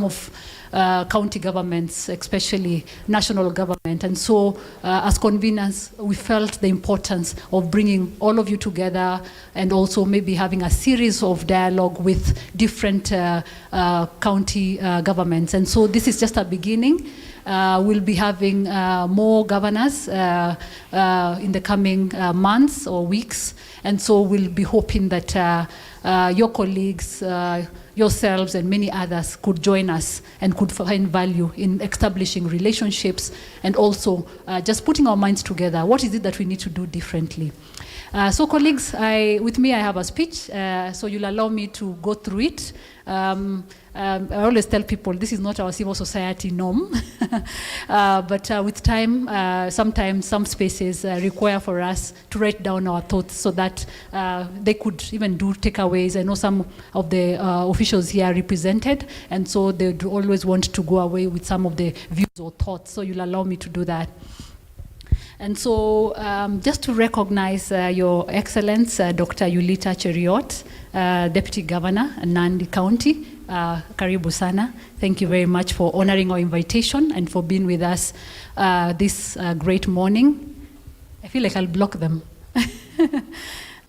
some of county governments, especially national government. And so as conveners, we felt the importance of bringing all of you together and also maybe having a series of dialogue with different county governments. And so this is just a beginning. We'll be having more governors in the coming months or weeks. And so we'll be hoping that your colleagues, yourselves and many others could join us and could find value in establishing relationships and also just putting our minds together. What is it that we need to do differently? So colleagues, with me I have a speech, so you'll allow me to go through it. I always tell people this is not our civil society norm, but with time, sometimes some spaces require for us to write down our thoughts so that they could even do takeaways. I know some of the officials here are represented, and so they would always want to go away with some of the views or thoughts, so you'll allow me to do that. And so just to recognize Your Excellence, Dr. Yulita Cheriot, Deputy Governor, Nandi County, karibu sana. Thank you very much for honoring our invitation and for being with us this great morning. I feel like I'll block them.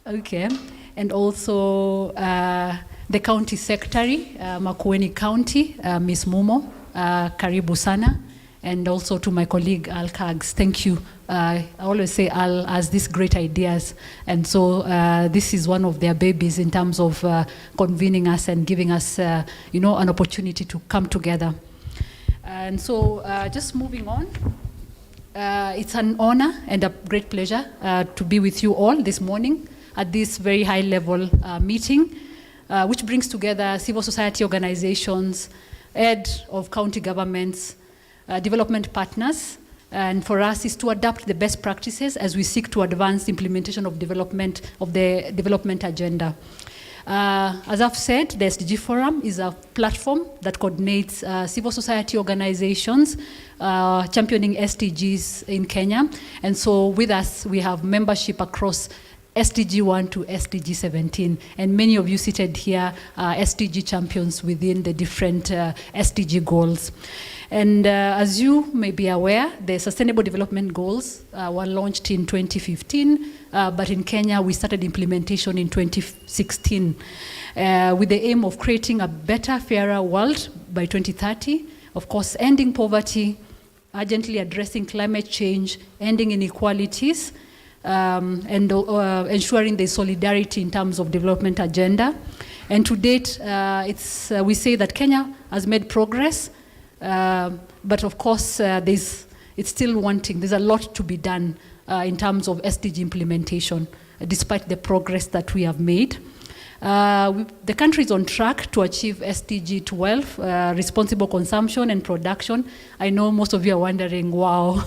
Okay. And also the County Secretary, Makueni County, Ms. Mumo, karibu sana. And also to my colleague, Al Kags, thank you. I always say Al has these great ideas. And so this is one of their babies in terms of convening us and giving us, an opportunity to come together. And so just moving on, it's an honor and a great pleasure to be with you all this morning at this very high level meeting, which brings together civil society organizations, head of county governments, development partners, and for us is to adapt the best practices as we seek to advance the implementation of development of the development agenda. As I've said, the SDG Forum is a platform that coordinates civil society organizations championing SDGs in Kenya. And so with us, we have membership across SDG 1 to SDG 17. And many of you seated here are SDG champions within the different SDG goals. And as you may be aware, the Sustainable Development Goals were launched in 2015, but in Kenya we started implementation in 2016 with the aim of creating a better, fairer world by 2030, of course ending poverty, urgently addressing climate change, ending inequalities, and ensuring the solidarity in terms of development agenda. And to date, we say that Kenya has made progress, but of course, it's still wanting. There's a lot to be done in terms of SDG implementation, despite the progress that we have made. The country is on track to achieve SDG 12, responsible consumption and production. I know most of you are wondering, wow,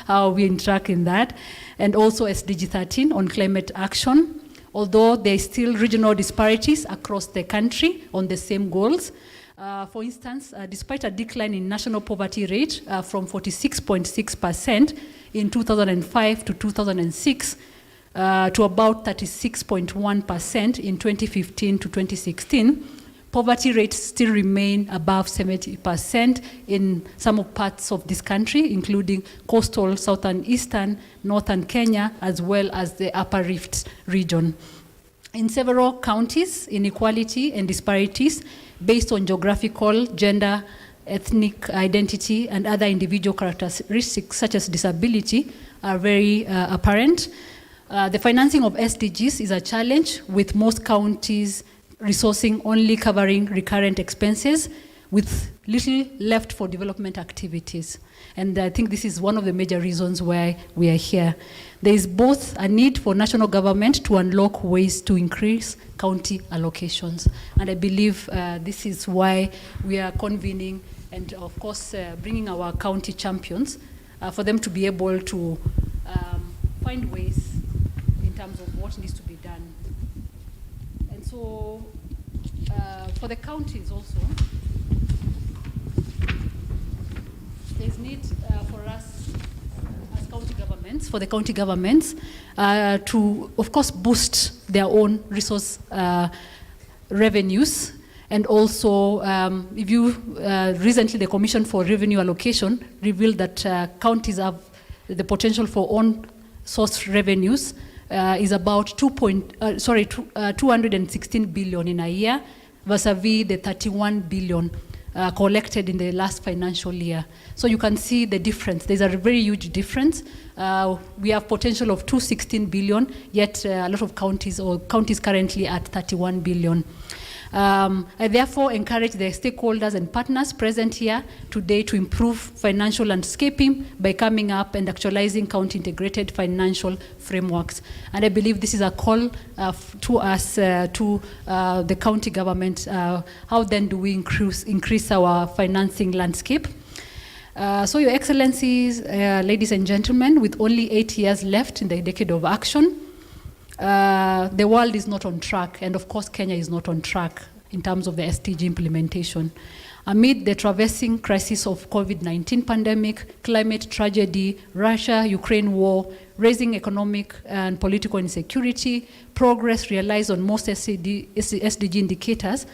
how are we on track in that? And also SDG 13 on climate action, although there is still regional disparities across the country on the same goals. For instance, despite a decline in national poverty rate from 46.6% in 2005 to 2006 to about 36.1% in 2015 to 2016, poverty rates still remain above 70% in some parts of this country, including coastal, southern, eastern, northern Kenya, as well as the Upper Rift region. In several counties, inequality and disparities based on geographical, gender, ethnic identity, and other individual characteristics such as disability are very apparent. The financing of SDGs is a challenge, with most counties resourcing only covering recurrent expenses with little left for development activities. And I think this is one of the major reasons why we are here. There is both a need for national government to unlock ways to increase county allocations. And I believe this is why we are convening and, of course, bringing our county champions for them to be able to find ways in terms of what needs to be done. And so for the counties also, there's need for us as county governments, for the county governments to, of course, boost their own resource revenues And also, if you recently the Commission for Revenue Allocation revealed that counties have the potential for own source revenues is about 216 billion in a year vis-a-vis the 31 billion collected in the last financial year. So you can see the difference. There's a very huge difference. We have potential of 216 billion, yet a lot of counties currently at 31 billion. I therefore encourage the stakeholders and partners present here today to improve financial landscaping by coming up and actualizing county integrated financial frameworks. And I believe this is a call to us, to the county government. How then do we increase our financing landscape? So Your Excellencies, ladies and gentlemen, with only 8 years left in the decade of action, the world is not on track, and of course Kenya is not on track in terms of the SDG implementation. Amid the traversing crisis of COVID-19 pandemic, climate tragedy, Russia-Ukraine war, raising economic and political insecurity, progress realized on most SDG indicators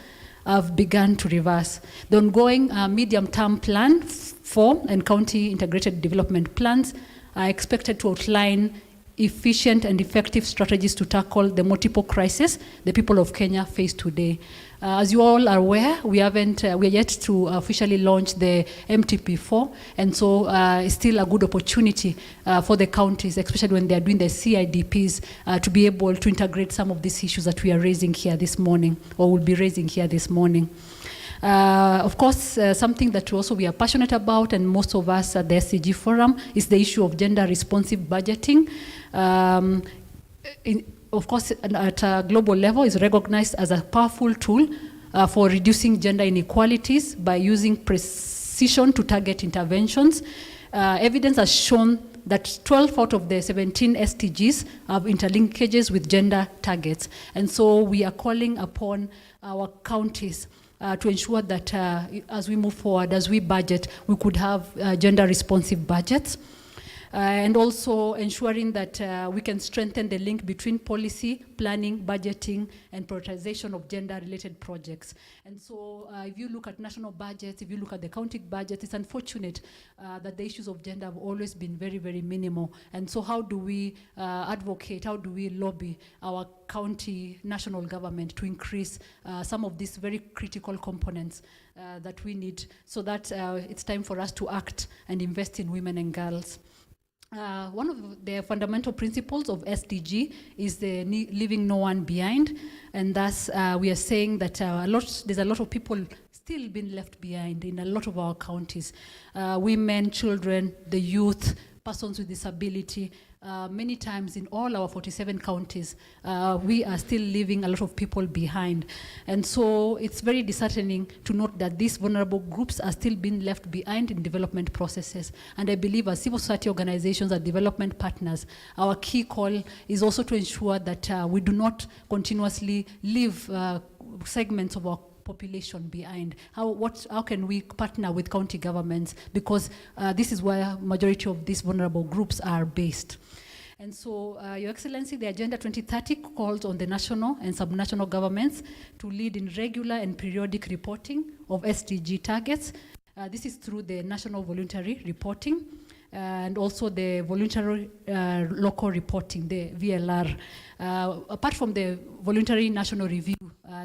have begun to reverse. The ongoing medium-term plan for and county integrated development plans are expected to outline efficient and effective strategies to tackle the multiple crises the people of Kenya face today. As you all are aware, we are yet to officially launch the MTP4, and so it's still a good opportunity for the counties, especially when they are doing the CIDPs, to be able to integrate some of these issues that we are raising here this morning, or will be raising here this morning. Of course, something that also we are passionate about, and most of us at the SDG Forum, is the issue of gender-responsive budgeting. Of course, at a global level, is recognized as a powerful tool for reducing gender inequalities by using precision to target interventions. Evidence has shown that 12 out of the 17 SDGs have interlinkages with gender targets. And so we are calling upon our counties to ensure that as we move forward, as we budget, we could have gender-responsive budgets. And also ensuring that we can strengthen the link between policy, planning, budgeting, and prioritization of gender-related projects. And so if you look at national budgets, if you look at the county budget, it's unfortunate that the issues of gender have always been very, very minimal. And so how do we advocate, how do we lobby our county national government to increase some of these very critical components that we need, so that it's time for us to act and invest in women and girls. One of the fundamental principles of SDG is the leaving no one behind, and thus we are saying that there's a lot of people still being left behind in a lot of our counties. Women, children, the youth, persons with disability. Many times in all our 47 counties, we are still leaving a lot of people behind. And so it's very disheartening to note that these vulnerable groups are still being left behind in development processes. And I believe as civil society organizations and development partners, our key call is also to ensure that we do not continuously leave segments of our population behind. How can we partner with county governments, because this is where majority of these vulnerable groups are based. And so, Your Excellency, the Agenda 2030 calls on the national and subnational governments to lead in regular and periodic reporting of SDG targets. This is through the National Voluntary Reporting and also the Voluntary Local Reporting, the VLR. Apart from the Voluntary National Review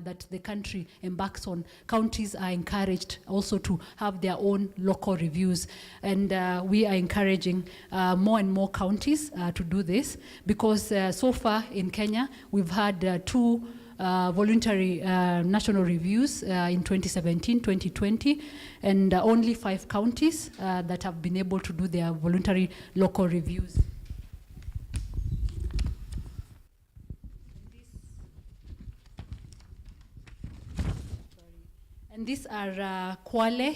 that the country embarks on, counties are encouraged also to have their own local reviews. And we are encouraging more and more counties to do this, because so far in Kenya, we've had 2 voluntary national reviews in 2017, 2020, and only 5 counties that have been able to do their voluntary local reviews. And these are Kwale,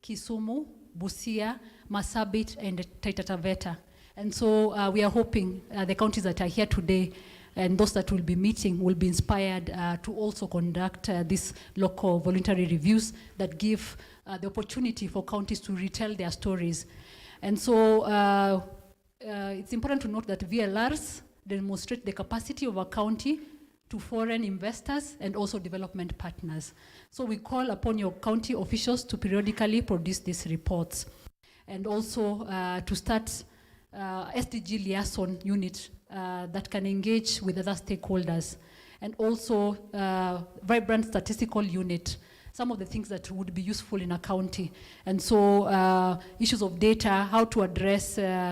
Kisumu, Busia, Marsabit, and Taita Taveta. And so we are hoping the counties that are here today and those that will be meeting will be inspired to also conduct these local voluntary reviews that give the opportunity for counties to retell their stories. And so it's important to note that VLRs demonstrate the capacity of a county to foreign investors and also development partners. So we call upon your county officials to periodically produce these reports, and also to start SDG liaison unit that can engage with other stakeholders, and also vibrant statistical unit, some of the things that would be useful in a county. And so issues of data, how to address data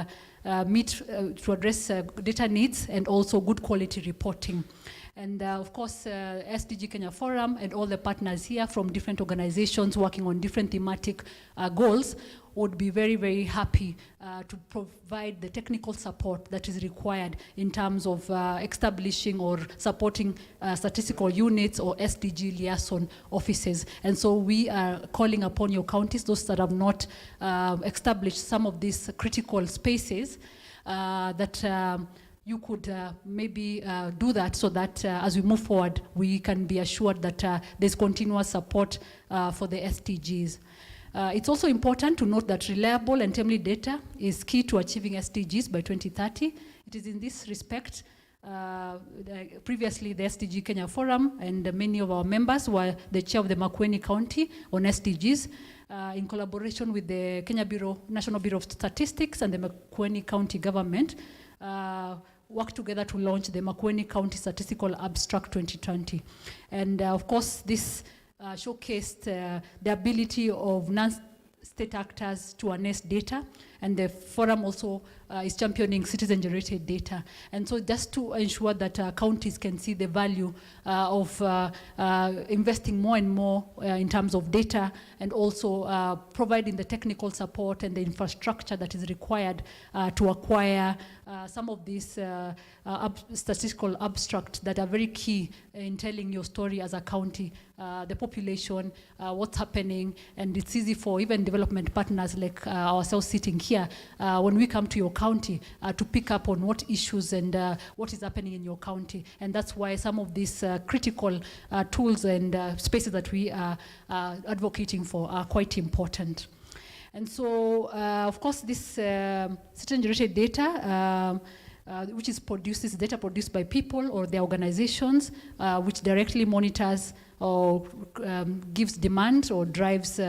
needs, and also good quality reporting. And of course, SDG Kenya Forum and all the partners here from different organizations working on different thematic goals would be very, very happy to provide the technical support that is required in terms of establishing or supporting statistical units or SDG liaison offices. And so we are calling upon your counties, those that have not established some of these critical spaces, that you could maybe do that, so that as we move forward, we can be assured that there's continuous support for the SDGs. It's also important to note that reliable and timely data is key to achieving SDGs by 2030. It is in this respect, previously the SDG Kenya Forum and many of our members were the chair of the Makueni County on SDGs, in collaboration with the Kenya National Bureau of Statistics and the Makueni County government, worked together to launch the Makueni County Statistical Abstract 2020. And of course, this showcased the ability of non-state actors to harness data, and the forum also is championing citizen-generated data. And so just to ensure that counties can see the value of investing more and more in terms of data, and also providing the technical support and the infrastructure that is required to acquire some of these statistical abstracts that are very key in telling your story as a county, the population, what's happening. And it's easy for even development partners like ourselves sitting here, when we come to your county, to pick up on what issues and what is happening in your county. And that's why some of these critical tools and spaces that we are advocating for are quite important. And so, of course, this citizen-generated data, which is produced, is data produced by people or their organizations, which directly monitors or gives demand or drives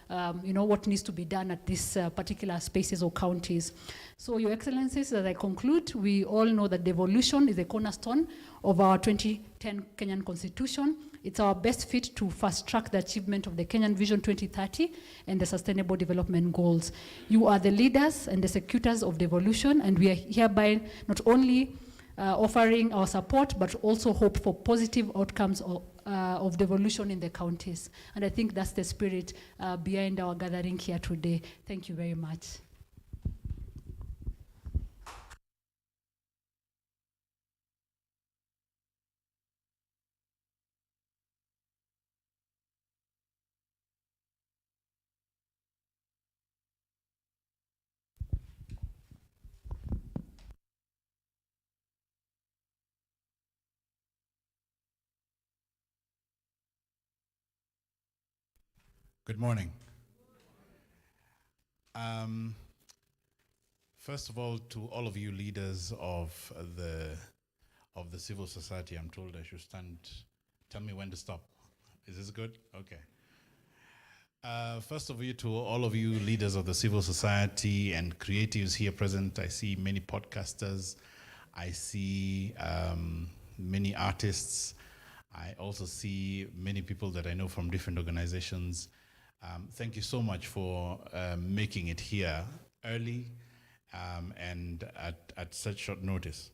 what needs to be done at these particular spaces or counties. So, Your Excellencies, as I conclude, we all know that devolution is a cornerstone of our 2010 Kenyan Constitution. It's our best fit to fast-track the achievement of the Kenyan Vision 2030 and the Sustainable Development Goals. You are the leaders and the executors of devolution, and we are hereby not only offering our support, but also hope for positive outcomes of devolution in the counties. And I think that's the spirit behind our gathering here today. Thank you very much. Good morning. First of all, to all of you leaders of the civil society, I'm told I should stand. Tell me when to stop. Is this good? Okay. First of all, to all of you leaders of the civil society and creatives here present, I see many podcasters. I see many artists. I also see many people that I know from different organizations. Thank you so much for making it here early and at such short notice.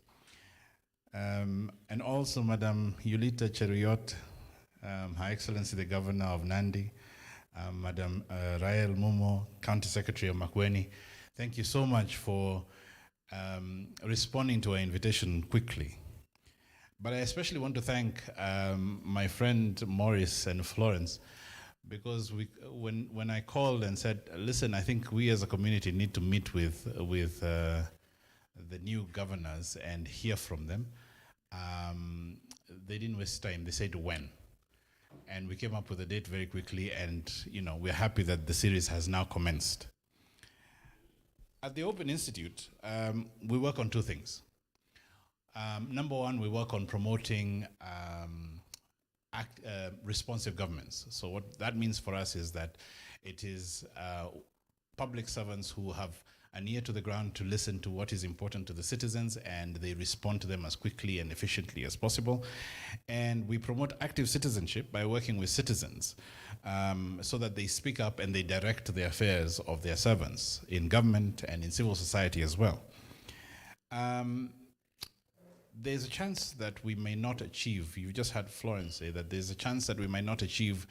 And also, Madam Yulita Cheruiyot, Her Excellency the Governor of Nandi, Madam Rael Mumo, County Secretary of Makueni, thank you so much for responding to our invitation quickly. But I especially want to thank my friend Morris and Florence, because when I called and said, listen, I think we as a community need to meet with the new governors and hear from them, they didn't waste time. They said when. And we came up with a date very quickly, and we're happy that the series has now commenced. At the Open Institute, we work on two things. Number one, we work on promoting responsive governments. So what that means for us is that it is public servants who have an ear to the ground to listen to what is important to the citizens, and they respond to them as quickly and efficiently as possible. And we promote active citizenship by working with citizens so that they speak up and they direct the affairs of their servants in government and in civil society as well. There's a chance that we may not achieve, you just had Florence say that there's a chance that we might not achieve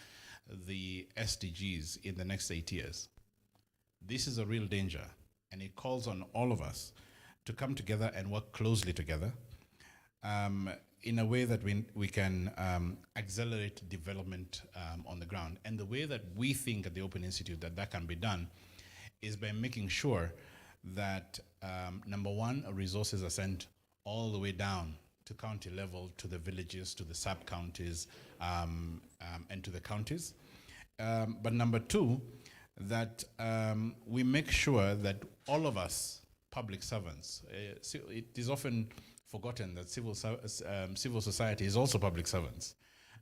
the SDGs in the next 8 years. This is a real danger, and it calls on all of us to come together and work closely together in a way that we can accelerate development on the ground. And the way that we think at the Open Institute that can be done is by making sure that, number one, resources are sent all the way down to county level, to the villages, to the sub-counties, and to the counties. But number two, that we make sure that all of us, public servants, it is often forgotten that civil society is also public servants,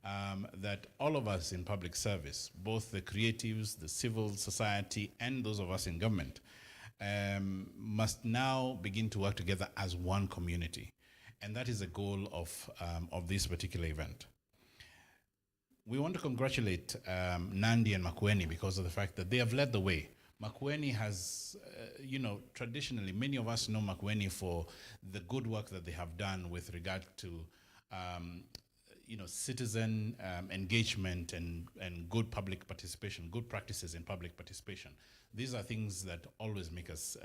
that all of us in public service, both the creatives, the civil society, and those of us in government, must now begin to work together as one community. And that is the goal of this particular event. We want to congratulate Nandi and Makueni because of the fact that they have led the way. Makueni has, traditionally, many of us know Makueni for the good work that they have done with regard to, citizen engagement and good public participation, good practices in public participation. These are things that always make us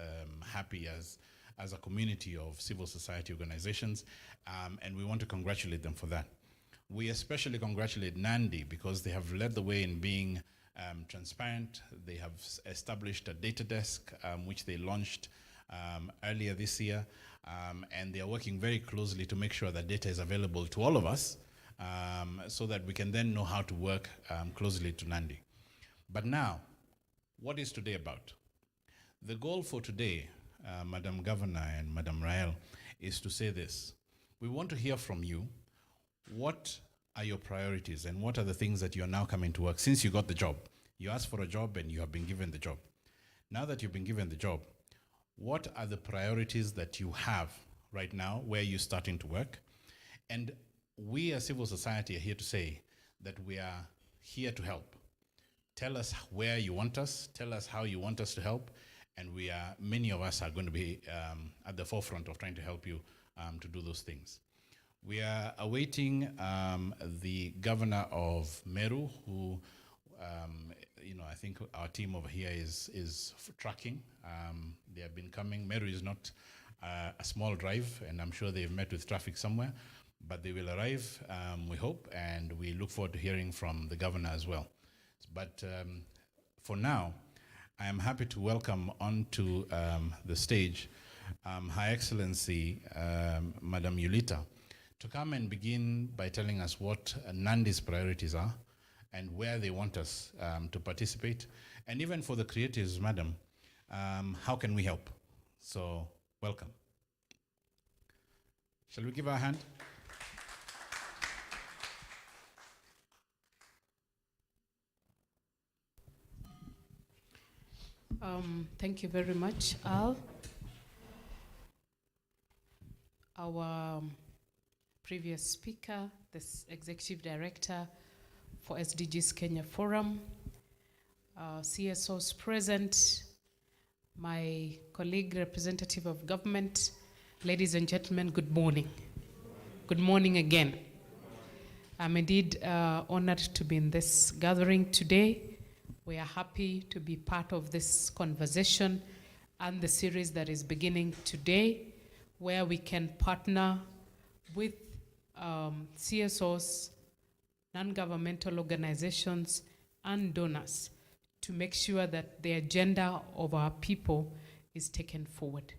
happy as a community of civil society organizations, and we want to congratulate them for that. We especially congratulate Nandi because they have led the way in being transparent. They have established a data desk, which they launched earlier this year, and they are working very closely to make sure that data is available to all of us so that we can then know how to work closely to Nandi. But now, what is today about? The goal for today, Madam Governor and Madam Rael, is to say this. We want to hear from you. What are your priorities and what are the things that you're now coming to work since you got the job? You asked for a job and you have been given the job. Now that you've been given the job, what are the priorities that you have right now where you're starting to work? And we as civil society are here to say that we are here to help. Tell us where you want us, tell us how you want us to help, and many of us are going to be at the forefront of trying to help you to do those things. We are awaiting the governor of Meru, who, I think our team over here is tracking. They have been coming. Meru is not a small drive, and I'm sure they've met with traffic somewhere, but they will arrive, we hope, and we look forward to hearing from the governor as well. But for now, I am happy to welcome onto the stage Her Excellency, Madam Yulita, to come and begin by telling us what Nandi's priorities are and where they want us to participate. And even for the creatives, Madam, how can we help? So, welcome. Shall we give her a hand? Thank you very much, Al. Our previous speaker, the Executive Director for SDGs Kenya Forum, CSOs present, my colleague representative of government, ladies and gentlemen, good morning. Good morning again. I'm indeed honored to be in this gathering today. We are happy to be part of this conversation and the series that is beginning today, where we can partner with CSOs, non-governmental organizations, and donors to make sure that the agenda of our people is taken forward.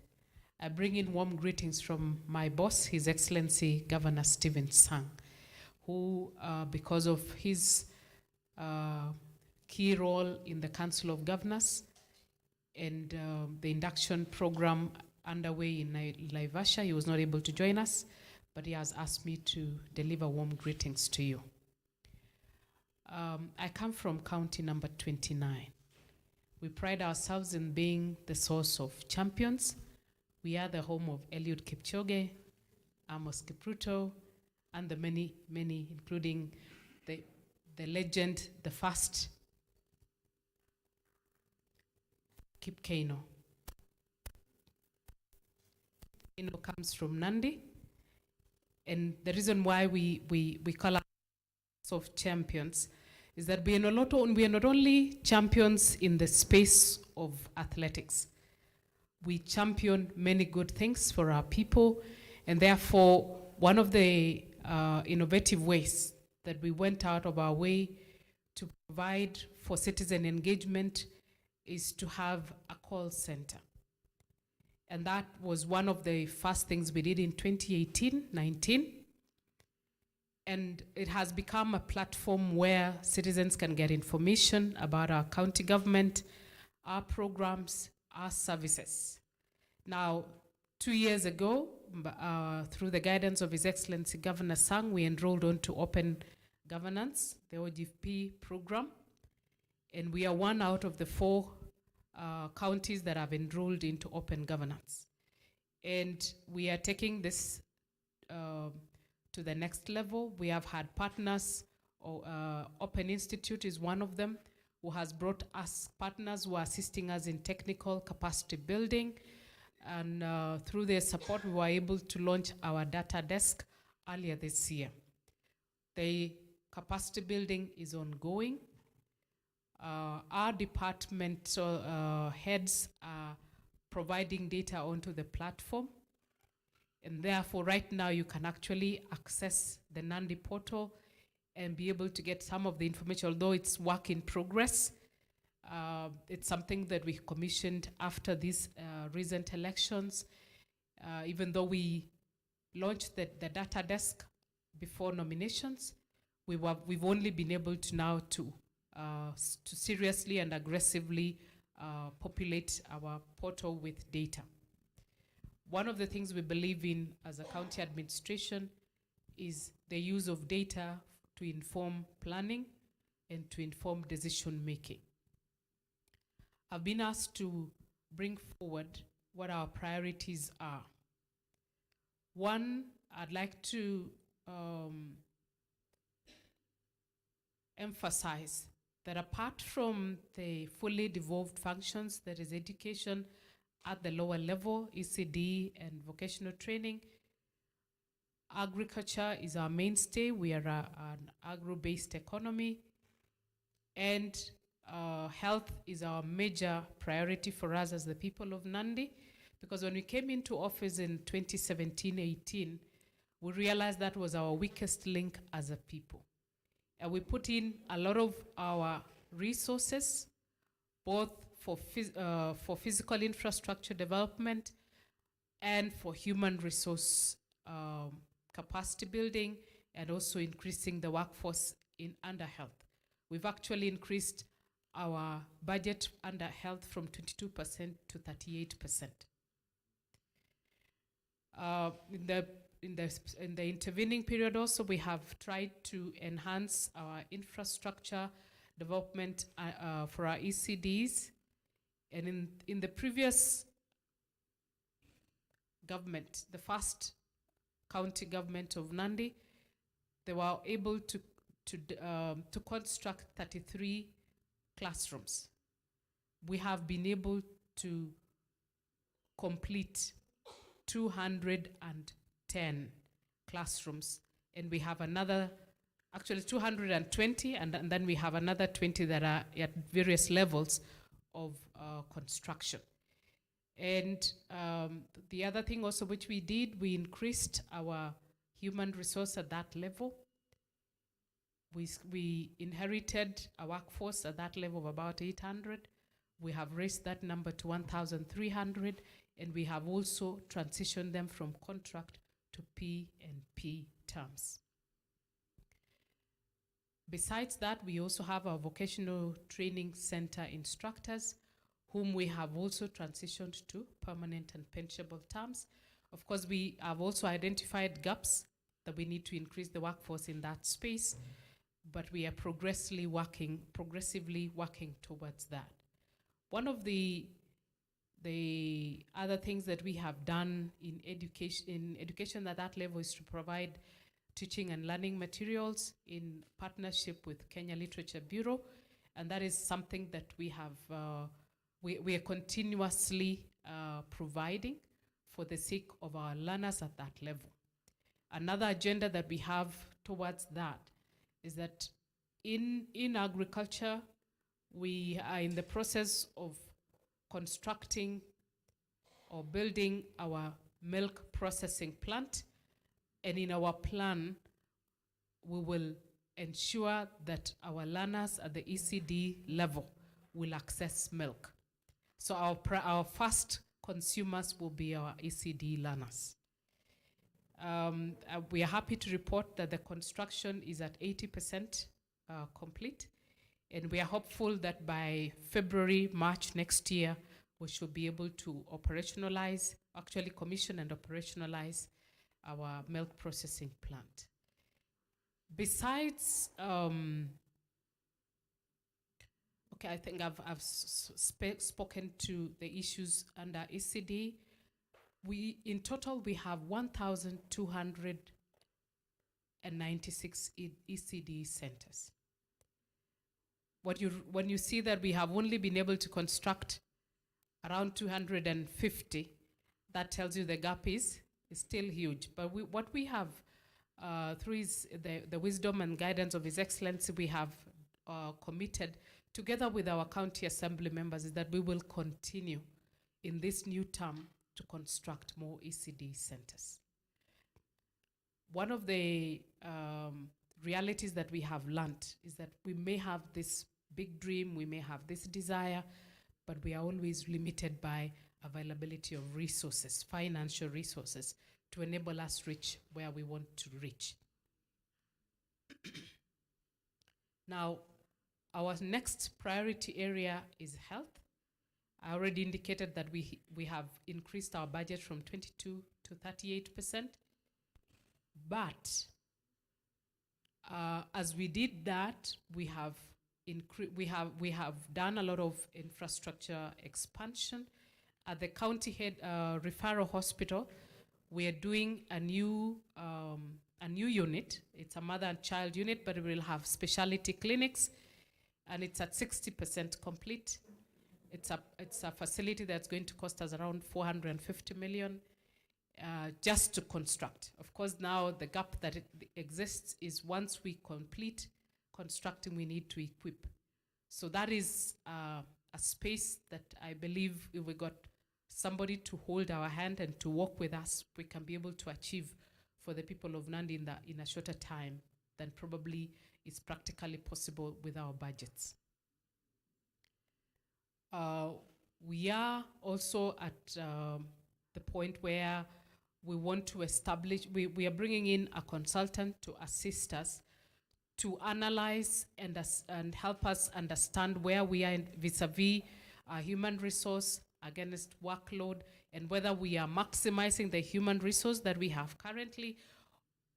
I bring in warm greetings from my boss, His Excellency Governor Stephen Sang, who, because of his key role in the Council of Governors and the induction program underway in Naivasha, he was not able to join us, but he has asked me to deliver warm greetings to you. I come from county number 29. We pride ourselves in being the source of champions. We are the home of Eliud Kipchoge, Amos Kipruto, and the many, many, including the legend, the first Kip Keino. Keino comes from Nandi, and the reason why we call ourselves of champions is that we are not only champions in the space of athletics. We champion many good things for our people, and therefore one of the innovative ways that we went out of our way to provide for citizen engagement is to have a call center. And that was one of the first things we did in 2018-19. And it has become a platform where citizens can get information about our county government, our programs, our services. Now, 2 years ago, through the guidance of His Excellency Governor Sang, we enrolled onto Open Governance, the OGP program. And we are one out of the 4 counties that have enrolled into Open Governance. And we are taking this to the next level. We have had partners, Open Institute is one of them, who has brought us partners who are assisting us in technical capacity building. And through their support, we were able to launch our data desk earlier this year. The capacity building is ongoing. Our department heads are providing data onto the platform. And therefore, right now, you can actually access the Nandi portal and be able to get some of the information, although it's work in progress. It's something that we commissioned after these recent elections. Even though we launched the data desk before nominations, we've only been able to now to seriously and aggressively populate our portal with data. One of the things we believe in as a county administration is the use of data to inform planning and to inform decision making. I've been asked to bring forward what our priorities are. One, I'd like to emphasize that apart from the fully devolved functions, that is education at the lower level, ECD and vocational training, agriculture is our mainstay. We are an agro-based economy, and health is our major priority for us as the people of Nandi, because when we came into office in 2017-18, we realized that was our weakest link as a people. And we put in a lot of our resources, both for physical infrastructure development and for human resource capacity building, and also increasing the workforce under health. We've actually increased our budget under health from 22% to 38%. In the intervening period also, we have tried to enhance our infrastructure development for our ECDs. And in the previous government, the first county government of Nandi, they were able to construct 33 classrooms. We have been able to complete 210 classrooms, and we have another, actually 220, and then we have another 20 that are at various levels of construction. And the other thing also which we did, we increased our human resource at that level. We inherited a workforce at that level of about 800. We have raised that number to 1,300, and we have also transitioned them from contract to P&P terms. Besides that, we also have our vocational training center instructors, whom we have also transitioned to permanent and pensionable terms. Of course, we have also identified gaps that we need to increase the workforce in that space, but we are progressively working towards that. One of the other things that we have done in education at that level is to provide teaching and learning materials in partnership with Kenya Literature Bureau, and that is something that we have we are continuously providing for the sake of our learners at that level. Another agenda that we have towards that is that in agriculture, we are in the process of constructing or building our milk processing plant, and in our plan, we will ensure that our learners at the ECD level will access milk. So our first consumers will be our ECD learners. We are happy to report that the construction is at 80% complete, and we are hopeful that by February, March next year, we should be able to operationalize, actually commission and operationalize our milk processing plant. Besides, okay, I think I've spoken to the issues under ECD. In total, we have 1,296 ECD centers. When you see that we have only been able to construct around 250, that tells you the gap is still huge. But what we have, through the wisdom and guidance of His Excellency, we have committed, together with our county assembly members, is that we will continue in this new term to construct more ECD centers. One of the realities that we have learned is that we may have this big dream, we may have this desire, but we are always limited by availability of resources, financial resources, to enable us reach where we want to reach. Now, our next priority area is health. I already indicated that we have increased our budget from 22 to 38%. But as we did that, we have done a lot of infrastructure expansion. At the county head referral hospital, we are doing a new unit. It's a mother and child unit, but it will have specialty clinics, and it's at 60% complete. It's a facility that's going to cost us around 450 million just to construct. Of course, now the gap that exists is once we complete constructing, we need to equip. So that is a space that I believe if we got somebody to hold our hand and to work with us, we can be able to achieve for the people of Nandi in a shorter time than probably is practically possible with our budgets. We are also at the point where we want to establish, we are bringing in a consultant to assist us to analyze and help us understand where we are vis-a-vis our human resource against workload, and whether we are maximizing the human resource that we have currently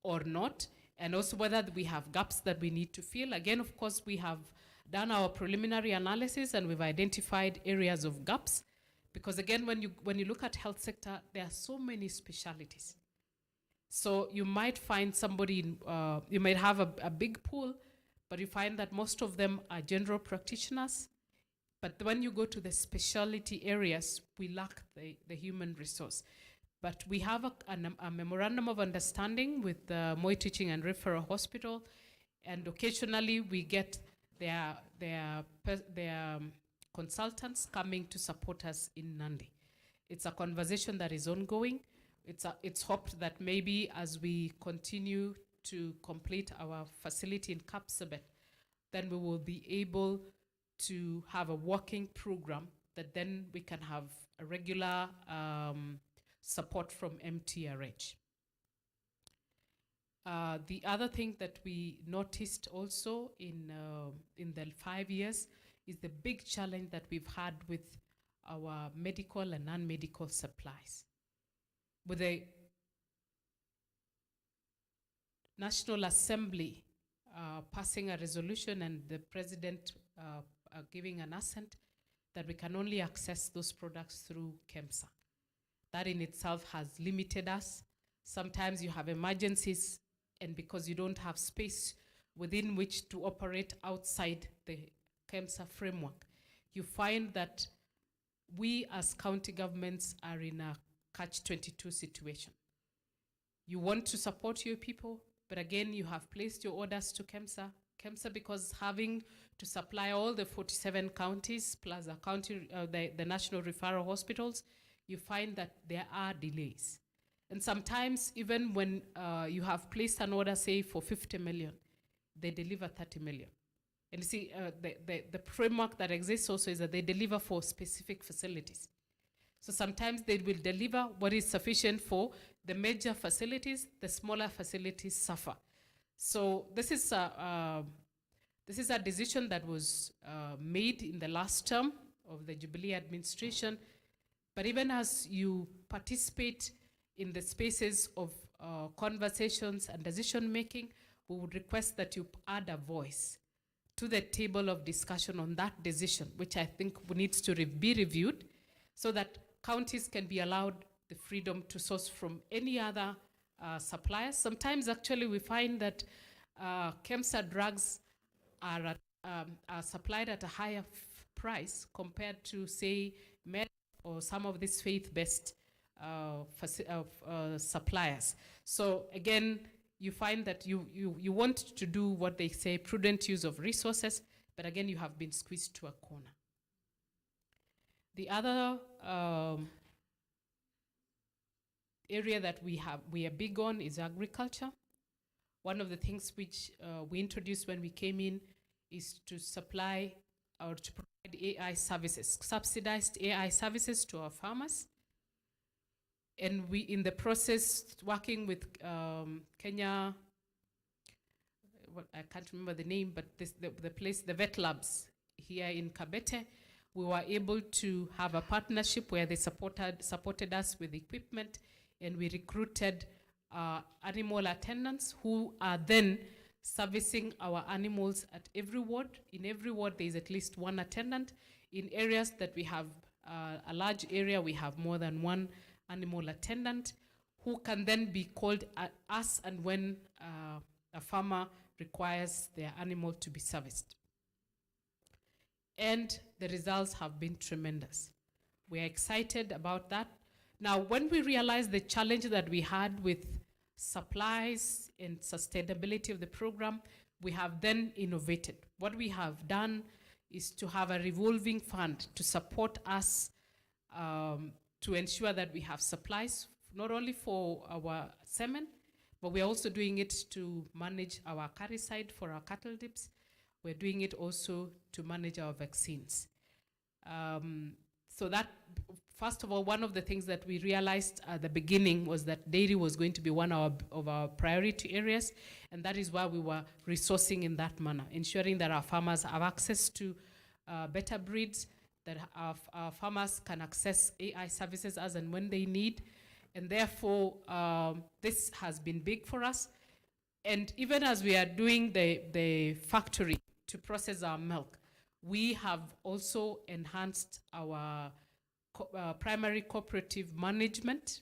or not, and also whether we have gaps that we need to fill. Again, of course, we have done our preliminary analysis and we've identified areas of gaps, because again, when you look at health sector, there are so many specialties. So you might find somebody, you might have a big pool, but you find that most of them are general practitioners. But when you go to the specialty areas, we lack the human resource. But we have a memorandum of understanding with the Moi Teaching and Referral Hospital, and occasionally we get their consultants coming to support us in Nandi. It's a conversation that is ongoing. It's hoped that maybe as we continue to complete our facility in Kapsabet, then we will be able to have a working program that then we can have a regular support from MTRH. The other thing that we noticed also in the 5 years is the big challenge that we've had with our medical and non-medical supplies. with the National Assembly passing a resolution and the President giving an assent that we can only access those products through KEMSA. That in itself has limited us. Sometimes you have emergencies, and because you don't have space within which to operate outside the KEMSA framework, you find that we as county governments are in a catch-22 situation. You want to support your people, but again, you have placed your orders to KEMSA. KEMSA, because having to supply all the 47 counties plus the national referral hospitals, you find that there are delays. And sometimes even when you have placed an order, say for 50 million, they deliver 30 million. And you see, the framework that exists also is that they deliver for specific facilities. So sometimes they will deliver what is sufficient for the major facilities, the smaller facilities suffer. So this is a decision that was made in the last term of the Jubilee administration. But even as you participate in the spaces of conversations and decision making, we would request that you add a voice to the table of discussion on that decision, which I think needs to be reviewed so that counties can be allowed the freedom to source from any other suppliers. Sometimes actually we find that KEMSA drugs are supplied at a higher price compared to, say, Meru or some of these faith-based suppliers. So again, you find that you want to do what they say, prudent use of resources, but again, you have been squeezed to a corner. The other area that we are big on is agriculture. One of the things which we introduced when we came in is to supply or to provide AI services, subsidized AI services to our farmers. And we, in the process, working with Kenya, well, I can't remember the name, but the place, the vet labs here in Kabete, we were able to have a partnership where they supported us with equipment, and we recruited animal attendants who are then servicing our animals at every ward. In every ward, there is at least one attendant. In areas that we have a large area, we have more than one animal attendant who can then be called as and when a farmer requires their animal to be serviced. And the results have been tremendous. We are excited about that. Now, when we realized the challenge that we had with supplies and sustainability of the program, we have then innovated. What we have done is to have a revolving fund to support us to ensure that we have supplies, not only for our semen, but we're also doing it to manage our caricide for our cattle dips. We're doing it also to manage our vaccines. So that, first of all, one of the things that we realized at the beginning was that dairy was going to be one of our priority areas, and that is why we were resourcing in that manner, ensuring that our farmers have access to better breeds, that our farmers can access AI services as and when they need. And therefore, this has been big for us. And even as we are doing the factory to process our milk, we have also enhanced our primary cooperative management.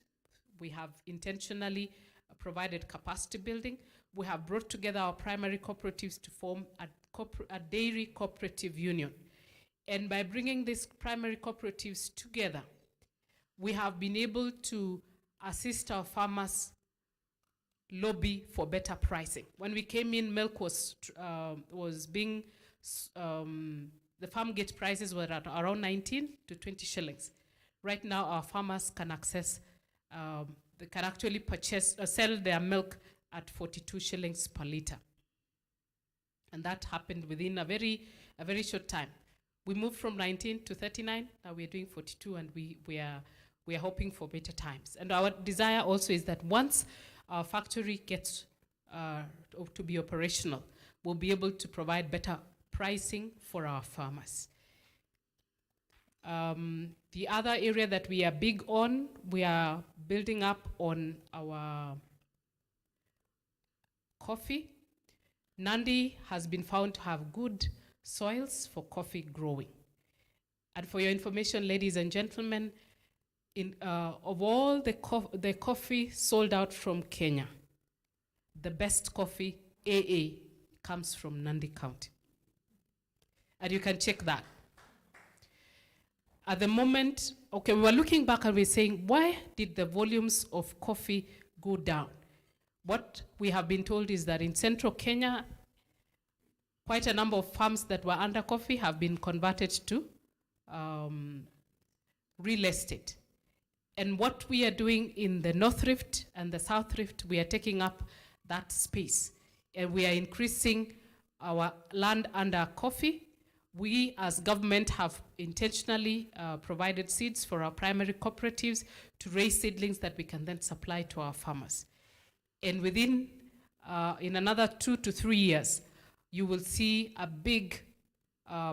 We have intentionally provided capacity building. We have brought together our primary cooperatives to form a dairy cooperative union. And by bringing these primary cooperatives together, we have been able to assist our farmers lobby for better pricing. When we came in, milk was being, the farm gate prices were at around 19 to 20 shillings. Right now, our farmers can access, they can actually sell their milk at 42 shillings per liter. And that happened within a very short time. We moved from 19 to 39, now we're doing 42, and we are hoping for better times. And our desire also is that once our factory gets to be operational, we'll be able to provide better pricing for our farmers. The other area that we are big on, we are building up on our coffee, Nandi has been found to have good soils for coffee growing. And for your information, ladies and gentlemen, of all the coffee sold out from Kenya, the best coffee, AA, comes from Nandi County. And you can check that. At the moment, okay, we were looking back and we're saying, why did the volumes of coffee go down? What we have been told is that in central Kenya, quite a number of farms that were under coffee have been converted to real estate. And what we are doing in the North Rift and the South Rift, we are taking up that space. And we are increasing our land under coffee. We as government have intentionally provided seeds for our primary cooperatives to raise seedlings that we can then supply to our farmers. And within, in another 2 to 3 years, you will see a big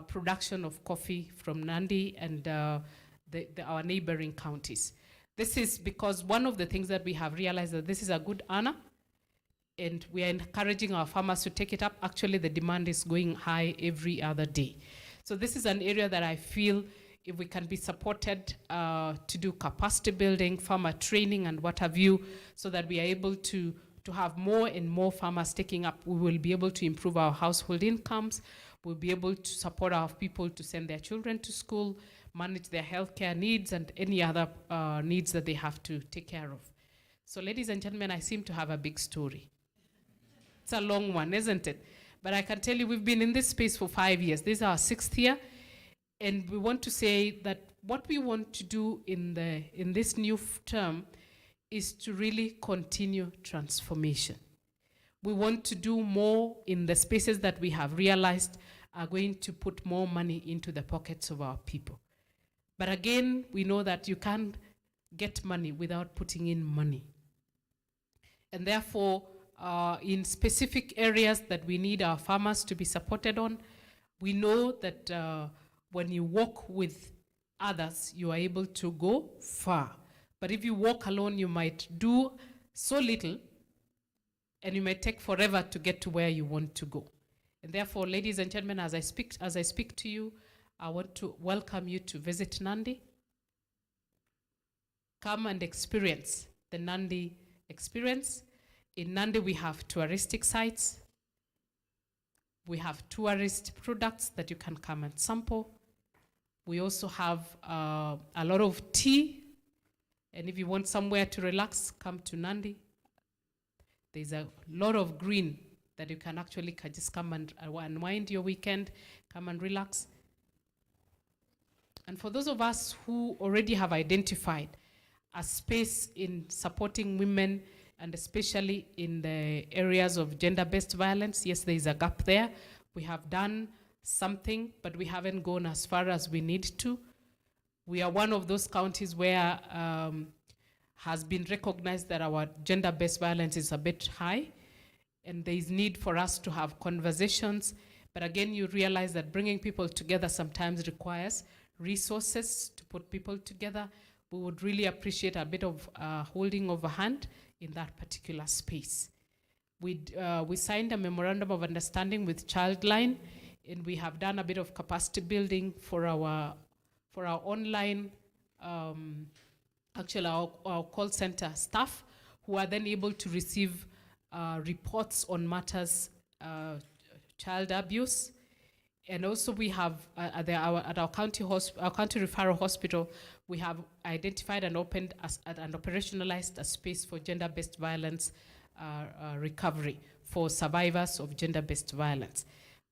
production of coffee from Nandi and our neighboring counties. This is because one of the things that we have realized that this is a good honor, and we are encouraging our farmers to take it up. Actually, the demand is going high every other day. So this is an area that I feel if we can be supported to do capacity building, farmer training, and what have you, so that we are able to have more and more farmers taking up, we will be able to improve our household incomes. We'll be able to support our people to send their children to school, manage their healthcare needs, and any other needs that they have to take care of. So ladies and gentlemen, I seem to have a big story. It's a long one, isn't it? But I can tell you we've been in this space for 5 years. This is our 6th year. And we want to say that what we want to do in this new term is to really continue transformation. We want to do more in the spaces that we have realized are going to put more money into the pockets of our people. But again, we know that you can't get money without putting in money. And therefore, in specific areas that we need our farmers to be supported on, we know that when you walk with others, you are able to go far. But if you walk alone, you might do so little, and you may take forever to get to where you want to go. And therefore, ladies and gentlemen, as I speak to you, I want to welcome you to visit Nandi. Come and experience the Nandi experience. In Nandi, we have touristic sites. We have tourist products that you can come and sample. We also have a lot of tea. And if you want somewhere to relax, come to Nandi. There's a lot of green that you can actually just come and unwind your weekend, come and relax. And for those of us who already have identified a space in supporting women, and especially in the areas of gender-based violence, yes, there is a gap there. We have done something, but we haven't gone as far as we need to. We are one of those counties where has been recognized that our gender-based violence is a bit high, and there is need for us to have conversations. But again, you realize that bringing people together sometimes requires resources to put people together. We would really appreciate a bit of holding of a hand in that particular space. We signed a memorandum of understanding with Childline, and we have done a bit of capacity building for our online, actually our call center staff, who are then able to receive reports on matters child abuse. And also we have at our county referral hospital, we have identified and opened and operationalized a space for gender-based violence recovery for survivors of gender-based violence.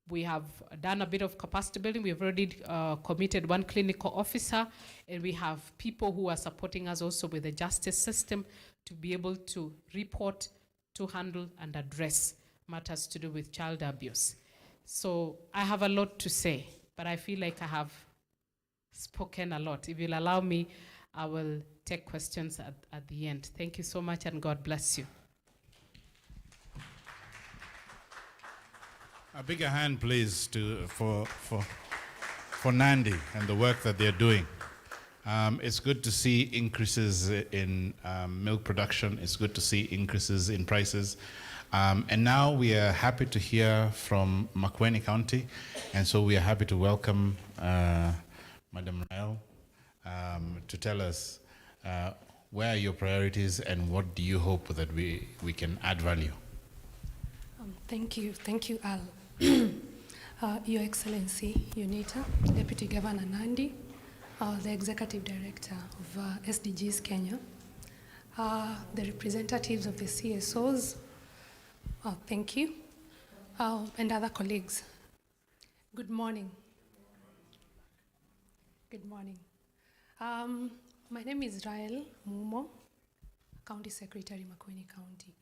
We have done a bit of capacity building. We've already committed 1 clinical officer, and we have people who are supporting us also with the justice system to be able to report, to handle, and address matters to do with child abuse. So I have a lot to say, but I feel like I have spoken a lot. If you'll allow me, I will take questions at the end. Thank you so much, and God bless you. A bigger hand, please, for Nandi and the work that they're doing. It's good to see increases in milk production. It's good to see increases in prices. And now we are happy to hear from Makueni County. And so we are happy to welcome Madam Rael to tell us where are your priorities and what do you hope that we can add value? Thank you, Al. Your Excellency, UNITA, Deputy Governor Nandi, the Executive Director of SDGs Kenya, the representatives of the CSOs, thank you, and other colleagues. Good morning. Good morning. My name is Rael Mumo, County Secretary, Makueni County.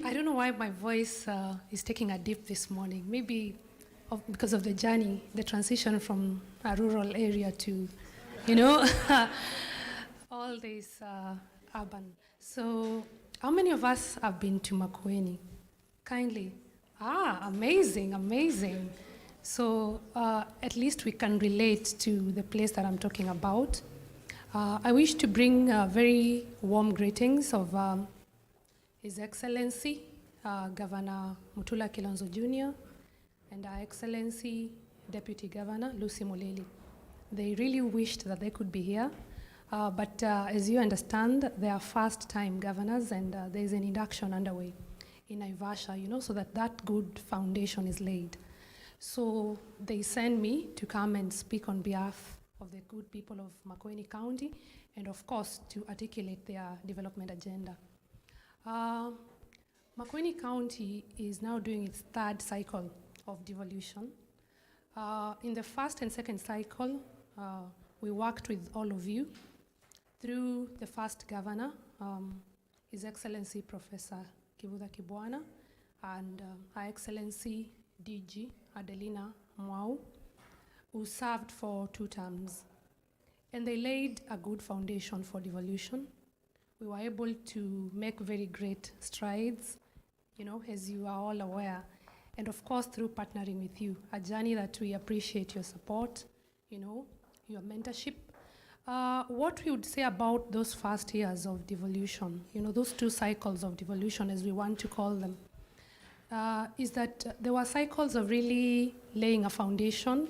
I don't know why my voice is taking a dip this morning. Maybe because of the journey, the transition from a rural area to, all this urban. So, how many of us have been to Makueni? Kindly. Amazing. So, at least we can relate to the place that I'm talking about. I wish to bring very warm greetings of His Excellency, Governor Mutula Kilonzo Jr., and Her Excellency, Deputy Governor Lucy Muleli. They really wished that they could be here, but as you understand, they are first-time governors, and there is an induction underway in Naivasha, so that good foundation is laid. So they sent me to come and speak on behalf of the good people of Makueni County, and of course, to articulate their development agenda. Makueni County is now doing its third cycle of devolution. In the first and second cycle, we worked with all of you through the first governor, His Excellency Professor Kivutha Kibwana, and Her Excellency DG Adelina Mwau, who served for 2 terms. And they laid a good foundation for devolution. We were able to make very great strides, as you are all aware. And of course, through partnering with you, a journey that we appreciate your support, your mentorship. What we would say about those first years of devolution, those 2 cycles of devolution, as we want to call them, is that there were cycles of really laying a foundation,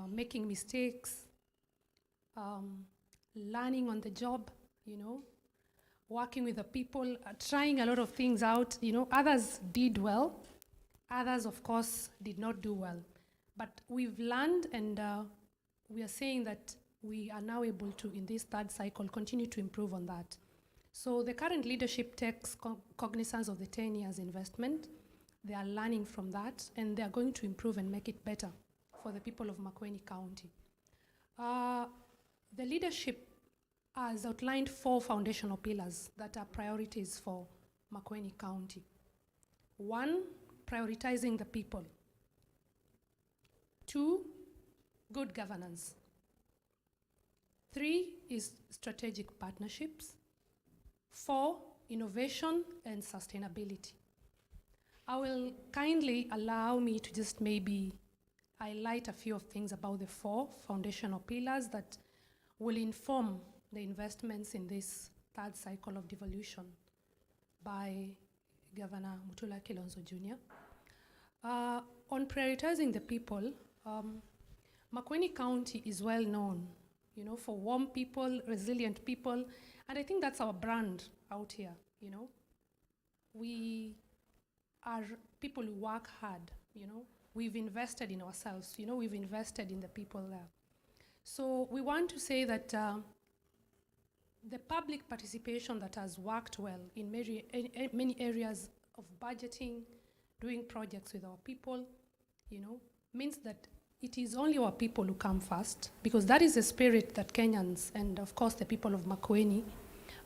making mistakes, learning on the job, working with the people, trying a lot of things out. Others did well. Others, of course, did not do well. But we've learned, and we are saying that we are now able to, in this third cycle, continue to improve on that. So the current leadership takes cognizance of the 10 years investment. They are learning from that, and they are going to improve and make it better for the people of Makueni County. The leadership has outlined 4 foundational pillars that are priorities for Makueni County. 1, prioritizing the people. 2, good governance. 3 is strategic partnerships. 4, innovation and sustainability. I will kindly allow me to just maybe highlight a few of things about the 4 foundational pillars that will inform the investments in this third cycle of devolution by Governor Mutula Kilonzo Jr. On prioritizing the people, Makueni County is well known, for warm people, resilient people, and I think that's our brand out here, We are people who work hard, We've invested in ourselves, we've invested in the people there. So we want to say that the public participation that has worked well in many areas of budgeting, doing projects with our people, means that it is only our people who come first, because that is the spirit that Kenyans and, of course, the people of Makueni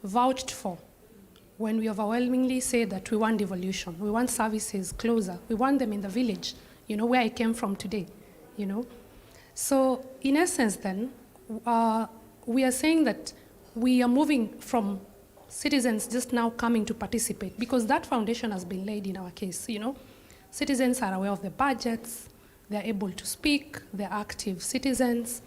vouched for when we overwhelmingly say that we want devolution, we want services closer, we want them in the village, where I came from today, So, in essence, then, we are saying that we are moving from citizens just now coming to participate, because that foundation has been laid in our case, Citizens are aware of the budgets, they're able to speak, they're active citizens.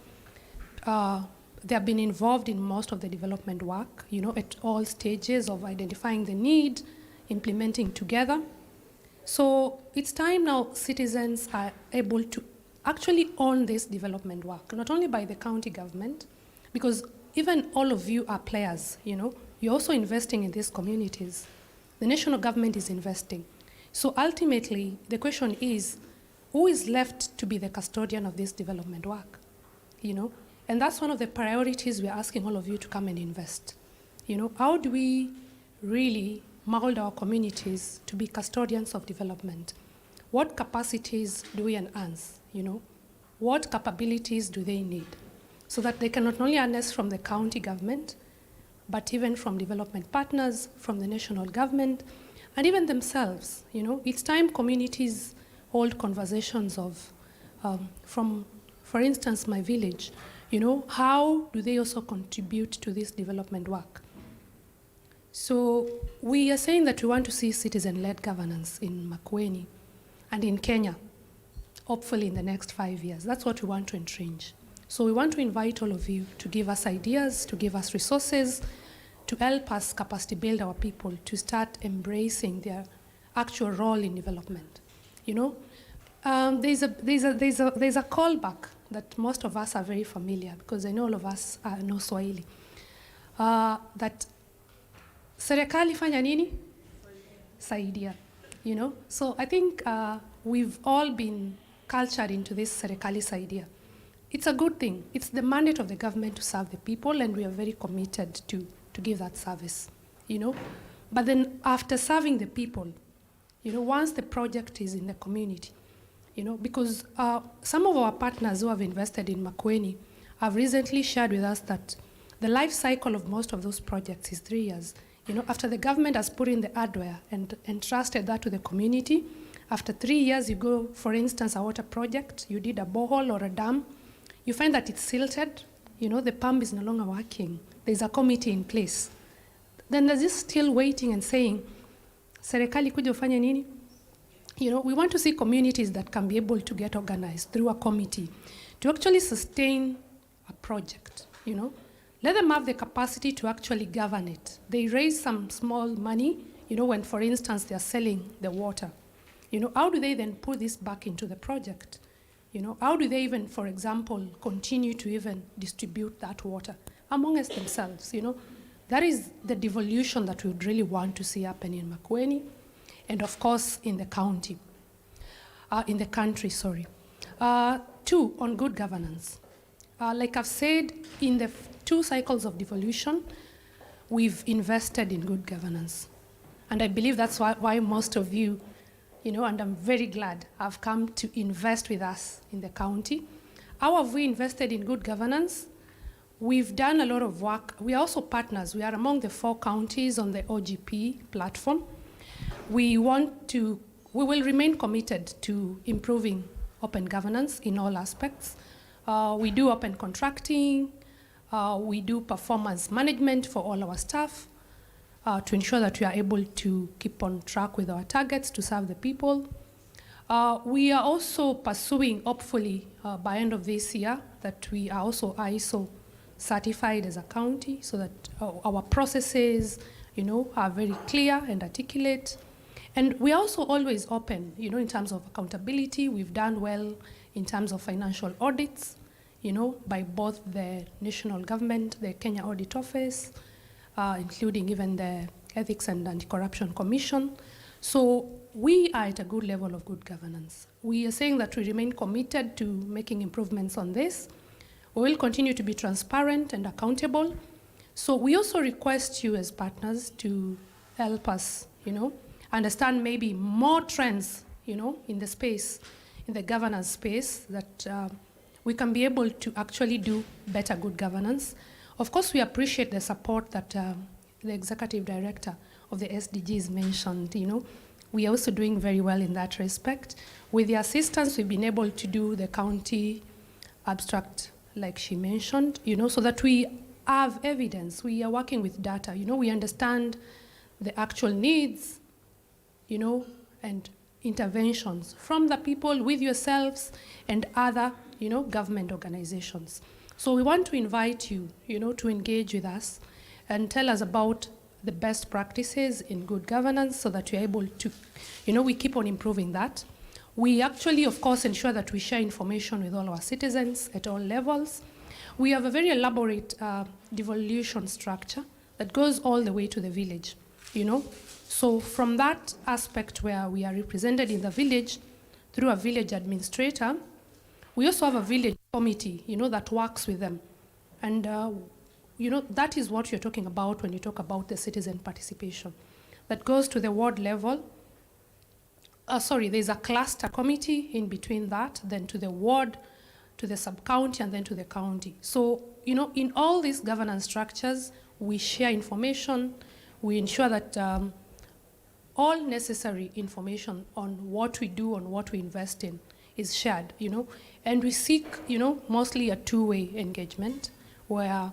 they have been involved in most of the development work, at all stages of identifying the need, implementing together. So it's time now citizens are able to actually own this development work, not only by the county government, because even all of you are players, you're also investing in these communities. The national government is investing. So ultimately, the question is, who is left to be the custodian of this development work? And that's one of the priorities we're asking all of you to come and invest. How do we really mold our communities to be custodians of development? What capacities do we enhance? What capabilities do they need? So that they can not only harness from the county government, but even from development partners, from the national government, and even themselves. It's time communities hold conversations of, for instance, my village, how do they also contribute to this development work? So we are saying that we want to see citizen-led governance in Makueni and in Kenya, hopefully in the next 5 years. That's what we want to entrench. So we want to invite all of you to give us ideas, to give us resources, to help us capacity build our people to start embracing their actual role in development. There's a callback that most of us are very familiar, because I know all of us know Swahili. That serikali fanya nini? Saidia. So I think we've all been cultured into this serikali saidia. It's a good thing. It's the mandate of the government to serve the people, and we are very committed to give that service. But then after serving the people, once the project is in the community, because some of our partners who have invested in Makueni have recently shared with us that the life cycle of most of those projects is 3 years. After the government has put in the hardware and entrusted that to the community, after 3 years you go, for instance, a water project, you did a borehole or a dam, you find that it's silted, the pump is no longer working, there's a committee in place. Then they're just still waiting and saying, serikali kuja ufanye nini? We want to see communities that can be able to get organized through a committee to actually sustain a project, Let them have the capacity to actually govern it. They raise some small money, when, for instance, they're selling the water. How do they then put this back into the project? How do they even, for example, continue to even distribute that water amongst themselves? That is the devolution that we would really want to see happen in Makueni, and of course in the county, in the country, sorry. 2, on good governance. Like I've said, in the 2 cycles of devolution, we've invested in good governance. And I believe that's why most of you, and I'm very glad, have come to invest with us in the county. How have we invested in good governance? We've done a lot of work. We are also partners. We are among the 4 counties on the OGP platform. We will remain committed to improving open governance in all aspects. We do open contracting. We do performance management for all our staff to ensure that we are able to keep on track with our targets to serve the people. We are also pursuing, hopefully, by end of this year, that we are also ISO certified as a county, so that our processes, are very clear and articulate. And we are also always open, in terms of accountability. We've done well in terms of financial audits, by both the national government, the Kenya Audit Office, including even the Ethics and Anti-Corruption Commission. So we are at a good level of good governance. We are saying that we remain committed to making improvements on this. We will continue to be transparent and accountable. So we also request you as partners to help us, understand maybe more trends, in the space, in the governance space, that we can be able to actually do better good governance. Of course, we appreciate the support that the executive director of the SDGs mentioned. We are also doing very well in that respect. With the assistance, we've been able to do the county abstract, like she mentioned, so that we have evidence. We are working with data. We understand the actual needs, and interventions from the people, with yourselves, and other, government organizations. So we want to invite you, to engage with us and tell us about the best practices in good governance so that you're able to, we keep on improving that. We actually, of course, ensure that we share information with all our citizens at all levels. We have a very elaborate devolution structure that goes all the way to the village, So from that aspect where we are represented in the village through a village administrator, we also have a village committee, that works with them. And, that is what you're talking about when you talk about the citizen participation. That goes to the ward level. There's a cluster committee in between that, then to the ward, to the sub-county, and then to the county. So, in all these governance structures, we share information. We ensure that all necessary information on what we do, on what we invest in, is shared, And we seek, mostly a two-way engagement where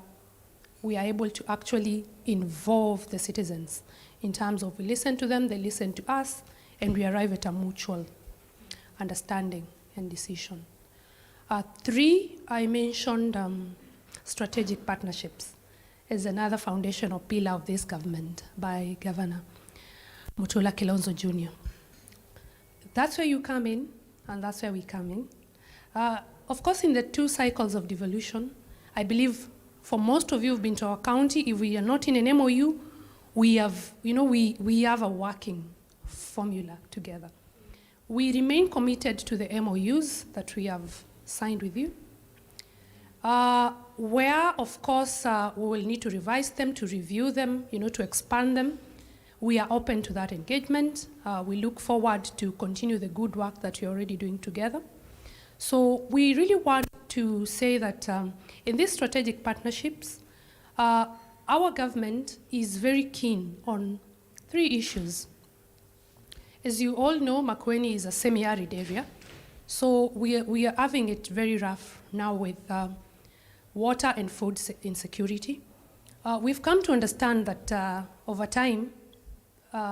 we are able to actually involve the citizens in terms of we listen to them, they listen to us, and we arrive at a mutual understanding and decision. 3, I mentioned strategic partnerships as another foundational pillar of this government by Governor Mutula Kilonzo Jr. That's where you come in, and that's where we come in. Of course, in the 2 cycles of devolution, I believe for most of you who've been to our county, if we are not in an MOU, we have, we have a working formula together. We remain committed to the MOUs that we have signed with you, where, of course, we will need to revise them, to review them, to expand them. We are open to that engagement. We look forward to continue the good work that you're already doing together. So we really want to say that in these strategic partnerships, our government is very keen on 3 issues. As you all know, Makueni is a semi-arid area, so we are having it very rough now with water and food insecurity. We've come to understand that over time,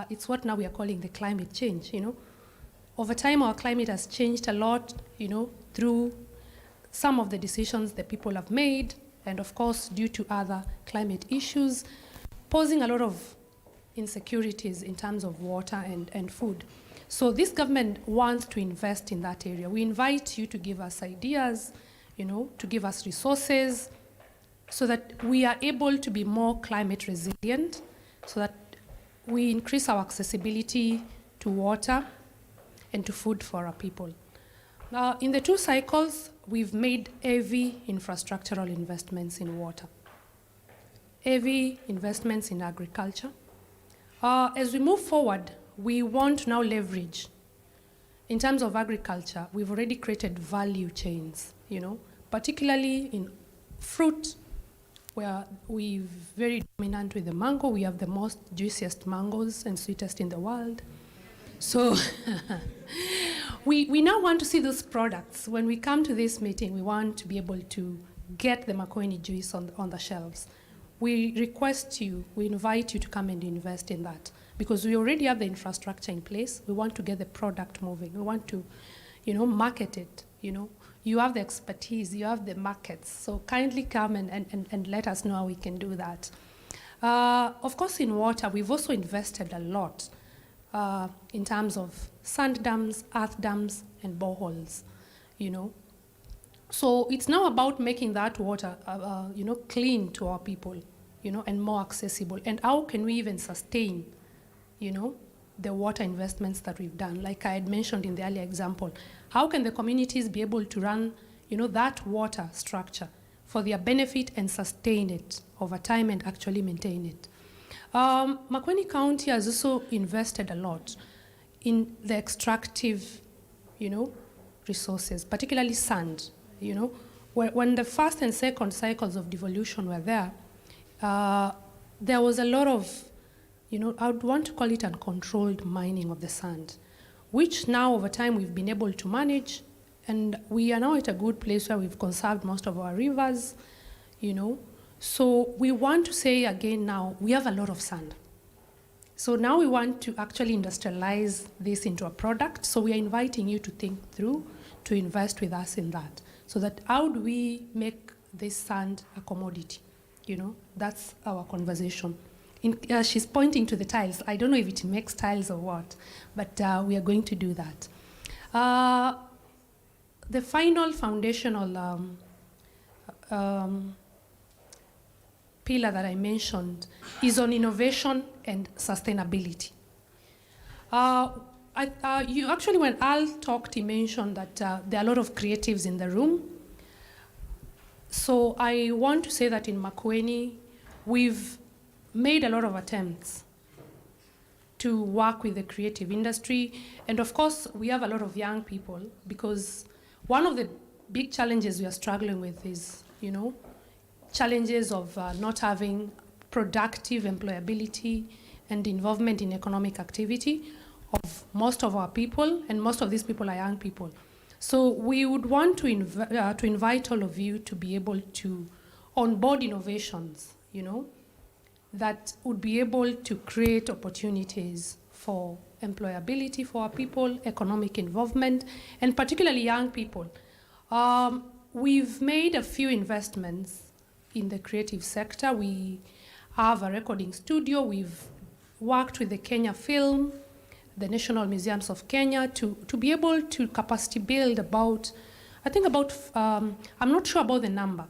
it's what now we are calling the climate change, Over time, our climate has changed a lot, through some of the decisions that people have made, and of course, due to other climate issues, posing a lot of insecurities in terms of water and food. So this government wants to invest in that area. We invite you to give us ideas, to give us resources, so that we are able to be more climate resilient, so that we increase our accessibility to water and to food for our people. Now, in the 2 cycles, we've made heavy infrastructural investments in water, heavy investments in agriculture. As we move forward, we want to now leverage. In terms of agriculture, we've already created value chains, particularly in fruit, where we're very dominant with the mango. We have the most juiciest mangoes and sweetest in the world. So we now want to see those products. When we come to this meeting, we want to be able to get the Makueni juice on the shelves. We request you, we invite you to come and invest in that, because we already have the infrastructure in place. We want to get the product moving. We want to, market it, You have the expertise, you have the markets, so kindly come and let us know how we can do that. Of course, in water, we've also invested a lot in terms of sand dams, earth dams, and boreholes, So it's now about making that water, clean to our people, and more accessible. And how can we even sustain, the water investments that we've done? Like I had mentioned in the earlier example, how can the communities be able to run, that water structure for their benefit and sustain it over time and actually maintain it? Makueni County has also invested a lot in the extractive, resources, particularly sand, When the first and second cycles of devolution were there was a lot of, I would want to call it uncontrolled mining of the sand, which now over time we've been able to manage, and we are now at a good place where we've conserved most of our rivers, So we want to say again now, we have a lot of sand. So now we want to actually industrialize this into a product. So we are inviting you to think through, to invest with us in that. So that how do we make this sand a commodity. That's our conversation. She's pointing to the tiles. I don't know if it makes tiles or what, but we are going to do that. The final foundational pillar that I mentioned is on innovation and sustainability. Actually, when Al talked, he mentioned that there are a lot of creatives in the room. So I want to say that in Makueni, we've made a lot of attempts to work with the creative industry. And of course, we have a lot of young people, because one of the big challenges we are struggling with is, challenges of not having productive employability and involvement in economic activity of most of our people, and most of these people are young people. So we would want to invite all of you to be able to onboard innovations, that would be able to create opportunities for employability for our people, economic involvement, and particularly young people. We've made a few investments in the creative sector. We have a recording studio. We've worked with the Kenya Film, the National Museums of Kenya, to be able to capacity build about, I'm not sure about the number,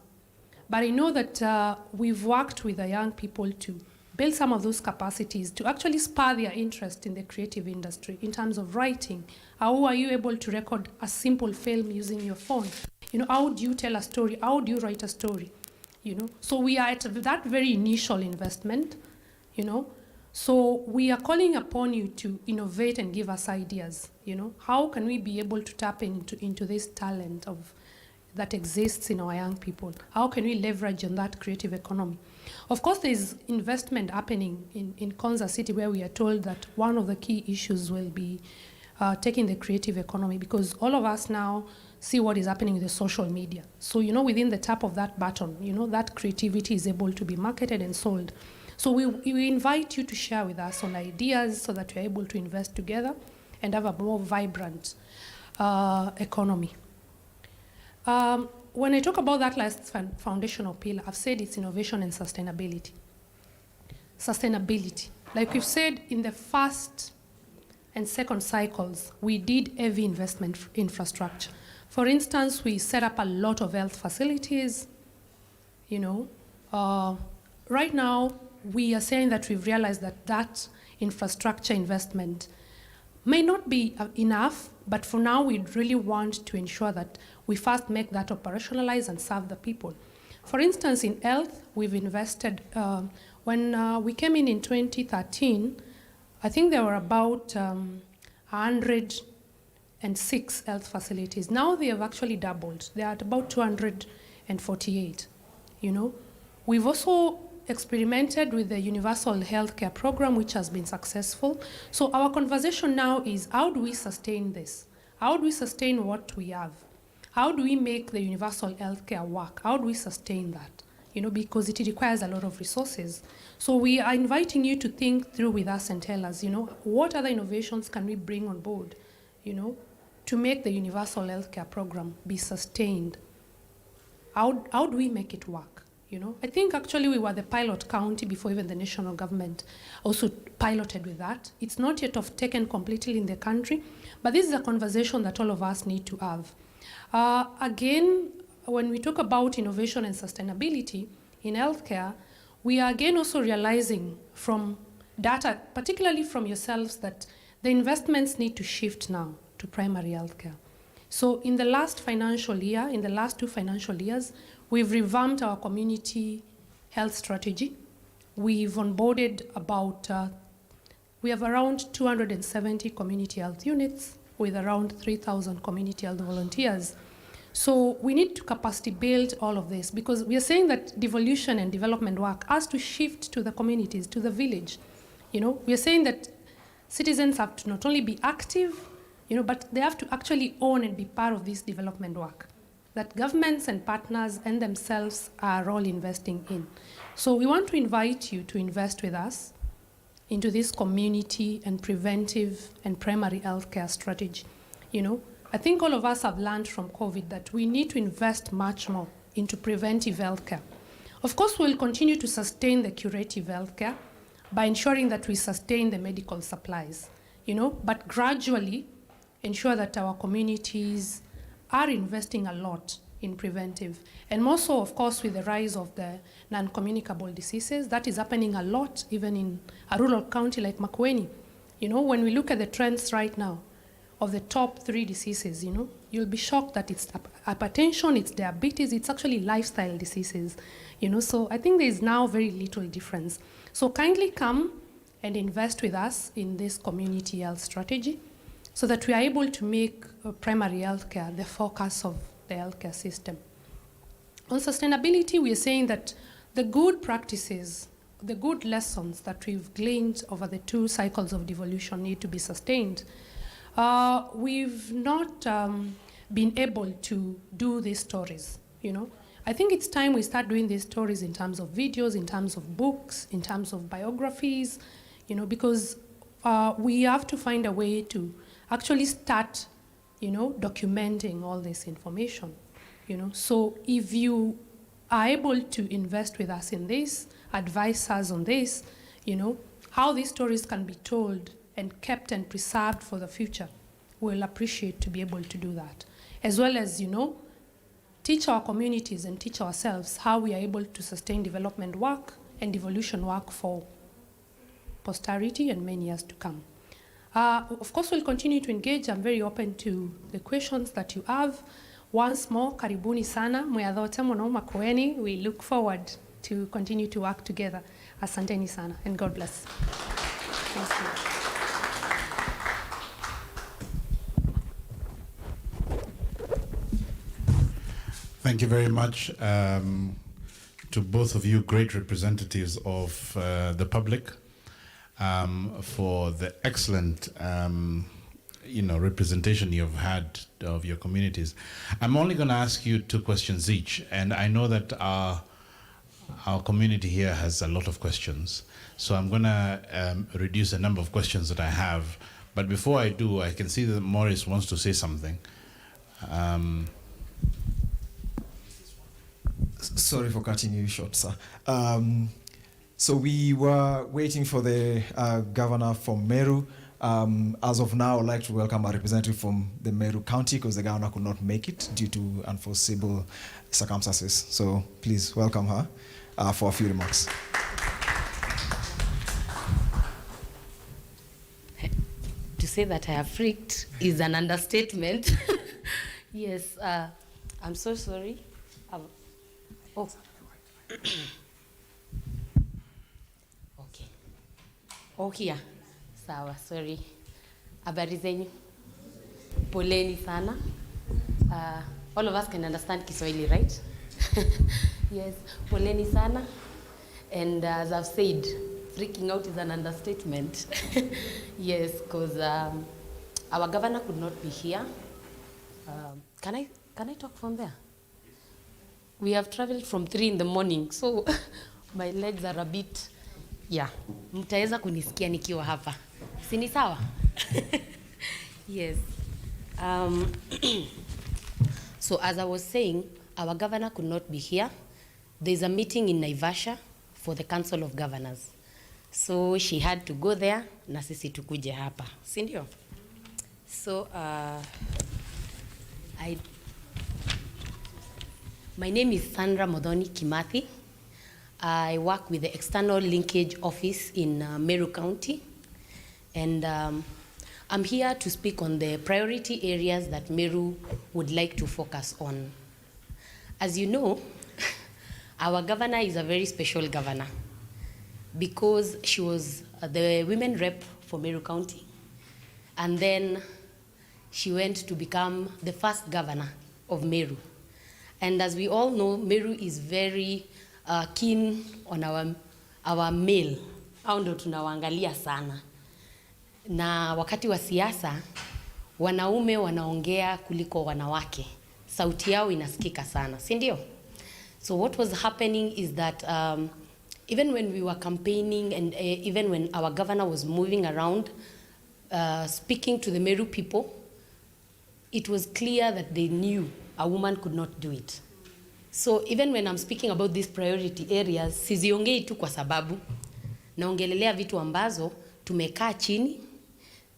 but I know that we've worked with the young people to build some of those capacities to actually spur their interest in the creative industry in terms of writing. How are you able to record a simple film using your phone? How do you tell a story? How do you write a story? So we are at that very initial investment, So we are calling upon you to innovate and give us ideas, How can we be able to tap into this talent that exists in our young people? How can we leverage on that creative economy? Of course, there's investment happening in Konza City, where we are told that one of the key issues will be taking the creative economy, because all of us now see what is happening with the social media. So, within the tap of that button, that creativity is able to be marketed and sold. So we invite you to share with us on ideas so that we're able to invest together and have a more vibrant economy. When I talk about that last foundational pillar, I've said it's innovation and sustainability. Sustainability. Like we've said, in the first and second cycles, we did heavy investment infrastructure. For instance, we set up a lot of health facilities. Right now, we are saying that we've realized that infrastructure investment may not be enough, but for now, we really want to ensure that we first make that operationalize and serve the people. For instance, in health, we've invested, when we came in 2013, I think there were about 106 health facilities. Now they have actually doubled. They are at about 248, We've also experimented with the universal healthcare program, which has been successful. So our conversation now is, how do we sustain this? How do we sustain what we have? How do we make the universal healthcare work? How do we sustain that? Because it requires a lot of resources. So we are inviting you to think through with us and tell us, what other innovations can we bring on board, to make the universal healthcare program be sustained? How do we make it work? I think actually we were the pilot county before even the national government also piloted with that. It's not yet taken completely in the country, but this is a conversation that all of us need to have. Again, when we talk about innovation and sustainability in healthcare, we are again also realizing from data, particularly from yourselves, that the investments need to shift now to primary healthcare. So in the last financial year, in the last 2 financial years, we've revamped our community health strategy. We've onboarded we have around 270 community health units with around 3,000 community health volunteers. So we need to capacity build all of this, because we are saying that devolution and development work has to shift to the communities, to the village. We are saying that citizens have to not only be active, but they have to actually own and be part of this development work that governments and partners and themselves are all investing in. So we want to invite you to invest with us into this community and preventive and primary healthcare strategy. I think all of us have learned from COVID that we need to invest much more into preventive healthcare. Of course, we'll continue to sustain the curative healthcare by ensuring that we sustain the medical supplies, but gradually ensure that our communities are investing a lot in preventive. And more so, of course, with the rise of the non-communicable diseases, that is happening a lot, even in a rural county like Makueni. When we look at the trends right now of the top 3 diseases, you'll be shocked that it's hypertension, it's diabetes, it's actually lifestyle diseases. So I think there is now very little difference. So kindly come and invest with us in this community health strategy so that we are able to make primary healthcare the focus of the healthcare system. On sustainability, we are saying that the good practices, the good lessons that we've gleaned over the 2 cycles of devolution need to be sustained. We've not been able to do these stories, I think it's time we start doing these stories in terms of videos, in terms of books, in terms of biographies, because we have to find a way to actually start, documenting all this information, So if you are able to invest with us in this, advise us on this, how these stories can be told and kept and preserved for the future, we'll appreciate to be able to do that. As well as, teach our communities and teach ourselves how we are able to sustain development work and devolution work for posterity and many years to come. Of course, we'll continue to engage. I'm very open to the questions that you have. Once more, karibuni sana. Mweadhote mono Makueni. We look forward to continue to work together. Asanteni sana, and God bless. Thank you. Thank you very much to both of you, great representatives of the public, for the excellent representation you've had of your communities. I'm only going to ask you 2 questions each, and I know that our community here has a lot of questions, so I'm going to reduce the number of questions that I have. But before I do, I can see that Morris wants to say something. Sorry for cutting you short, sir. So we were waiting for the governor from Meru. As of now, I'd like to welcome a representative from the Meru County because the governor could not make it due to unforeseeable circumstances. So please welcome her for a few remarks. To say that I have freaked is an understatement. Yes, I'm so sorry. Oh. Okay. Oh, here. Sawa, sorry. Habari zenyu. Poleni sana. All of us can understand Kiswahili, right? Yes, poleni sana. And as I've said, freaking out is an understatement. Yes, because our governor could not be here. Can I talk from there? We have traveled from 3 in the morning, so my legs are a bit, yeah. Mtaweza kunisikia nikiwa hapa. Sini sawa? Yes. So as I was saying, our governor could not be here. There's a meeting in Naivasha for the Council of Governors. So she had to go there, na sisi tukuje hapa. Si ndio? So my name is Sandra Modhoni Kimathi. I work with the External Linkage Office in Meru County. And I'm here to speak on the priority areas that Meru would like to focus on. As you know, our governor is a very special governor because she was the women rep for Meru County. And then she went to become the first governor of Meru. And as we all know, Meru is very keen on our male. Hao ndo tunawaangalia sana. Na wakati wa siasa, wanaume wanaongea kuliko wanawake. Sauti yao inasikika sana, si ndio? So what was happening is that even when we were campaigning and even when our governor was moving around, speaking to the Meru people, it was clear that they knew a woman could not do it. So even when I'm speaking about these priority areas, siziongei tu kwa sababu naongelelea vitu ambazo tumekaa chini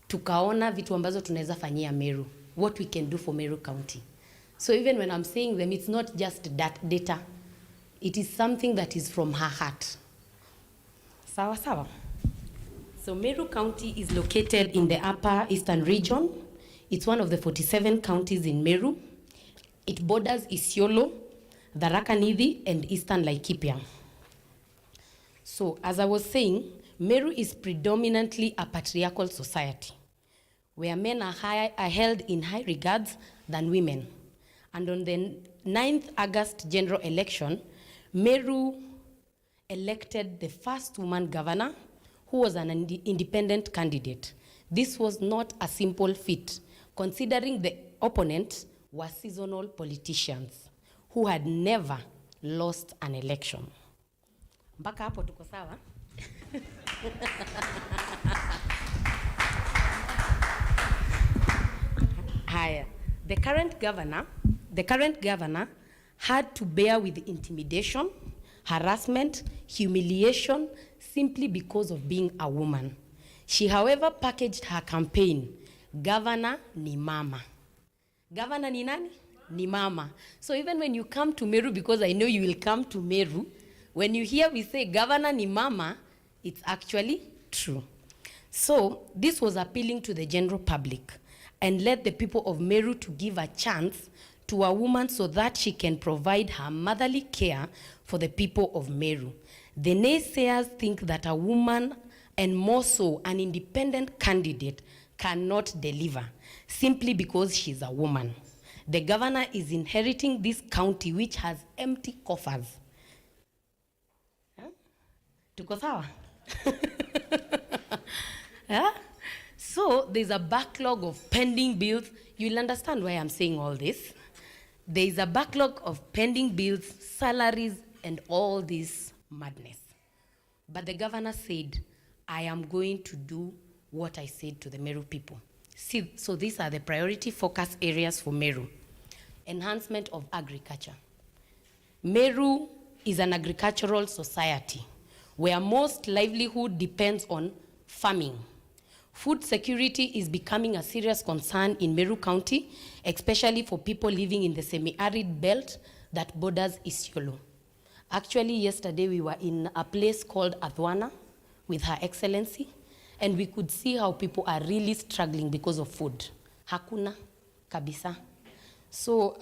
tukaona vitu ambazo tunaweza fanyia Meru, what we can do for Meru County. So even when I'm saying them, it's not just that data, it is something that is from her heart. Sawa sawa. So Meru County is located in the upper eastern region. It's one of the 47 counties in Meru. It borders Isiolo, Tharaka Nithi, and eastern Laikipia. So as I was saying, Meru is predominantly a patriarchal society where men are held in high regards than women. And on the 9th August general election, Meru elected the first woman governor who was an independent candidate. This was not a simple feat, considering the opponents were seasonal politicians who had never lost an election. Mpaka hapo tuko sawa? Haya. The current governor had to bear with intimidation, harassment, humiliation, simply because of being a woman. She, however, packaged her campaign, Governor ni mama. Governor ni nani? Ni mama. So even when you come to Meru, because I know you will come to Meru, when you hear we say Governor ni mama, it's actually true. So this was appealing to the general public and led the people of Meru to give a chance to a woman so that she can provide her motherly care for the people of Meru. The naysayers think that a woman, and more so an independent candidate, cannot deliver simply because she's a woman. The governor is inheriting this county which has empty coffers. Tuko sawa? Yeah? So there's a backlog of pending bills. You'll understand why I'm saying all this. There is a backlog of pending bills, salaries, and all this madness. But the governor said, I am going to do what I said to the Meru people. See, so these are the priority focus areas for Meru. Enhancement of agriculture. Meru is an agricultural society where most livelihood depends on farming. Food security is becoming a serious concern in Meru County, especially for people living in the semi-arid belt that borders Isiolo. Actually, yesterday we were in a place called Athwana with Her Excellency, and we could see how people are really struggling because of food. Hakuna kabisa. So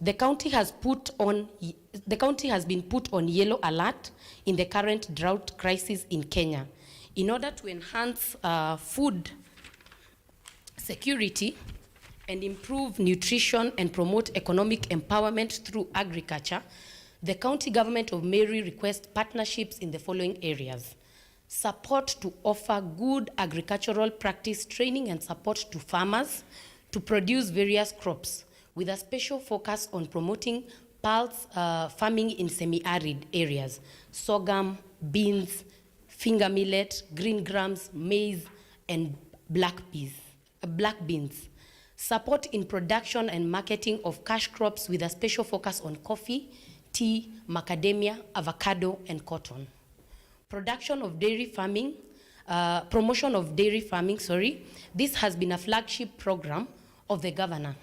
the county has been put on yellow alert in the current drought crisis in Kenya. In order to enhance food security and improve nutrition and promote economic empowerment through agriculture, the county government of Meru requests partnerships in the following areas. Support to offer good agricultural practice training and support to farmers to produce various crops with a special focus on promoting pulse farming in semi-arid areas, sorghum, beans, finger millet, green grams, maize, and black beans. Support in production and marketing of cash crops with a special focus on coffee, tea, macadamia, avocado, and cotton. Promotion of dairy farming, This has been a flagship program of the governor.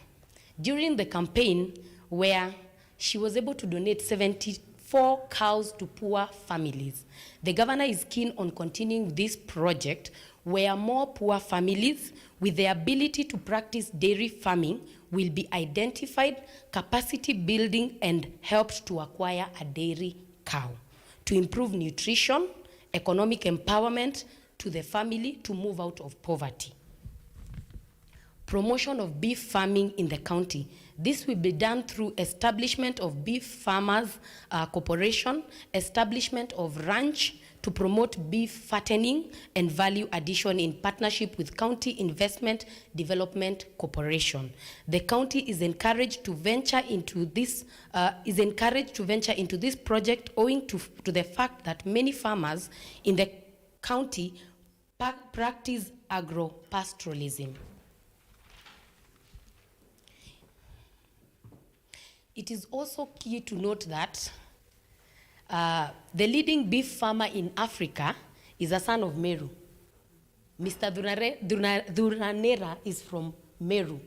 During the campaign, where she was able to donate 74 cows to poor families. The governor is keen on continuing this project where more poor families with the ability to practice dairy farming will be identified, capacity building, and helped to acquire a dairy cow to improve nutrition, economic empowerment to the family to move out of poverty. Promotion of beef farming in the county. This will be done through establishment of beef farmers corporation, establishment of ranch to promote beef fattening and value addition in partnership with County Investment Development Corporation. The county is encouraged to venture into this project owing to the fact that many farmers in the county practice agro-pastoralism. It is also key to note that the leading beef farmer in Africa is a son of Meru. Mr. Duranera is from Meru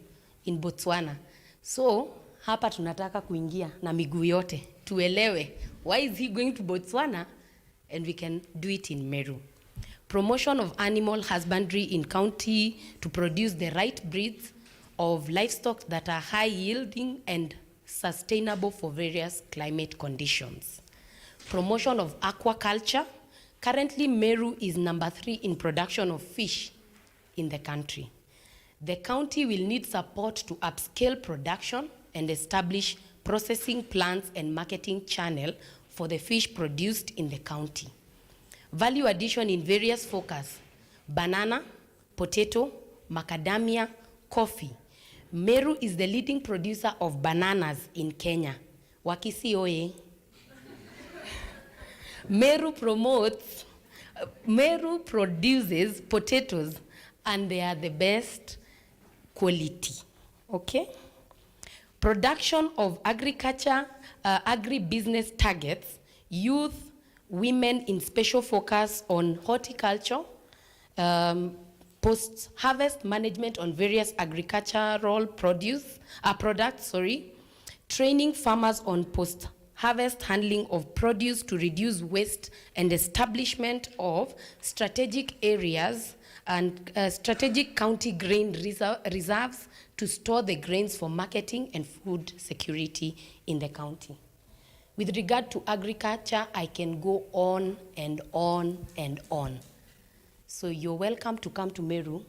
in Botswana. So, hapa tunataka kuingia na miguu yote. Tuelewe, why is he going to Botswana? And we can do it in Meru. Promotion of animal husbandry in county to produce the right breeds of livestock that are high yielding and sustainable for various climate conditions. Promotion of aquaculture. Currently, Meru is number 3 in production of fish in the country. The county will need support to upscale production and establish processing plants and marketing channel for the fish produced in the county. Value addition in various focus: banana, potato, macadamia, coffee. Meru is the leading producer of bananas in Kenya. Wakisi oye. Meru produces potatoes and they are the best quality. Okay? Production of agriculture, agribusiness targets, youth, women in special focus on horticulture, post-harvest management on various agricultural products, training farmers on post-harvest handling of produce to reduce waste, and establishment of strategic areas and strategic county grain reserves to store the grains for marketing and food security in the county. With regard to agriculture, I can go on and on and on. So you're welcome to come to Meru.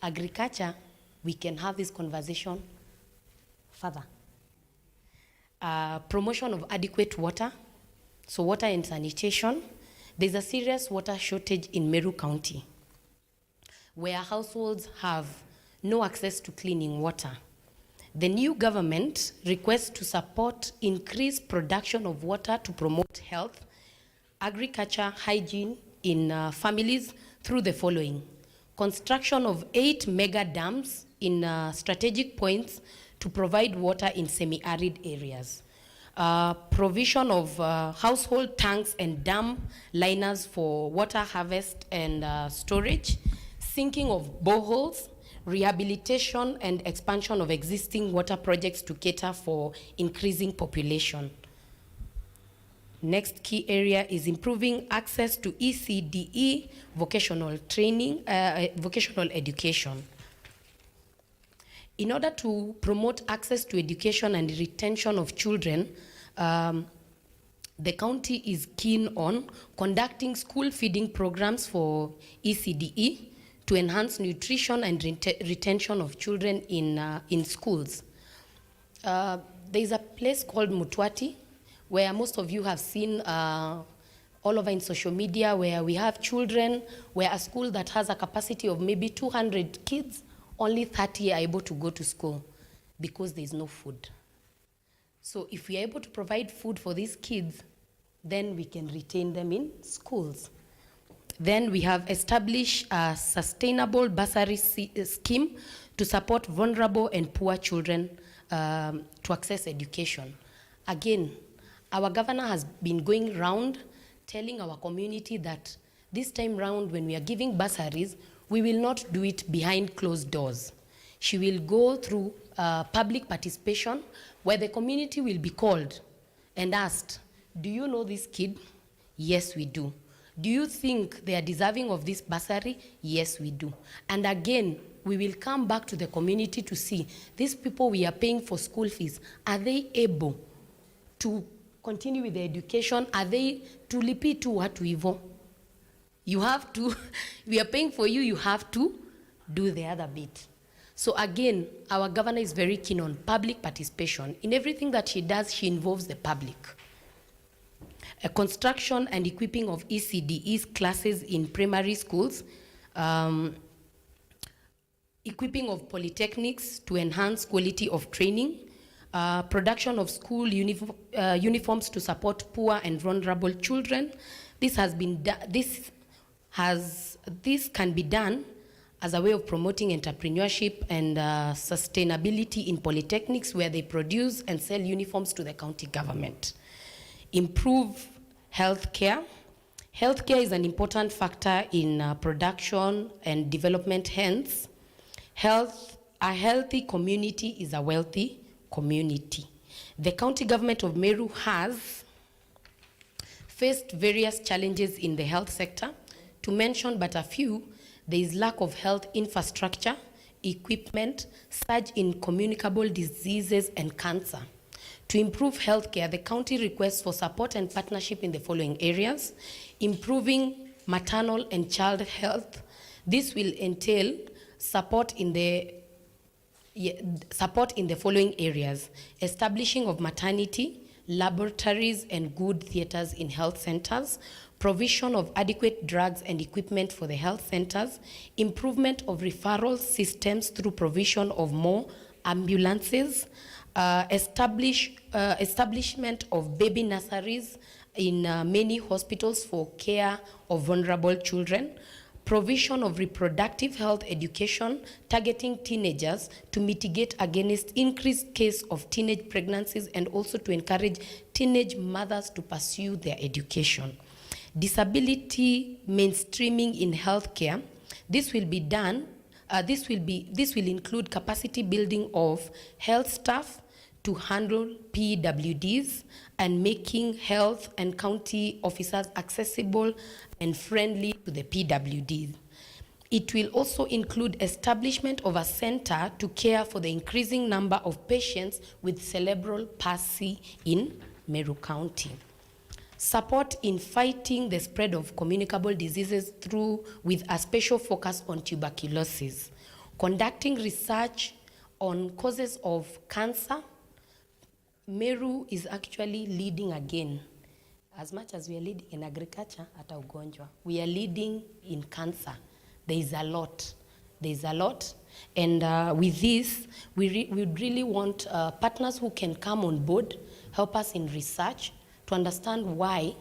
Agriculture, we can have this conversation further. Promotion of adequate water, so water and sanitation. There's a serious water shortage in Meru County, where households have no access to cleaning water. The new government requests to support increased production of water to promote health, agriculture, hygiene in families through the following: construction of 8 mega dams in strategic points to provide water in semi-arid areas, provision of household tanks and dam liners for water harvest and storage, sinking of boreholes, rehabilitation and expansion of existing water projects to cater for increasing population. Next key area is improving access to ECDE vocational training, vocational education. In order to promote access to education and retention of children, the county is keen on conducting school feeding programs for ECDE to enhance nutrition and retention of children in schools. There is a place called Mutwati, where most of you have seen all over in social media, where we have children, where a school that has a capacity of maybe 200 kids, only 30 are able to go to school because there's no food. So if we are able to provide food for these kids, then we can retain them in schools. Then we have established a sustainable bursary scheme to support vulnerable and poor children to access education. Again, our governor has been going around telling our community that this time round when we are giving bursaries, we will not do it behind closed doors. She will go through public participation where the community will be called and asked, do you know this kid? Yes, we do. Do you think they are deserving of this bursary? Yes, we do. And again, we will come back to the community to see these people we are paying for school fees, are they able to continue with the education? Are they tulipi tu watu hivyo? You have to, we are paying for you, you have to do the other bit. So again, our governor is very keen on public participation. In everything that she does, she involves the public. A construction and equipping of ECDE's classes in primary schools, equipping of polytechnics to enhance quality of training, production of school uniforms to support poor and vulnerable children. This can be done as a way of promoting entrepreneurship and sustainability in polytechnics, where they produce and sell uniforms to the county government. Improve healthcare. Healthcare is an important factor in production and development. Hence, a healthy community is a wealthy community. The county government of Meru has faced various challenges in the health sector. To mention but a few, there is lack of health infrastructure, equipment, surge in communicable diseases and cancer. To improve healthcare, the county requests for support and partnership in the following areas: improving maternal and child health. This will entail support in the following areas: establishing of maternity, laboratories and good theaters in health centers, provision of adequate drugs and equipment for the health centers, improvement of referral systems through provision of more ambulances, establishment of baby nurseries in many hospitals for care of vulnerable children, provision of reproductive health education targeting teenagers to mitigate against increased case of teenage pregnancies and also to encourage teenage mothers to pursue their education. Disability mainstreaming in healthcare. This will be done. This will include capacity building of health staff to handle PWDs and making health and county officers accessible and friendly to the PWDs. It will also include establishment of a center to care for the increasing number of patients with cerebral palsy in Meru County. Support in fighting the spread of communicable diseases with a special focus on tuberculosis. Conducting research on causes of cancer. Meru is actually leading again. As much as we are leading in agriculture, hata ugonjwa, we are leading in cancer. There is a lot. And with this, we would really want partners who can come on board, help us in research, to understand why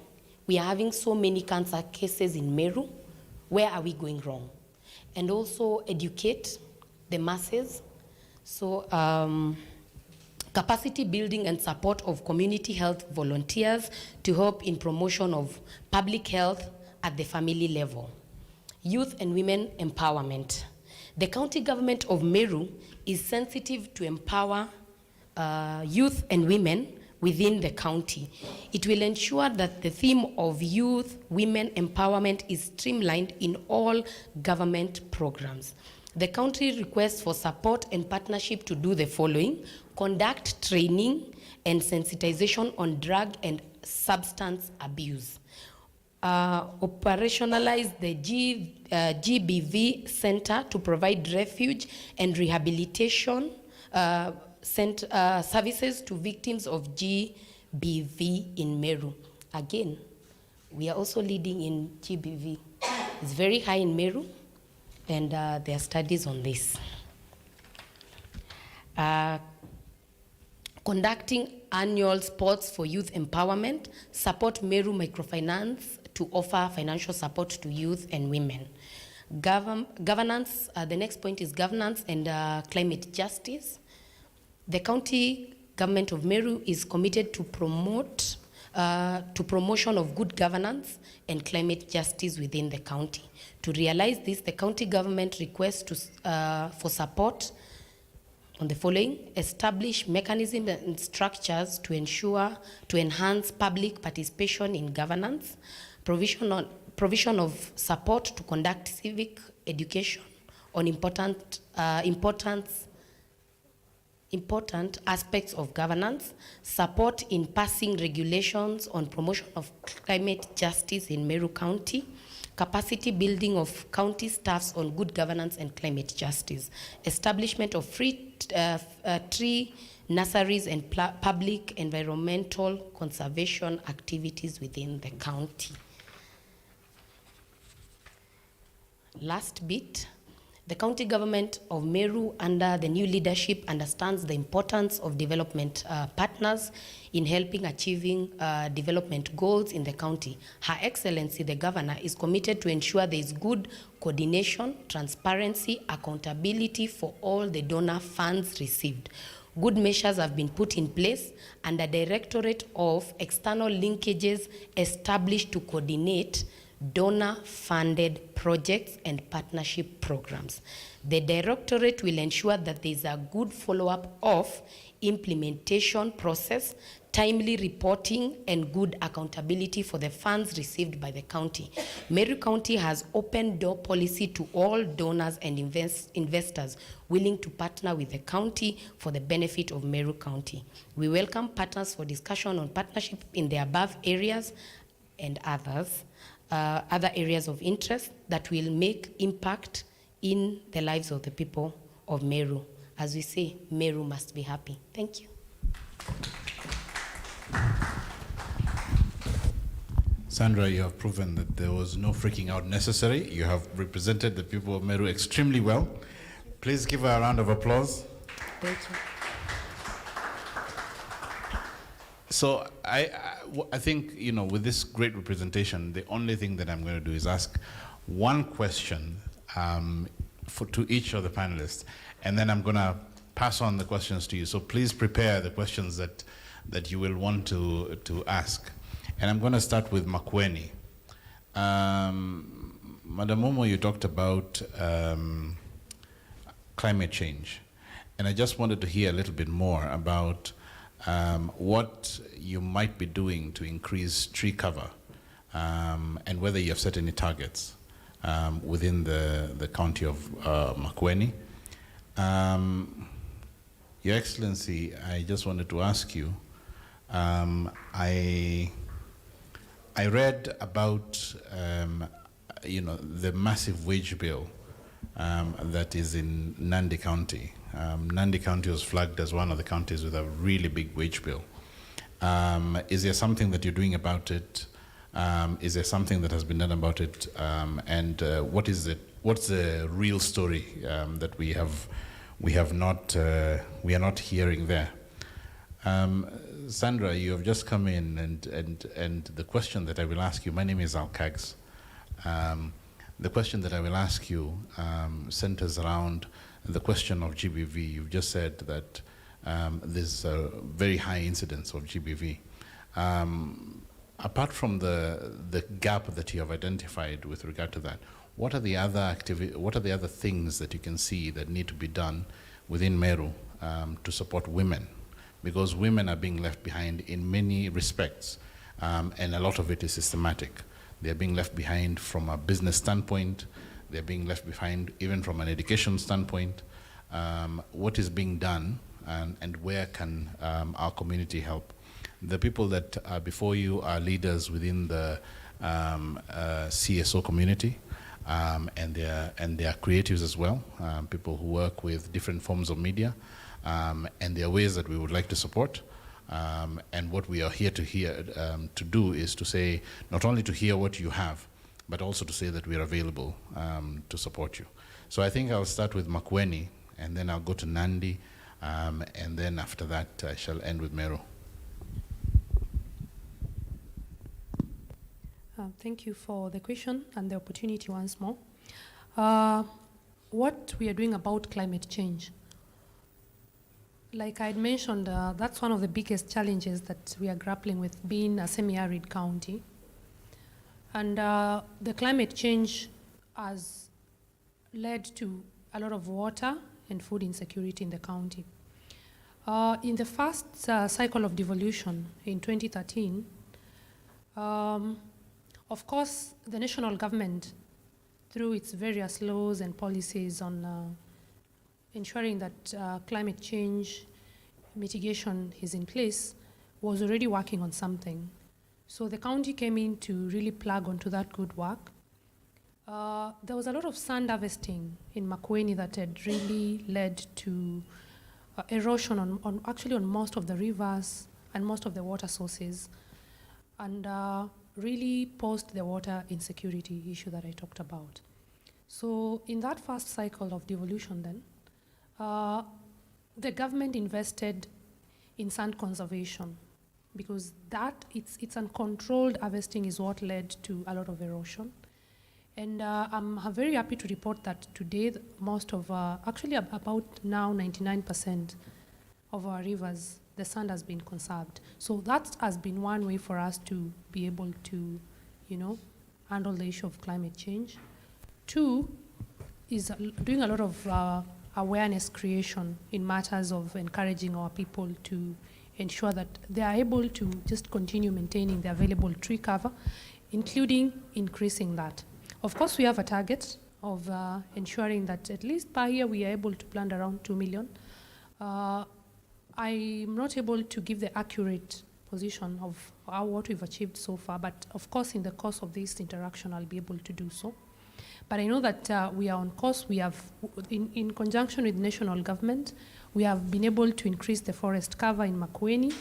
we are having so many cancer cases in Meru. Where are we going wrong? And also educate the masses. So capacity building and support of community health volunteers to help in promotion of public health at the family level. Youth and women empowerment. The county government of Meru is sensitive to empower youth and women within the county. It will ensure that the theme of youth, women empowerment is streamlined in all government programs. The county requests for support and partnership to do the following: conduct training and sensitization on drug and substance abuse. Operationalize the GBV Center to provide refuge and rehabilitation services to victims of GBV in Meru. Again, we are also leading in GBV. It's very high in Meru, and there are studies on this. Conducting annual sports for youth empowerment, support Meru microfinance to offer financial support to youth and women. Governance, the next point is governance and climate justice. The county government of Meru is committed to promotion of good governance and climate justice within the county. To realize this, the county government requests for support on the following: establish mechanisms and structures to enhance public participation in governance, provision of support to conduct civic education on important aspects of governance, support in passing regulations on promotion of climate justice in Meru County, capacity building of county staffs on good governance and climate justice, establishment of free tree nurseries and public environmental conservation activities within the county. Last bit, The county government of Meru, under the new leadership, understands the importance of development partners in helping achieving development goals in the county. Her Excellency, the Governor, is committed to ensure there is good coordination, transparency, accountability for all the donor funds received. Good measures have been put in place and a Directorate of External Linkages established to coordinate donor-funded projects and partnership programs. The Directorate will ensure that there is a good follow-up of implementation process, timely reporting, and good accountability for the funds received by the county. Meru County has open door policy to all donors and investors willing to partner with the county for the benefit of Meru County. We welcome partners for discussion on partnership in the above areas and other areas of interest that will make impact in the lives of the people of Meru. As we say, Meru must be happy. Thank you. Sandra, you have proven that there was no freaking out necessary. You have represented the people of Meru extremely well. Please give her a round of applause. Thank you. So I think, you know, with this great representation, the only thing that I'm going to do is ask one question to each of the panelists, and then I'm going to pass on the questions to you. So please prepare the questions that you will want to ask. And I'm going to start with Makueni. Madam Momo, you talked about climate change, and I just wanted to hear a little bit more about what you might be doing to increase tree cover, and whether you have set any targets within the county of Makueni. Your Excellency, I just wanted to ask you, I read about the massive wage bill that is in Nandi County. Nandi County was flagged as one of the counties with a really big wage bill. Is there something that you're doing about it? Is there something that has been done about it? And what's the real story that we are not hearing there? Sandra, you have just come in, and the question that I will ask you, my name is Alkags. The question that I will ask you centers around the question of GBV. You've just said that there's a very high incidence of GBV. Apart from the gap that you have identified with regard to that, what are the other things that you can see that need to be done within Meru to support women? Because women are being left behind in many respects, and a lot of it is systematic. They're being left behind from a business standpoint. They're being left behind even from an education standpoint. What is being done, and where can our community help? The people that are before you are leaders within the CSO community, and they are creatives as well, people who work with different forms of media, and there are ways that we would like to support. And what we are here to do is to say, not only to hear what you have, but also to say that we are available to support you. So I think I'll start with Makueni, and then I'll go to Nandi, and then after that I shall end with Meru. Thank you for the question and the opportunity once more. What we are doing about climate change. Like I had mentioned, that's one of the biggest challenges that we are grappling with, being a semi-arid county. And the climate change has led to a lot of water and food insecurity in the county. In the first cycle of devolution in 2013, of course, the national government, through its various laws and policies on ensuring that climate change mitigation is in place, was already working on something. So the county came in to really plug onto that good work. There was a lot of sand harvesting in Makueni that had really led to erosion on most of the rivers and most of the water sources, and really posed the water insecurity issue that I talked about. So in that first cycle of devolution then, the government invested in sand conservation because it's uncontrolled harvesting is what led to a lot of erosion. And I'm very happy to report that today most of, actually about now 99% of our rivers, the sand has been conserved. So that has been one way for us to be able to, handle the issue of climate change. Two is doing a lot of awareness creation in matters of encouraging our people to ensure that they are able to just continue maintaining the available tree cover, including increasing that. Of course, we have a target of ensuring that at least per year we are able to plant around 2 million. I'm not able to give the accurate position of what we've achieved so far, but of course in the course of this interaction I'll be able to do so. But I know that we are on course. We have, in conjunction with national government, we have been able to increase the forest cover in Makueni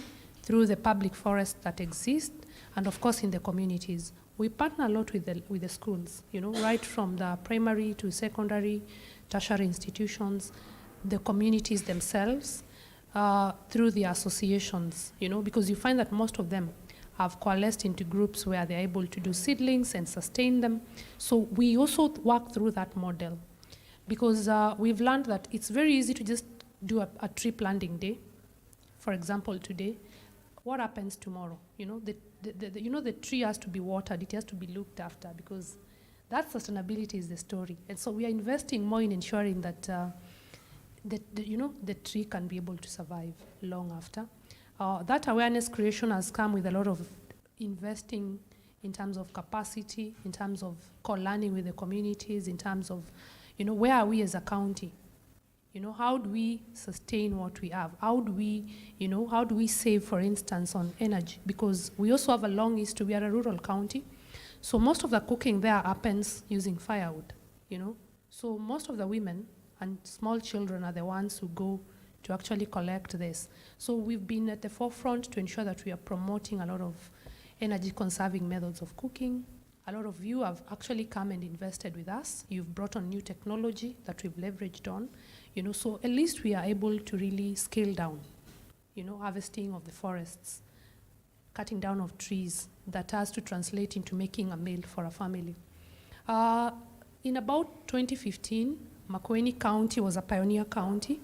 through the public forests that exist, and of course in the communities. We partner a lot with the schools, right from the primary to secondary, tertiary institutions, the communities themselves, through the associations, because you find that most of them have coalesced into groups where they're able to do seedlings and sustain them. So we also work through that model because we've learned that it's very easy to just do a tree planting day. For example, today, what happens tomorrow? The tree has to be watered, it has to be looked after because that sustainability is the story. And so we are investing more in ensuring that the tree can be able to survive long after. That awareness creation has come with a lot of investing in terms of capacity, in terms of co-learning with the communities, in terms of, where are we as a county? How do we sustain what we have? How do we save, for instance, on energy? Because we also have a long history. We are a rural county. So most of the cooking there happens using firewood, So most of the women and small children are the ones who go to actually collect this. So we've been at the forefront to ensure that we are promoting a lot of energy conserving methods of cooking. A lot of you have actually come and invested with us. You've brought on new technology that we've leveraged on, so at least we are able to really scale down, harvesting of the forests, cutting down of trees that has to translate into making a meal for a family. In about 2015, Makueni County was a pioneer county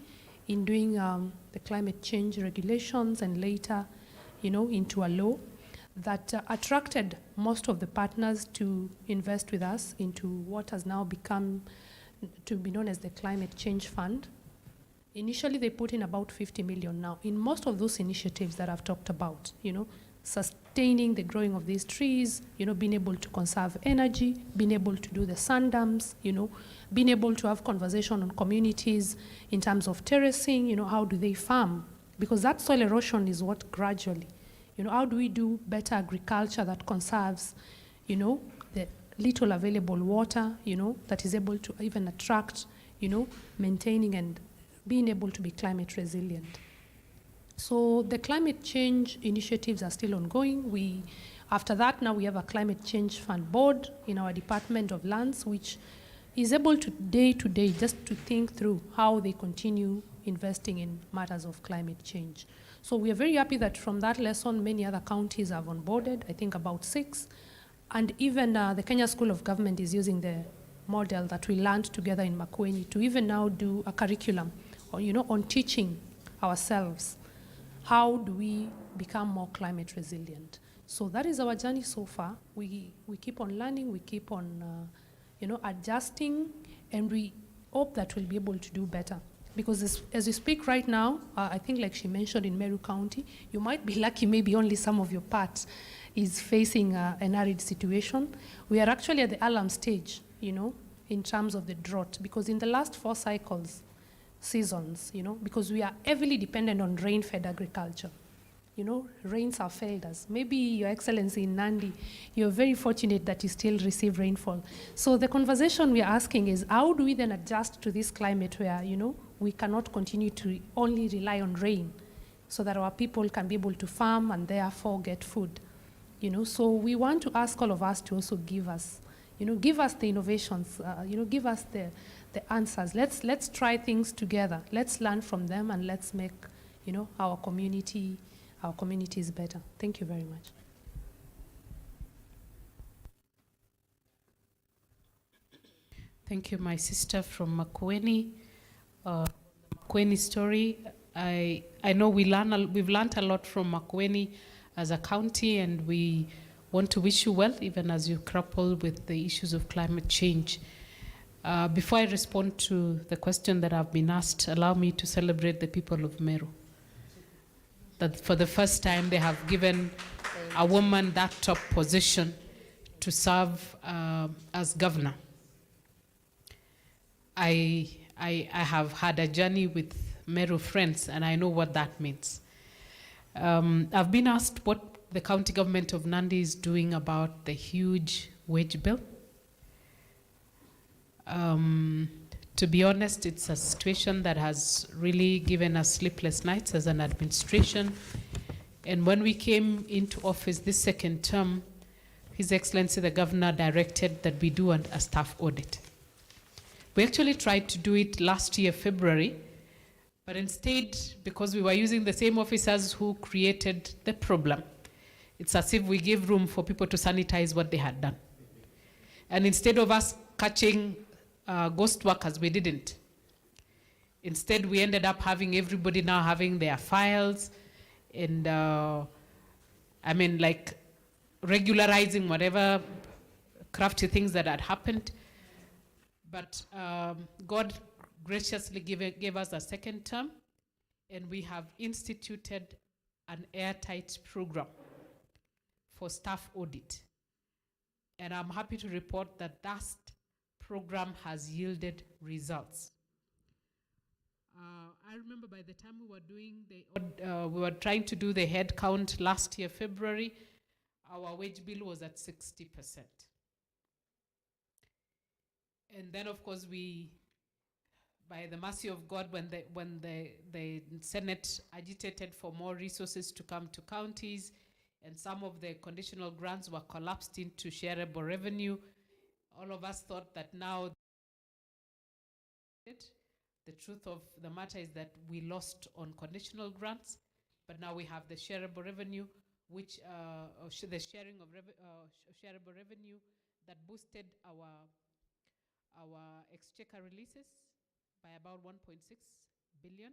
in doing the climate change regulations and later, into a law that attracted most of the partners to invest with us into what has now become to be known as the Climate Change Fund. Initially, they put in about 50 million now. In most of those initiatives that I've talked about, sustaining the growing of these trees, being able to conserve energy, being able to do the sand dams, being able to have conversation on communities in terms of terracing, how do they farm? Because that soil erosion is what gradually, how do we do better agriculture that conserves, the little available water, that is able to even attract, maintaining and being able to be climate resilient. So the climate change initiatives are still ongoing. After that, now we have a climate change fund board in our Department of Lands, which is able to day just to think through how they continue investing in matters of climate change. So we are very happy that from that lesson, many other counties have onboarded, I think about 6. And even the Kenya School of Government is using the model that we learned together in Makueni to even now do a curriculum, on teaching ourselves how do we become more climate resilient. So that is our journey so far. We keep on learning, we keep on adjusting, and we hope that we'll be able to do better. Because as we speak right now, I think like she mentioned in Meru County, you might be lucky maybe only some of your parts is facing an arid situation. We are actually at the alarm stage, in terms of the drought, because in the last 4 seasons, because we are heavily dependent on rain-fed agriculture. Rains have failed us. Maybe Your Excellency in Nandi, you're very fortunate that you still receive rainfall. So the conversation we are asking is, how do we then adjust to this climate where, we cannot continue to only rely on rain so that our people can be able to farm and therefore get food? So we want to ask all of us to also give us, give us the innovations, give us the answers. Let's try things together. Let's learn from them, and let's make, our communities better. Thank you very much. Thank you, my sister from Makueni. Makueni story. I know we've learned a lot from Makueni as a county, and we want to wish you well, even as you grapple with the issues of climate change. Before I respond to the question that I've been asked, allow me to celebrate the people of Meru. That for the first time they have given a woman that top position to serve as governor. I have had a journey with Meru friends, and I know what that means. I've been asked what the county government of Nandi is doing about the huge wage bill. To be honest, it's a situation that has really given us sleepless nights as an administration. And when we came into office this second term, His Excellency the Governor directed that we do a staff audit. We actually tried to do it last year, February, but instead, because we were using the same officers who created the problem, it's as if we gave room for people to sanitize what they had done. And instead of us catching ghost workers, we didn't. Instead, we ended up having everybody now having their files and, regularizing whatever crafty things that had happened. But God graciously gave us a second term, and we have instituted an airtight program for staff audit. And I'm happy to report that that program has yielded results. I remember by the time we were doing we were trying to do the head count last year, February, our wage bill was at 60%. And then, of course, we, by the mercy of God, when the Senate agitated for more resources to come to counties, and some of the conditional grants were collapsed into shareable revenue, all of us thought that now the truth of the matter is that we lost on conditional grants, but now we have the shareable revenue, which the sharing of shareable revenue that boosted our exchequer releases by about 1.6 billion.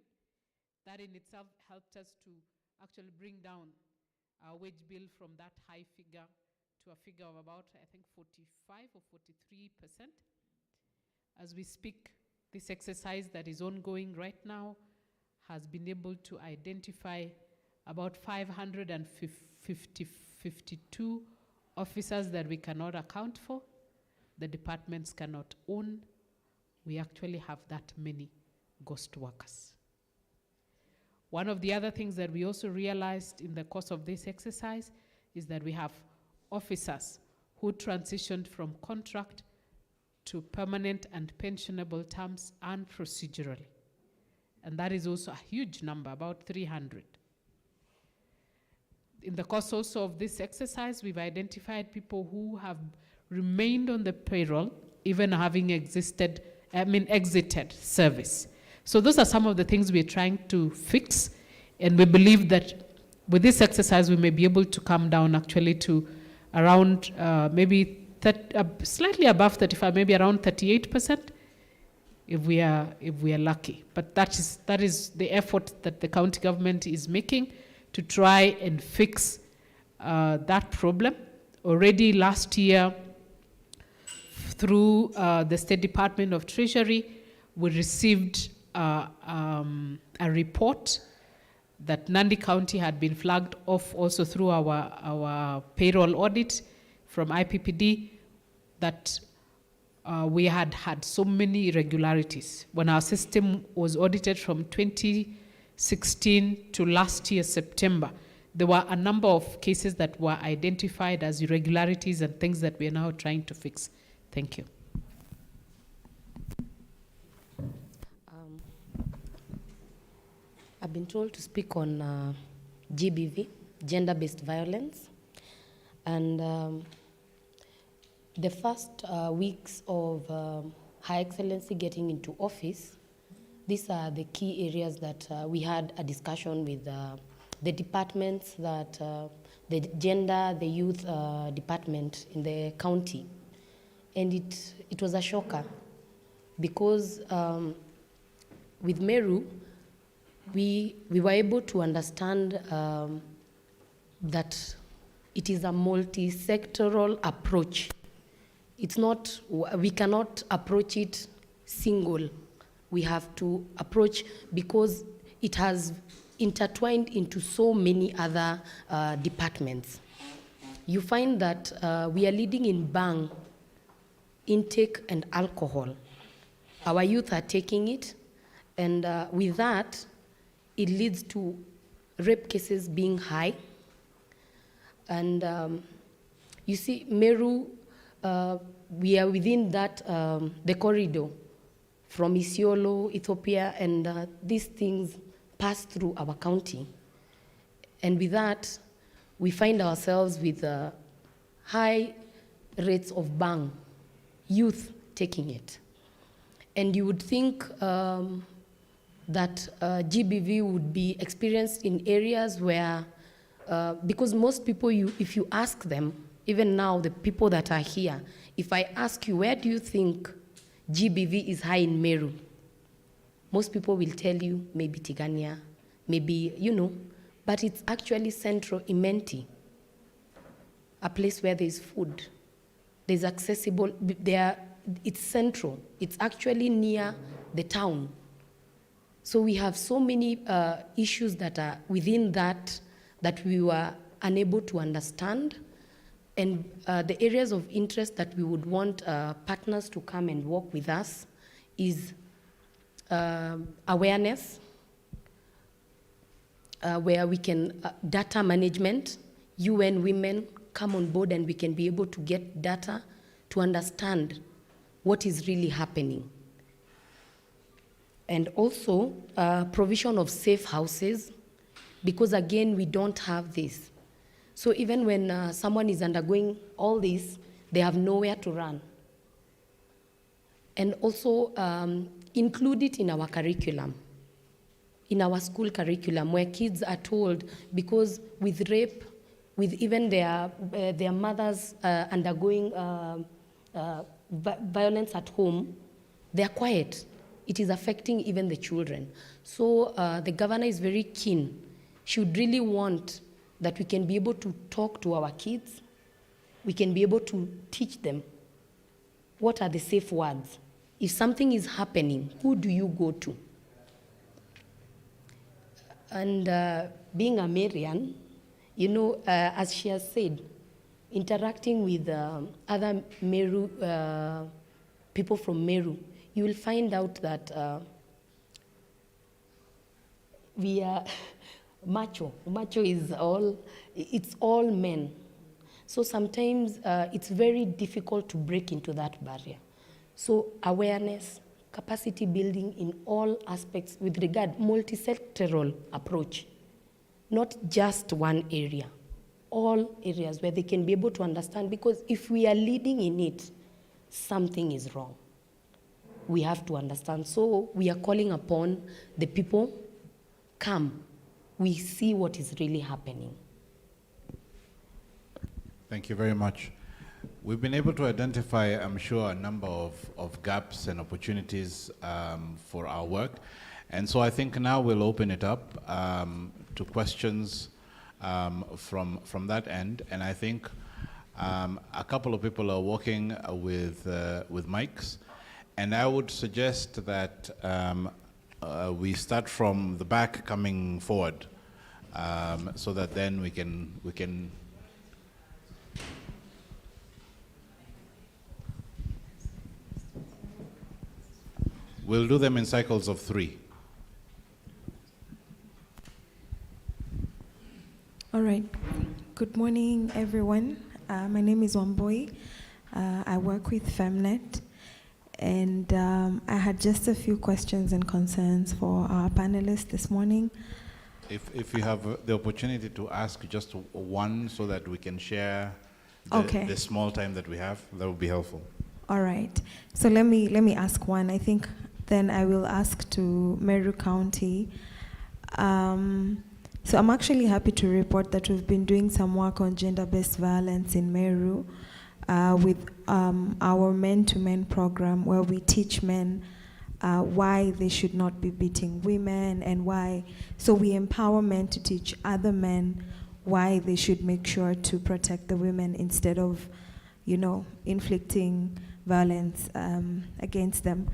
That in itself helped us to actually bring down our wage bill from that high figure to a figure of about, I think, 45 or 43%. As we speak, this exercise that is ongoing right now has been able to identify about 552 officers that we cannot account for, the departments cannot own. We actually have that many ghost workers. One of the other things that we also realized in the course of this exercise is that we have officers who transitioned from contract to permanent and pensionable terms and procedurally. And that is also a huge number, about 300. In the course also of this exercise, we've identified people who have remained on the payroll, even having exited service. So those are some of the things we're trying to fix, and we believe that with this exercise we may be able to come down actually to around slightly above 35, maybe around 38%, if we are lucky. But that is the effort that the county government is making to try and fix that problem. Already last year, through the State Department of Treasury, we received a report that Nandi County had been flagged off also through our payroll audit from IPPD, that we had so many irregularities. When our system was audited from 2016 to last year, September, there were a number of cases that were identified as irregularities and things that we are now trying to fix. Thank you. I've been told to speak on GBV, gender-based violence. And the first weeks of Her Excellency getting into office, these are the key areas that we had a discussion with the departments, that the gender, the youth department in the county. And it was a shocker because with Meru, we were able to understand that it is a multi-sectoral approach. It's not, we cannot approach it single. We have to approach because it has intertwined into so many other departments. You find that we are leading in bang, intake and alcohol. Our youth are taking it, and with that, it leads to rape cases being high. And you see, Meru, we are within that, the corridor from Isiolo, Ethiopia, and these things pass through our county. And with that, we find ourselves with high rates of bang, youth taking it. And you would think that GBV would be experienced in areas where, because most people, if you ask them, even now the people that are here, if I ask you, where do you think GBV is high in Meru? Most people will tell you, maybe Tigania, maybe, you know, but it's actually central Imenti, a place where there's food, there's accessible, it's central, it's actually near the town. So we have so many issues that are within that we were unable to understand. And the areas of interest that we would want partners to come and work with us is awareness, where we can, data management, UN women come on board and we can be able to get data to understand what is really happening. And also provision of safe houses, because again, we don't have this. So even when someone is undergoing all this, they have nowhere to run. And also include it in our curriculum, in our school curriculum, where kids are told, because with rape, with even their mothers undergoing violence at home, they are quiet. It is affecting even the children. So the governor is very keen. She would really want that we can be able to talk to our kids. We can be able to teach them what are the safe words. If something is happening, who do you go to? And being a Marian, you know, as she has said, interacting with other Meru, people from Meru, you will find out that we are macho. Macho is it's all men. So sometimes it's very difficult to break into that barrier. So awareness, capacity building in all aspects with regard multi-sectoral approach, not just one area, all areas where they can be able to understand, because if we are leading in it, something is wrong. We have to understand. So we are calling upon the people, come, we see what is really happening. Thank you very much. We've been able to identify, I'm sure, a number of gaps and opportunities for our work. And so I think now we'll open it up to questions from that end. And I think a couple of people are working with mics. And I would suggest that we start from the back coming forward, so that then we can we'll do them in cycles of 3. All right. Good morning, everyone. My name is Wamboi. I work with Femnet. And I had just a few questions and concerns for our panelists this morning. If you have the opportunity to ask just one so that we can share the small time that we have, that would be helpful. All right. So let me ask one. I think then I will ask to Meru County. So I'm actually happy to report that we've been doing some work on gender-based violence in Meru with our men-to-men program, where we teach men why they should not be beating women and why. So we empower men to teach other men why they should make sure to protect the women instead of, inflicting violence against them.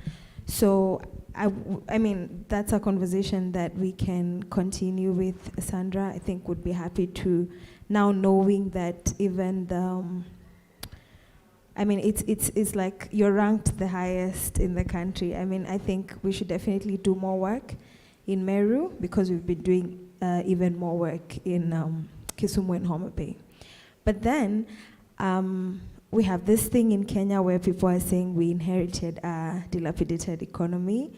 So, I mean, that's a conversation that we can continue with. Sandra, I think, would be happy to, now knowing that even the, it's like you're ranked the highest in the country. I mean, I think we should definitely do more work in Meru, because we've been doing even more work in Kisumu and Homa Bay. But then, we have this thing in Kenya where people are saying we inherited a dilapidated economy.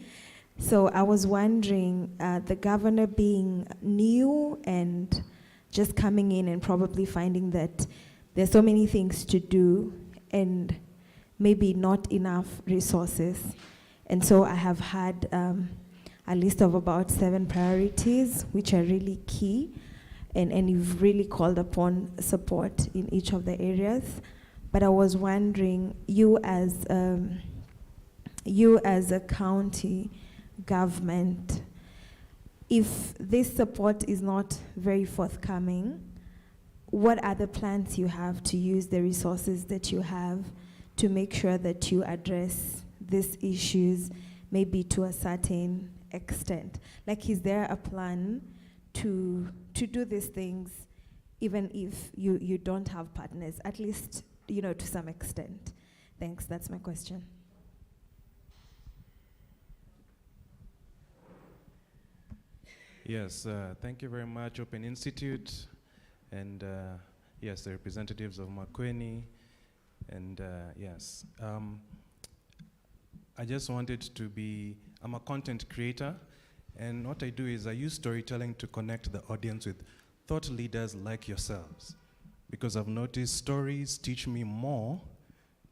So I was wondering, the governor being new and just coming in and probably finding that there's so many things to do and maybe not enough resources. And so I have had a list of about 7 priorities, which are really key. And you've really called upon support in each of the areas. But I was wondering, you as a county government, if this support is not very forthcoming, what are the plans you have to use the resources that you have to make sure that you address these issues, maybe to a certain extent? Like, is there a plan to do these things even if you don't have partners, at least, to some extent? Thanks, that's my question. Yes, thank you very much, Open Institute, and yes, the representatives of Makueni, and yes. I just wanted to I'm a content creator, and what I do is I use storytelling to connect the audience with thought leaders like yourselves, because I've noticed stories teach me more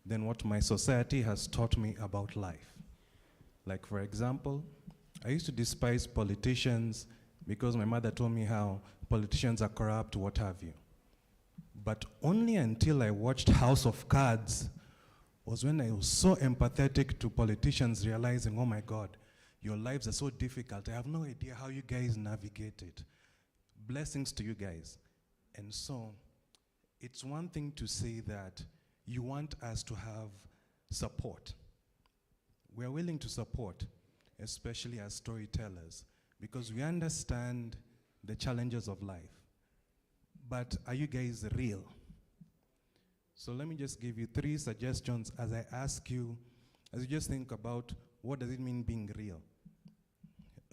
than what my society has taught me about life. Like, for example, I used to despise politicians because my mother told me how politicians are corrupt, what have you. But only until I watched House of Cards was when I was so empathetic to politicians, realizing, oh my God, your lives are so difficult. I have no idea how you guys navigate it. Blessings to you guys. And so, it's one thing to say that you want us to have support. We're willing to support, especially as storytellers, because we understand the challenges of life. But are you guys real? So let me just give you 3 suggestions as I ask you, as you just think about what does it mean being real.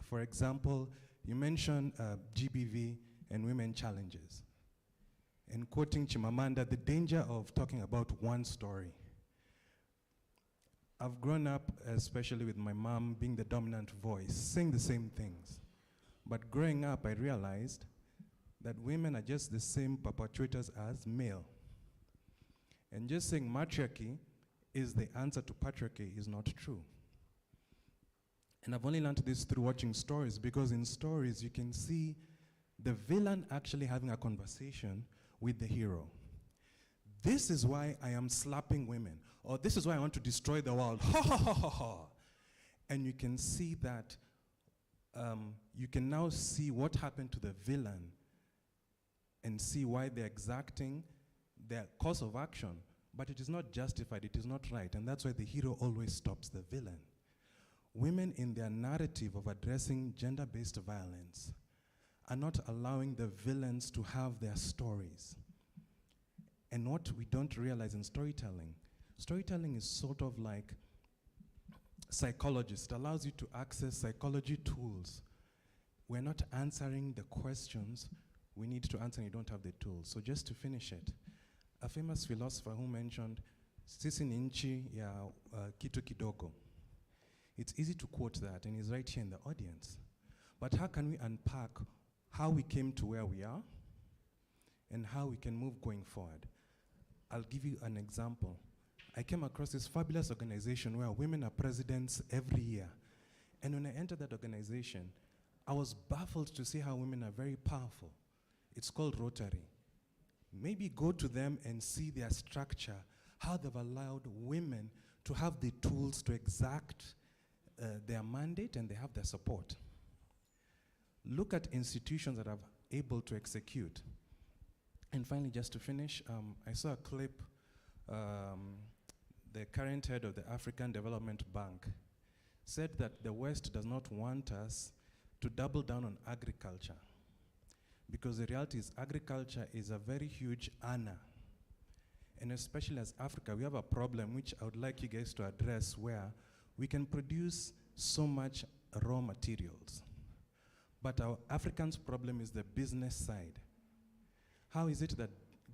For example, you mentioned GBV and women challenges. And quoting Chimamanda, the danger of talking about one story. I've grown up, especially with my mom being the dominant voice, saying the same things. But growing up, I realized that women are just the same perpetrators as male. And just saying matriarchy is the answer to patriarchy is not true. And I've only learned this through watching stories, because in stories you can see the villain actually having a conversation with the hero. This is why I am slapping women, or this is why I want to destroy the world. Ha ha ha ha ha. And you can see that, you can now see what happened to the villain and see why they're exacting their course of action, but it is not justified, it is not right, and that's why the hero always stops the villain. Women in their narrative of addressing gender-based violence are not allowing the villains to have their stories. And what we don't realize in storytelling is sort of like psychologist. It allows you to access psychology tools. We're not answering the questions we need to answer and you don't have the tools. So just to finish it, a famous philosopher who mentioned, sisi ni nchi ya kitu kidogo. It's easy to quote that, and he's right here in the audience. But how can we unpack how we came to where we are and how we can move going forward? I'll give you an example. I came across this fabulous organization where women are presidents every year. And when I entered that organization, I was baffled to see how women are very powerful. It's called Rotary. Maybe go to them and see their structure, how they've allowed women to have the tools to exact their mandate, and they have their support. Look at institutions that are able to execute. And finally, just to finish, I saw a clip, the current head of the African Development Bank said that the West does not want us to double down on agriculture, because the reality is agriculture is a very huge earner. And especially as Africa, we have a problem which I would like you guys to address, where we can produce so much raw materials. But our Africans' problem is the business side. How is it that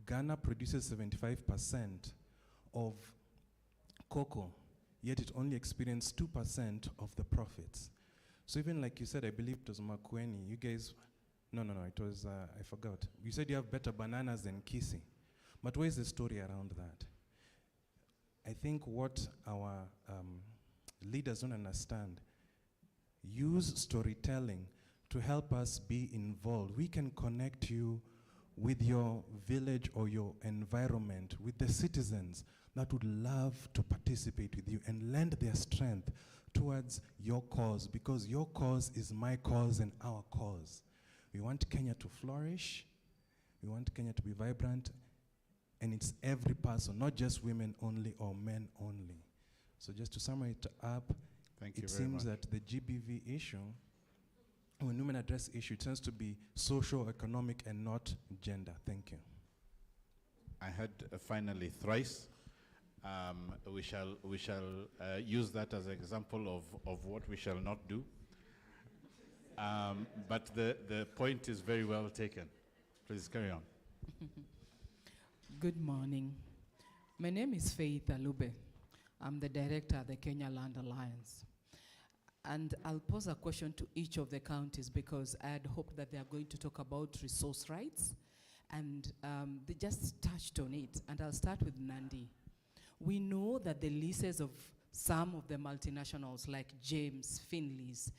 Ghana produces 75% of cocoa, yet it only experienced 2% of the profits? So even like you said, I believe it was Makueni, you guys, no, it was, I forgot. You said you have better bananas than Kisi. But where's the story around that? I think what our leaders don't understand, use storytelling to help us be involved. We can connect you with your village or your environment, with the citizens that would love to participate with you and lend their strength towards your cause, because your cause is my cause and our cause. We want Kenya to flourish. We want Kenya to be vibrant. And it's every person, not just women only or men only. So just to sum it up, it seems that the GBV issue, when women address issue, it tends to be social, economic, and not gender. Thank you. I heard finally thrice. We shall use that as an example of what we shall not do. But the point is very well taken. Please carry on. Good morning. My name is Faith Alube. I'm the director of the Kenya Land Alliance. And I'll pose a question to each of the counties, because I had hoped that they are going to talk about resource rights. And they just touched on it. And I'll start with Nandi. We know that the leases of some of the multinationals like James, Finley's,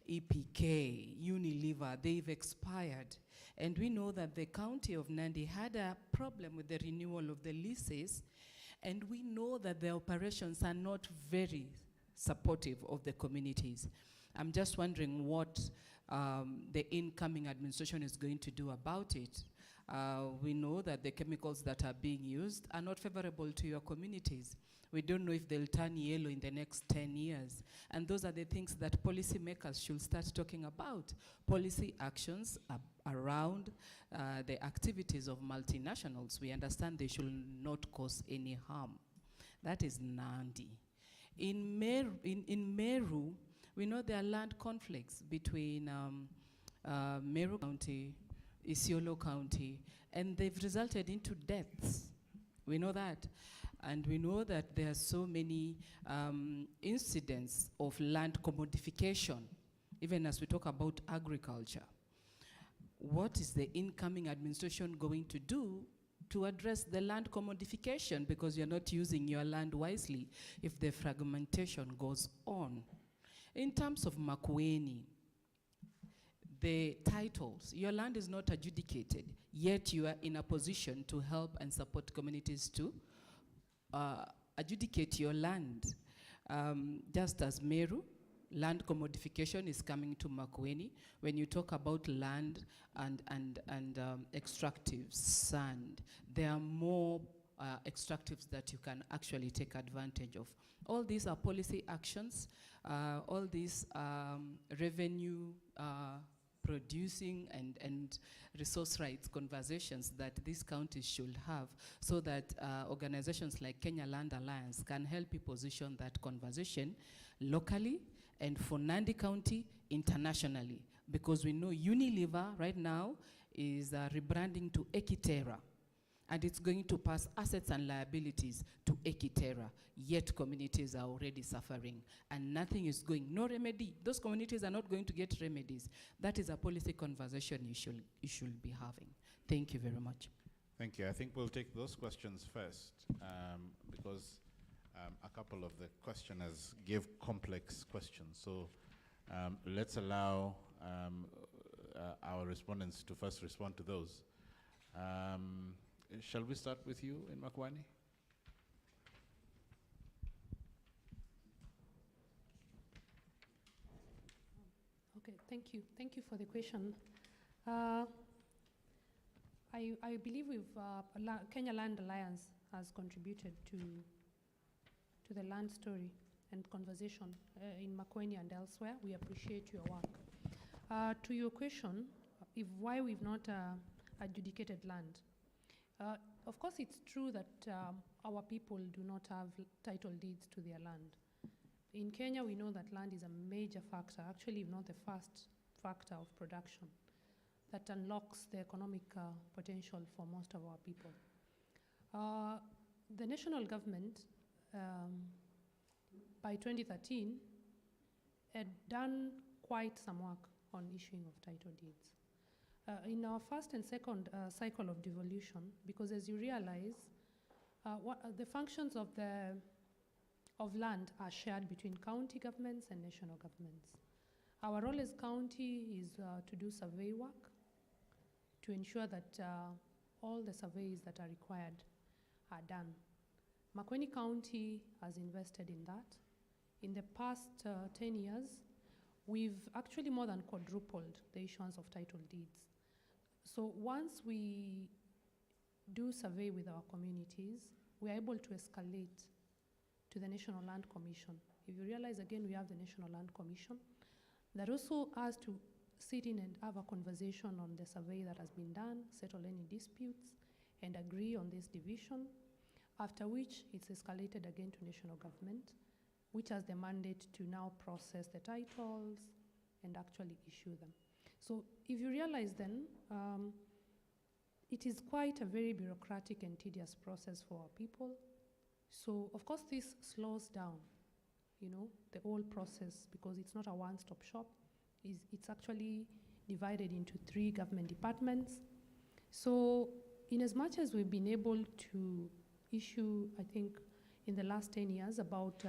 EPK, Unilever, they've expired. And we know that the county of Nandi had a problem with the renewal of the leases, and we know that the operations are not very supportive of the communities. I'm just wondering what the incoming administration is going to do about it. We know that the chemicals that are being used are not favorable to your communities. We don't know if they'll turn yellow in the next 10 years. And those are the things that policymakers should start talking about. Policy actions around the activities of multinationals. We understand they should not cause any harm. That is Nandi. In Meru, we know there are land conflicts between Meru County, Isiolo County, and they've resulted into deaths. We know that. And we know that there are so many incidents of land commodification, even as we talk about agriculture. What is the incoming administration going to do to address the land commodification, because you're not using your land wisely if the fragmentation goes on? In terms of Makueni, the titles, your land is not adjudicated, yet you are in a position to help and support communities to adjudicate your land. Just as Meru, land commodification is coming to Makueni. When you talk about land and extractive sand, there are more extractives that you can actually take advantage of. All these are policy actions, all these revenue producing and resource rights conversations that these counties should have, so that organizations like Kenya Land Alliance can help you position that conversation locally and for Nandi County internationally. Because we know Unilever right now is rebranding to Ekiterra, and it's going to pass assets and liabilities to Ekiterra, yet communities are already suffering, and nothing is going, no remedy. Those communities are not going to get remedies. That is a policy conversation you should be having. Thank you very much. Thank you. I think we'll take those questions first because a couple of the questioners gave complex questions. So let's allow our respondents to first respond to those. Shall we start with you in Makueni? Okay, thank you. Thank you for the question. I believe Kenya Land Alliance has contributed to the land story and conversation in Makueni and elsewhere. We appreciate your work. To your question, why we've not adjudicated land. Of course, it's true that our people do not have title deeds to their land. In Kenya, we know that land is a major factor, actually not the first factor of production that unlocks the economic potential for most of our people. The national government, by 2013, had done quite some work on issuing of title deeds. In our first and second cycle of devolution, because as you realize, the functions of land are shared between county governments and national governments. Our role as county is to do survey work, to ensure that all the surveys that are required are done. Makueni County has invested in that. In the past 10 years, we've actually more than quadrupled the issuance of title deeds. So once we do survey with our communities, we are able to escalate to the National Land Commission. If you realize, again, we have the National Land Commission that also has to sit in and have a conversation on the survey that has been done, settle any disputes, and agree on this division, after which it's escalated again to national government, which has the mandate to now process the titles and actually issue them. So if you realize then, it is quite a very bureaucratic and tedious process for our people. So of course this slows down, the whole process, because it's not a one-stop shop. It's actually divided into 3 government departments. So in as much as we've been able to issue, I think in the last 10 years, about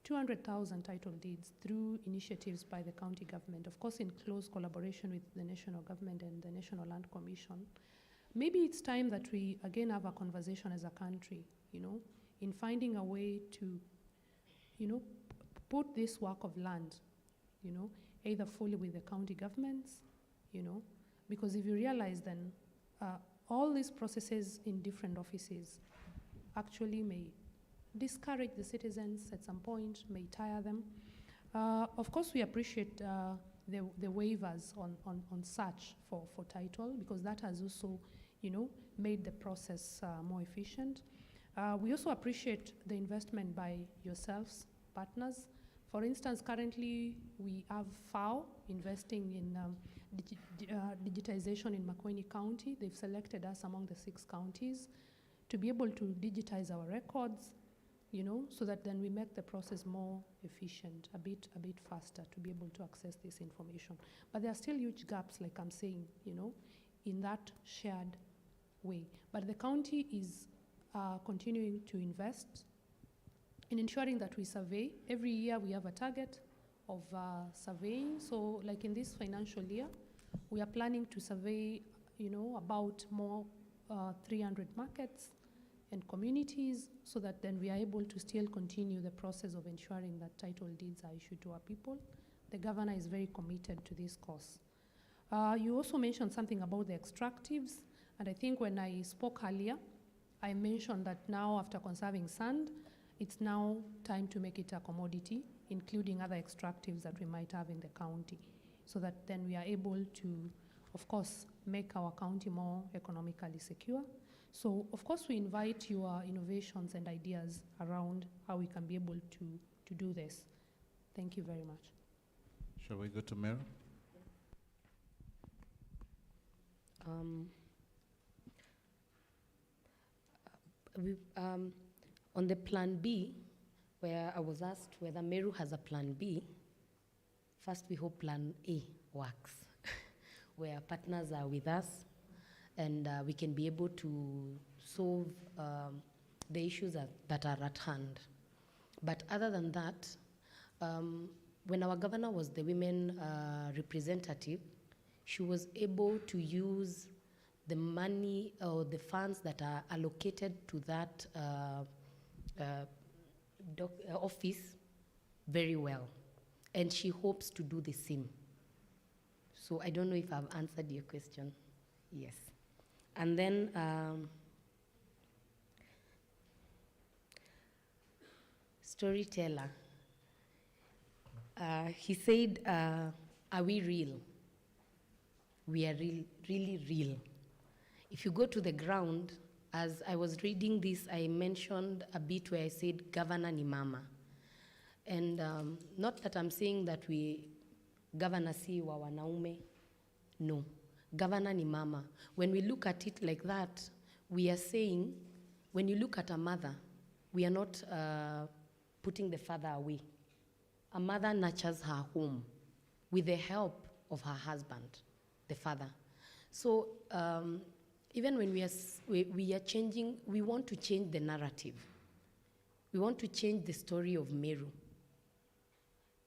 200,000 title deeds through initiatives by the county government, of course in close collaboration with the national government and the National Land Commission. Maybe it's time that we again have a conversation as a country, in finding a way to, put this work of land, either fully with the county governments, because if you realize then all these processes in different offices actually may discourage the citizens at some point, may tire them. Of course, we appreciate the waivers on search for title, because that has also, made the process more efficient. We also appreciate the investment by yourselves, partners. For instance, currently we have FAO investing in digitization in Makueni County. They've selected us among the 6 counties to be able to digitize our records, so that then we make the process more efficient, a bit faster, to be able to access this information. But there are still huge gaps, like I'm saying, in that shared way. But the county is continuing to invest in ensuring that we survey. Every year we have a target of surveying. So like in this financial year, we are planning to survey, about more 300 markets and communities, so that then we are able to still continue the process of ensuring that title deeds are issued to our people. The governor is very committed to this cause. You also mentioned something about the extractives, and I think when I spoke earlier, I mentioned that now after conserving sand, it's now time to make it a commodity, including other extractives that we might have in the county, so that then we are able to, of course, make our county more economically secure. So, of course, we invite your innovations and ideas around how we can be able to do this. Thank you very much. Shall we go to Meru? On the Plan B, where I was asked whether Meru has a Plan B, first we hope Plan A works, where partners are with us. and we can be able to solve the issues that are at hand. But other than that, when our governor was the women representative, she was able to use the money or the funds that are allocated to that office very well. And she hopes to do the same. So I don't know if I've answered your question. Yes. And then storyteller. He said, are we real? We are really real. If you go to the ground, as I was reading this, I mentioned a bit where I said, Governor ni mama. And not that I'm saying that governor si wa wanaume. No, governor ni mama. When we look at it like that, we are saying, when you look at a mother, we are not putting the father away. A mother nurtures her home with the help of her husband, the father. So even when we are changing, we want to change the narrative. We want to change the story of Meru.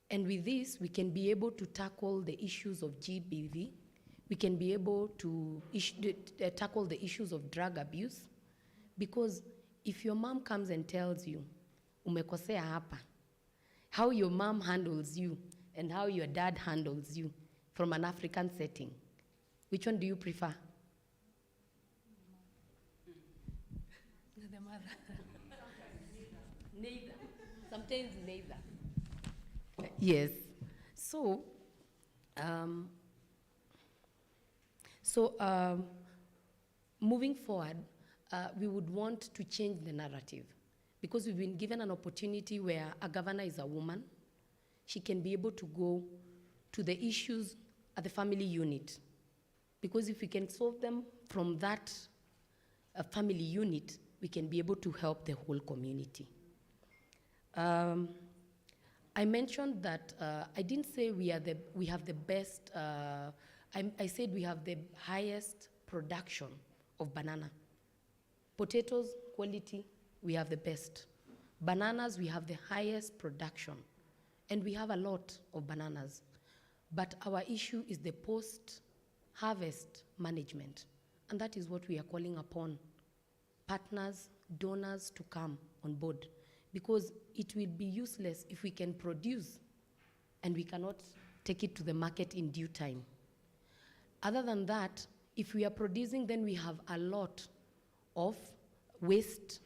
And with this, we can be able to tackle the issues of GBV. We can be able to tackle the issues of drug abuse. Because if your mom comes and tells you, umekosea hapa, how your mom handles you and how your dad handles you from an African setting, which one do you prefer? The mother. Neither. Sometimes neither. Yes. So, moving forward, we would want to change the narrative because we've been given an opportunity where a governor is a woman. She can be able to go to the issues at the family unit. Because if we can solve them from that family unit, we can be able to help the whole community. I mentioned that I didn't say we have the best, I said we have the highest production of banana. Potatoes, quality, we have the best. Bananas, we have the highest production. And we have a lot of bananas. But our issue is the post-harvest management. And that is what we are calling upon partners, donors to come on board. Because it will be useless if we can produce and we cannot take it to the market in due time. Other than that, if we are producing, then we have a lot of waste.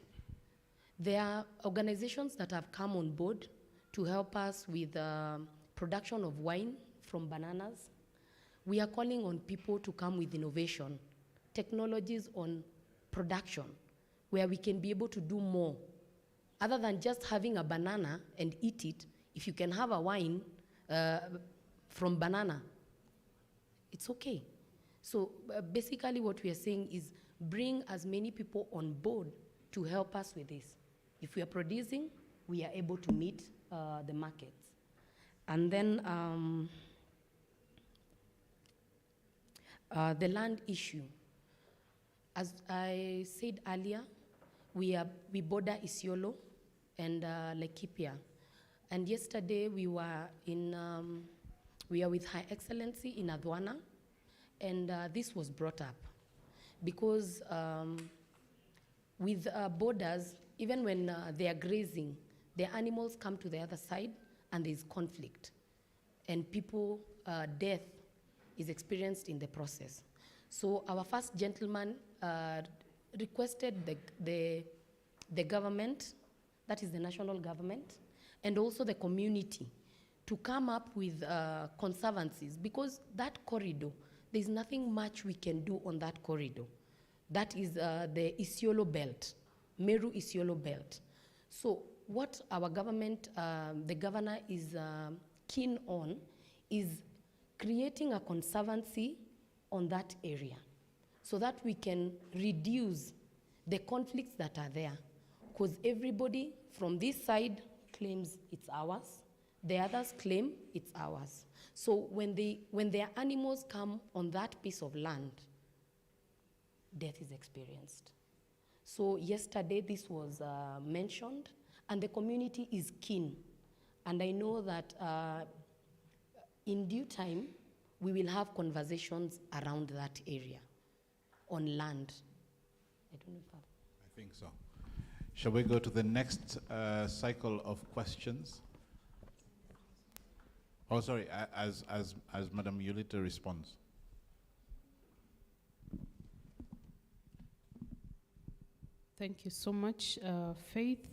There are organizations that have come on board to help us with production of wine from bananas. We are calling on people to come with innovation, technologies on production, where we can be able to do more. Other than just having a banana and eat it, if you can have a wine from banana, it's okay. So basically what we are saying is bring as many people on board to help us with this. If we are producing, we are able to meet the markets. And then the land issue. As I said earlier, we border Isiolo and Laikipia. And yesterday we were with Her Excellency in Adwana, and this was brought up because with borders, even when they are grazing, the animals come to the other side and there's conflict. And people, death is experienced in the process. So our first gentleman requested the government, that is the national government, and also the community to come up with conservancies, because that corridor, there's nothing much we can do on that corridor. That is the Isiolo belt, Meru Isiolo belt. So what our government, the governor is keen on is creating a conservancy on that area so that we can reduce the conflicts that are there. Because everybody from this side claims it's ours, the others claim it's ours. So when their animals come on that piece of land, death is experienced. So yesterday this was mentioned, and the community is keen. And I know that in due time, we will have conversations around that area on land. I don't know if I think so. Shall we go to the next cycle of questions? Oh, sorry, as Madam Yulita responds. Thank you so much, Faith.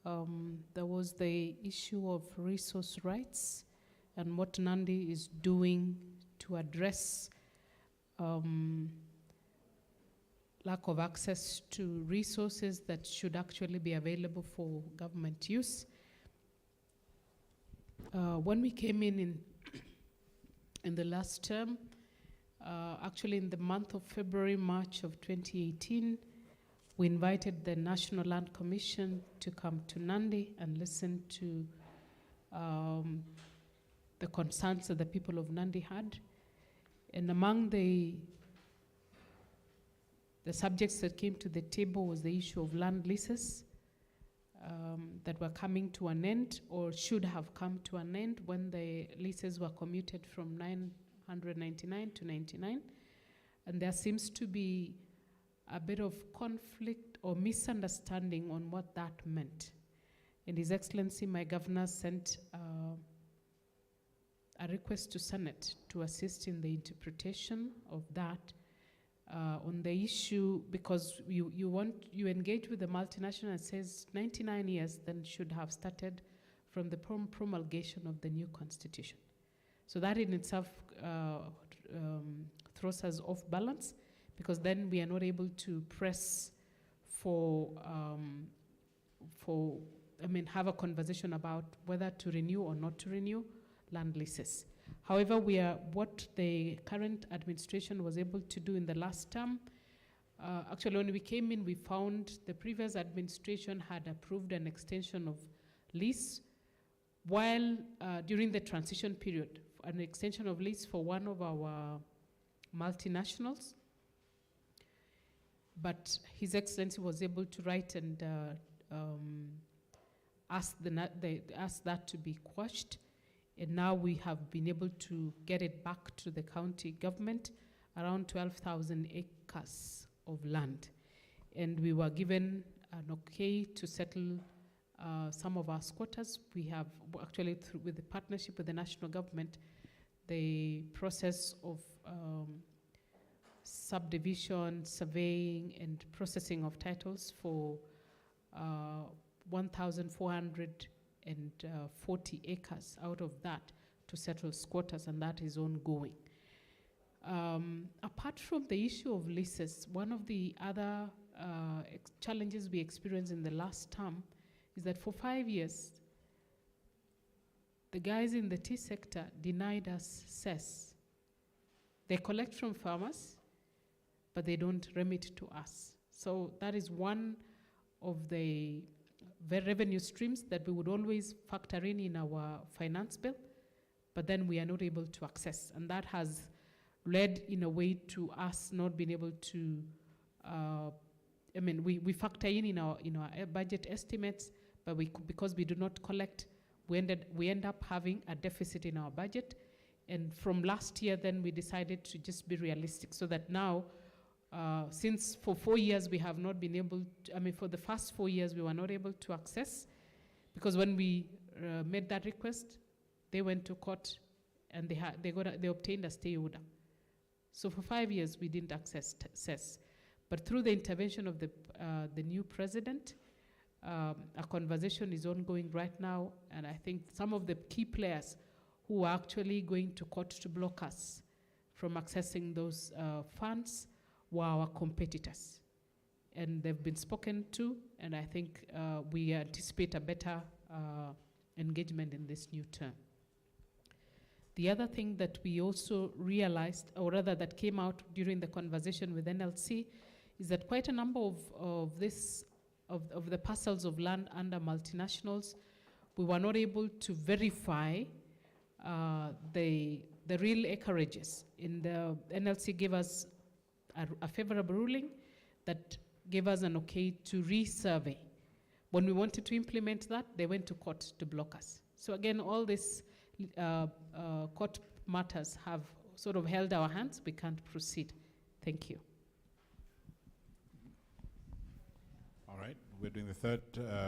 There was the issue of resource rights and what Nandi is doing to address lack of access to resources that should actually be available for government use. When we came in the last term, actually in the month of February, March of 2018, we invited the National Land Commission to come to Nandi and listen to the concerns that the people of Nandi had. And among the subjects that came to the table was the issue of land leases that were coming to an end or should have come to an end when the leases were commuted from 999 to 99. And there seems to be a bit of conflict or misunderstanding on what that meant. And His Excellency, my governor, sent a request to Senate to assist in the interpretation of that on the issue, because you engage with the multinational and says 99 years then should have started from the promulgation of the new constitution. So that in itself throws us off balance, because then we are not able to press have a conversation about whether to renew or not to renew land leases. However, what the current administration was able to do in the last term, actually when we came in, we found the previous administration had approved an extension of lease, while during the transition period, an extension of lease for one of our multinationals. But His Excellency was able to write and ask that to be quashed. And now we have been able to get it back to the county government, around 12,000 acres of land. And we were given an okay to settle some of our squatters. We have actually, with the partnership with the national government, the process of subdivision, surveying, and processing of titles for 1,440 acres out of that to settle squatters, and that is ongoing. Apart from the issue of leases, one of the other challenges we experienced in the last term is that for 5 years, the guys in the tea sector denied us cess. They collect from farmers, but they don't remit to us. So that is one of the revenue streams that we would always factor in our finance bill, but then we are not able to access. And that has led in a way to us not being able to, we factor in our budget estimates, but because we do not collect, we end up having a deficit in our budget. And from last year, then we decided to just be realistic, so that now, since for 4 years we have not been able to, for the first 4 years we were not able to access, because when we made that request, they went to court and they obtained a stay order. So for 5 years we didn't access cess. But through the intervention of the new president, a conversation is ongoing right now, and I think some of the key players who are actually going to court to block us from accessing those funds were our competitors. And they've been spoken to, and I think we anticipate a better engagement in this new term. The other thing that we also realized, or rather that came out during the conversation with NLC, is that quite a number of the parcels of land under multinationals, we were not able to verify the real acreages. In the NLC gave us a favorable ruling that gave us an okay to resurvey. When we wanted to implement that, they went to court to block us. So again, all these court matters have sort of held our hands. We can't proceed. Thank you. All right, we're doing the third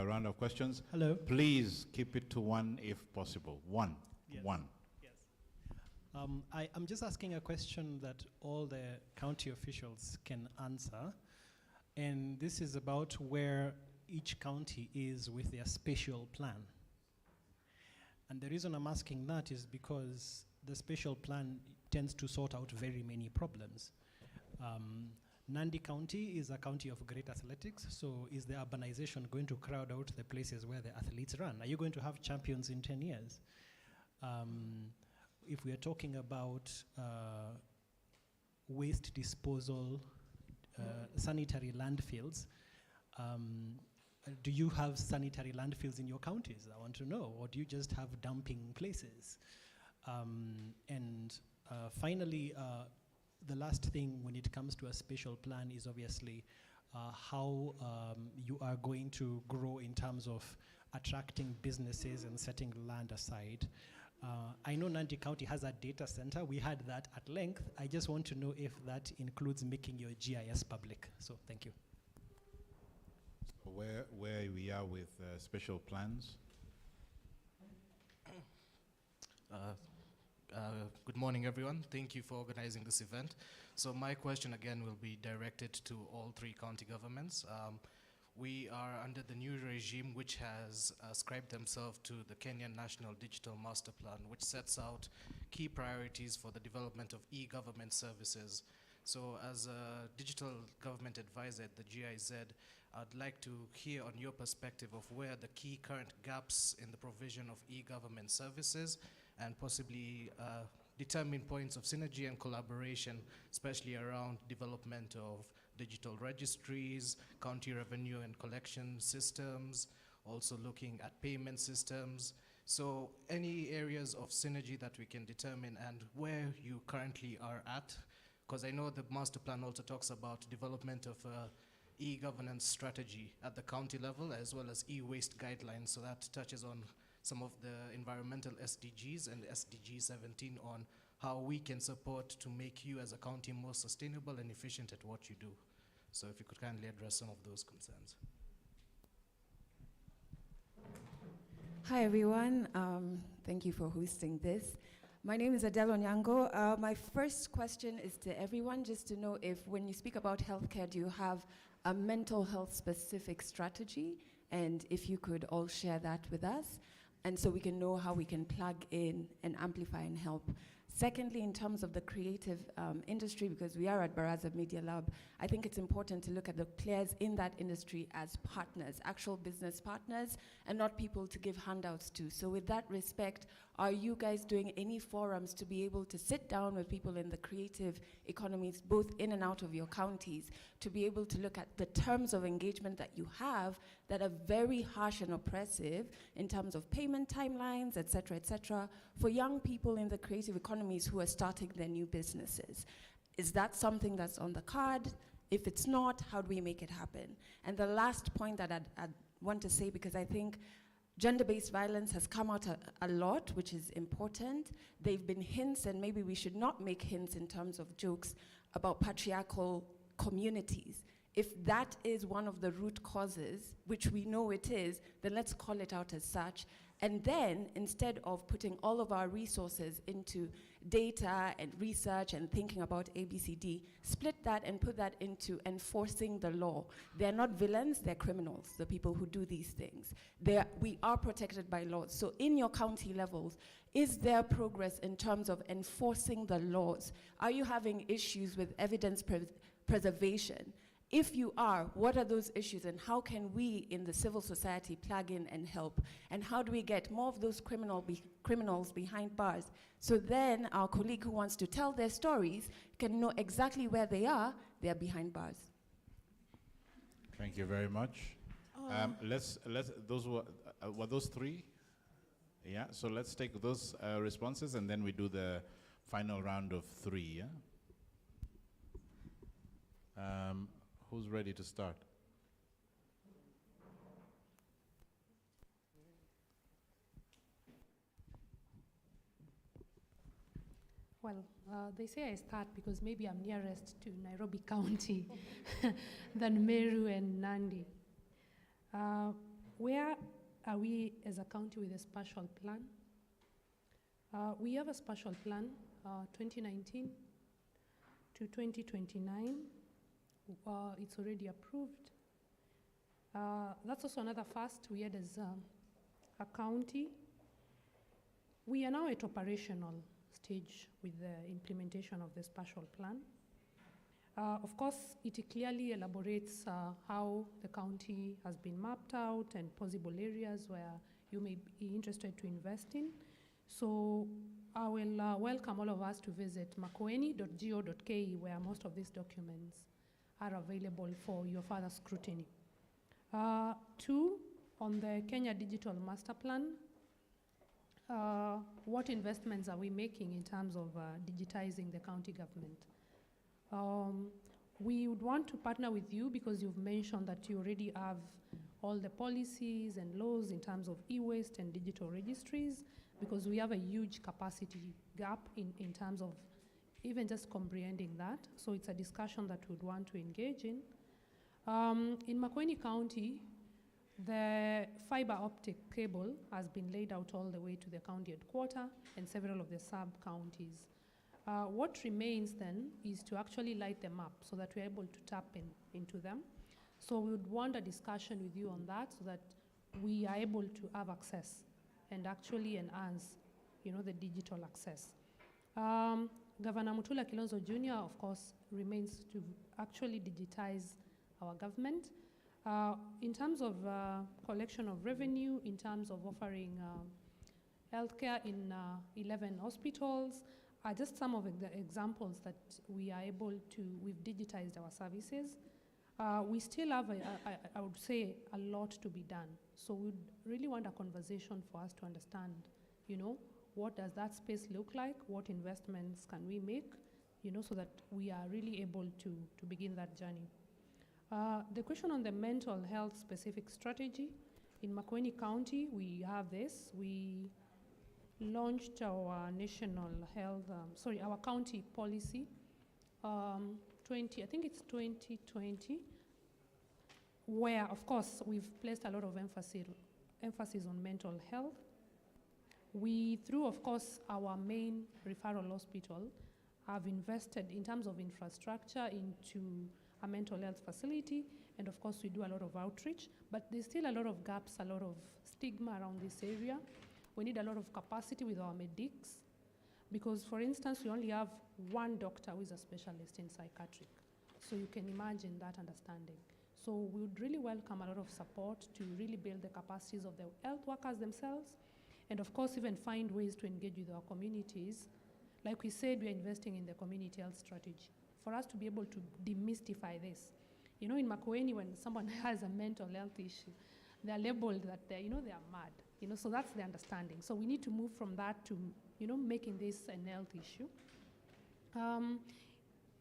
round of questions. Hello. Please keep it to one if possible. One. Yes. One. Yes. I'm just asking a question that all the county officials can answer. And this is about where each county is with their spatial plan. And the reason I'm asking that is because the spatial plan tends to sort out very many problems. Nandi County is a county of great athletics, so is the urbanization going to crowd out the places where the athletes run? Are you going to have champions in 10 years? If we are talking about waste disposal, sanitary landfills, do you have sanitary landfills in your counties? I want to know. Or do you just have dumping places? Finally, the last thing when it comes to a spatial plan is obviously how you are going to grow in terms of attracting businesses and setting land aside. I know Nandi County has a data center. We had that at length. I just want to know if that includes making your GIS public. So thank you. Where we are with special plans. Good morning, everyone. Thank you for organizing this event. So my question again will be directed to all three county governments. We are under the new regime which has ascribed themselves to the Kenyan National Digital Master Plan, which sets out key priorities for the development of e-government services. So as a digital government advisor at the GIZ, I'd like to hear on your perspective of where the key current gaps in the provision of e-government services and possibly determine points of synergy and collaboration, especially around development of digital registries, county revenue and collection systems, also looking at payment systems. So any areas of synergy that we can determine and where you currently are at, because I know the master plan also talks about development of e-governance strategy at the county level as well as e-waste guidelines. So that touches on some of the environmental SDGs and SDG 17 on how we can support to make you as a county more sustainable and efficient at what you do. So if you could kindly address some of those concerns. Hi everyone, thank you for hosting this. My name is Adele Onyango. My first question is to everyone, just to know if when you speak about healthcare, do you have a mental health specific strategy? And if you could all share that with us, and so we can know how we can plug in and amplify and help. Secondly, in terms of the creative industry, because we are at Baraza Media Lab, I think it's important to look at the players in that industry as partners, actual business partners, and not people to give handouts to. So with that respect, are you guys doing any forums to be able to sit down with people in the creative economies, both in and out of your counties, to be able to look at the terms of engagement that you have that are very harsh and oppressive in terms of payment timelines, et cetera, for young people in the creative economies who are starting their new businesses? Is that something that's on the card? If it's not, how do we make it happen? And the last point that I'd want to say, because I think gender-based violence has come out a lot, which is important. They've been hints, and maybe we should not make hints in terms of jokes about patriarchal communities. If that is one of the root causes, which we know it is, then let's call it out as such. And then, instead of putting all of our resources into data and research and thinking about ABCD, split that and put that into enforcing the law. They're not villains, they're criminals, the people who do these things. We are protected by laws. So in your county levels, is there progress in terms of enforcing the laws? Are you having issues with evidence preservation? If you are, what are those issues, and how can we in the civil society plug in and help? And how do we get more of those criminals behind bars, so then our colleague who wants to tell their stories can know exactly where they are behind bars? Thank you very much. Let's those were those three? Yeah, so let's take those responses and then we do the final round of three, yeah? Who's ready to start? Well, they say I start because maybe I'm nearest to Nairobi County than Meru and Nandi. Where are we as a county with a spatial plan? We have a spatial plan, 2019 to 2029. It's already approved. That's also another first we had as a county. We are now at operational stage with the implementation of the spatial plan. Of course, it clearly elaborates how the county has been mapped out and possible areas where you may be interested to invest in. So I will welcome all of us to visit makueni.go.ke, where most of these documents are available for your further scrutiny. Two, on the Kenya Digital Master Plan, what investments are we making in terms of digitizing the county government? We would want to partner with you because you've mentioned that you already have all the policies and laws in terms of e-waste and digital registries, because we have a huge capacity gap in terms of even just comprehending that. So it's a discussion that we'd want to engage in. In Makueni County, the fiber optic cable has been laid out all the way to the county headquarters and several of the sub-counties. What remains then is to actually light them up so that we're able to tap into them. So we would want a discussion with you on that so that we are able to have access and actually enhance, the digital access. Governor Mutula Kilonzo Jr., of course, remains to actually digitize our government. In terms of collection of revenue, in terms of offering healthcare in 11 hospitals, are just some of the examples that we are able to, we've digitized our services. We still have, I would say, a lot to be done. So we'd really want a conversation for us to understand, what does that space look like? What investments can we make, so that we are really able to begin that journey. The question on the mental health specific strategy, in Makueni County, we have this. We launched our national health, our county policy, I think it's 2020, where, of course, we've placed a lot of emphasis on mental health. We, through, of course, our main referral hospital, have invested in terms of infrastructure into a mental health facility, and of course we do a lot of outreach, but there's still a lot of gaps, a lot of stigma around this area. We need a lot of capacity with our medics, because for instance, we only have one doctor who is a specialist in psychiatric. So you can imagine that understanding. So we would really welcome a lot of support to really build the capacities of the health workers themselves, and of course even find ways to engage with our communities. Like we said, we are investing in the community health strategy for us to be able to demystify this. In Makueni, when someone has a mental health issue, they're labeled that they are mad. So that's the understanding. So we need to move from that to, making this an health issue.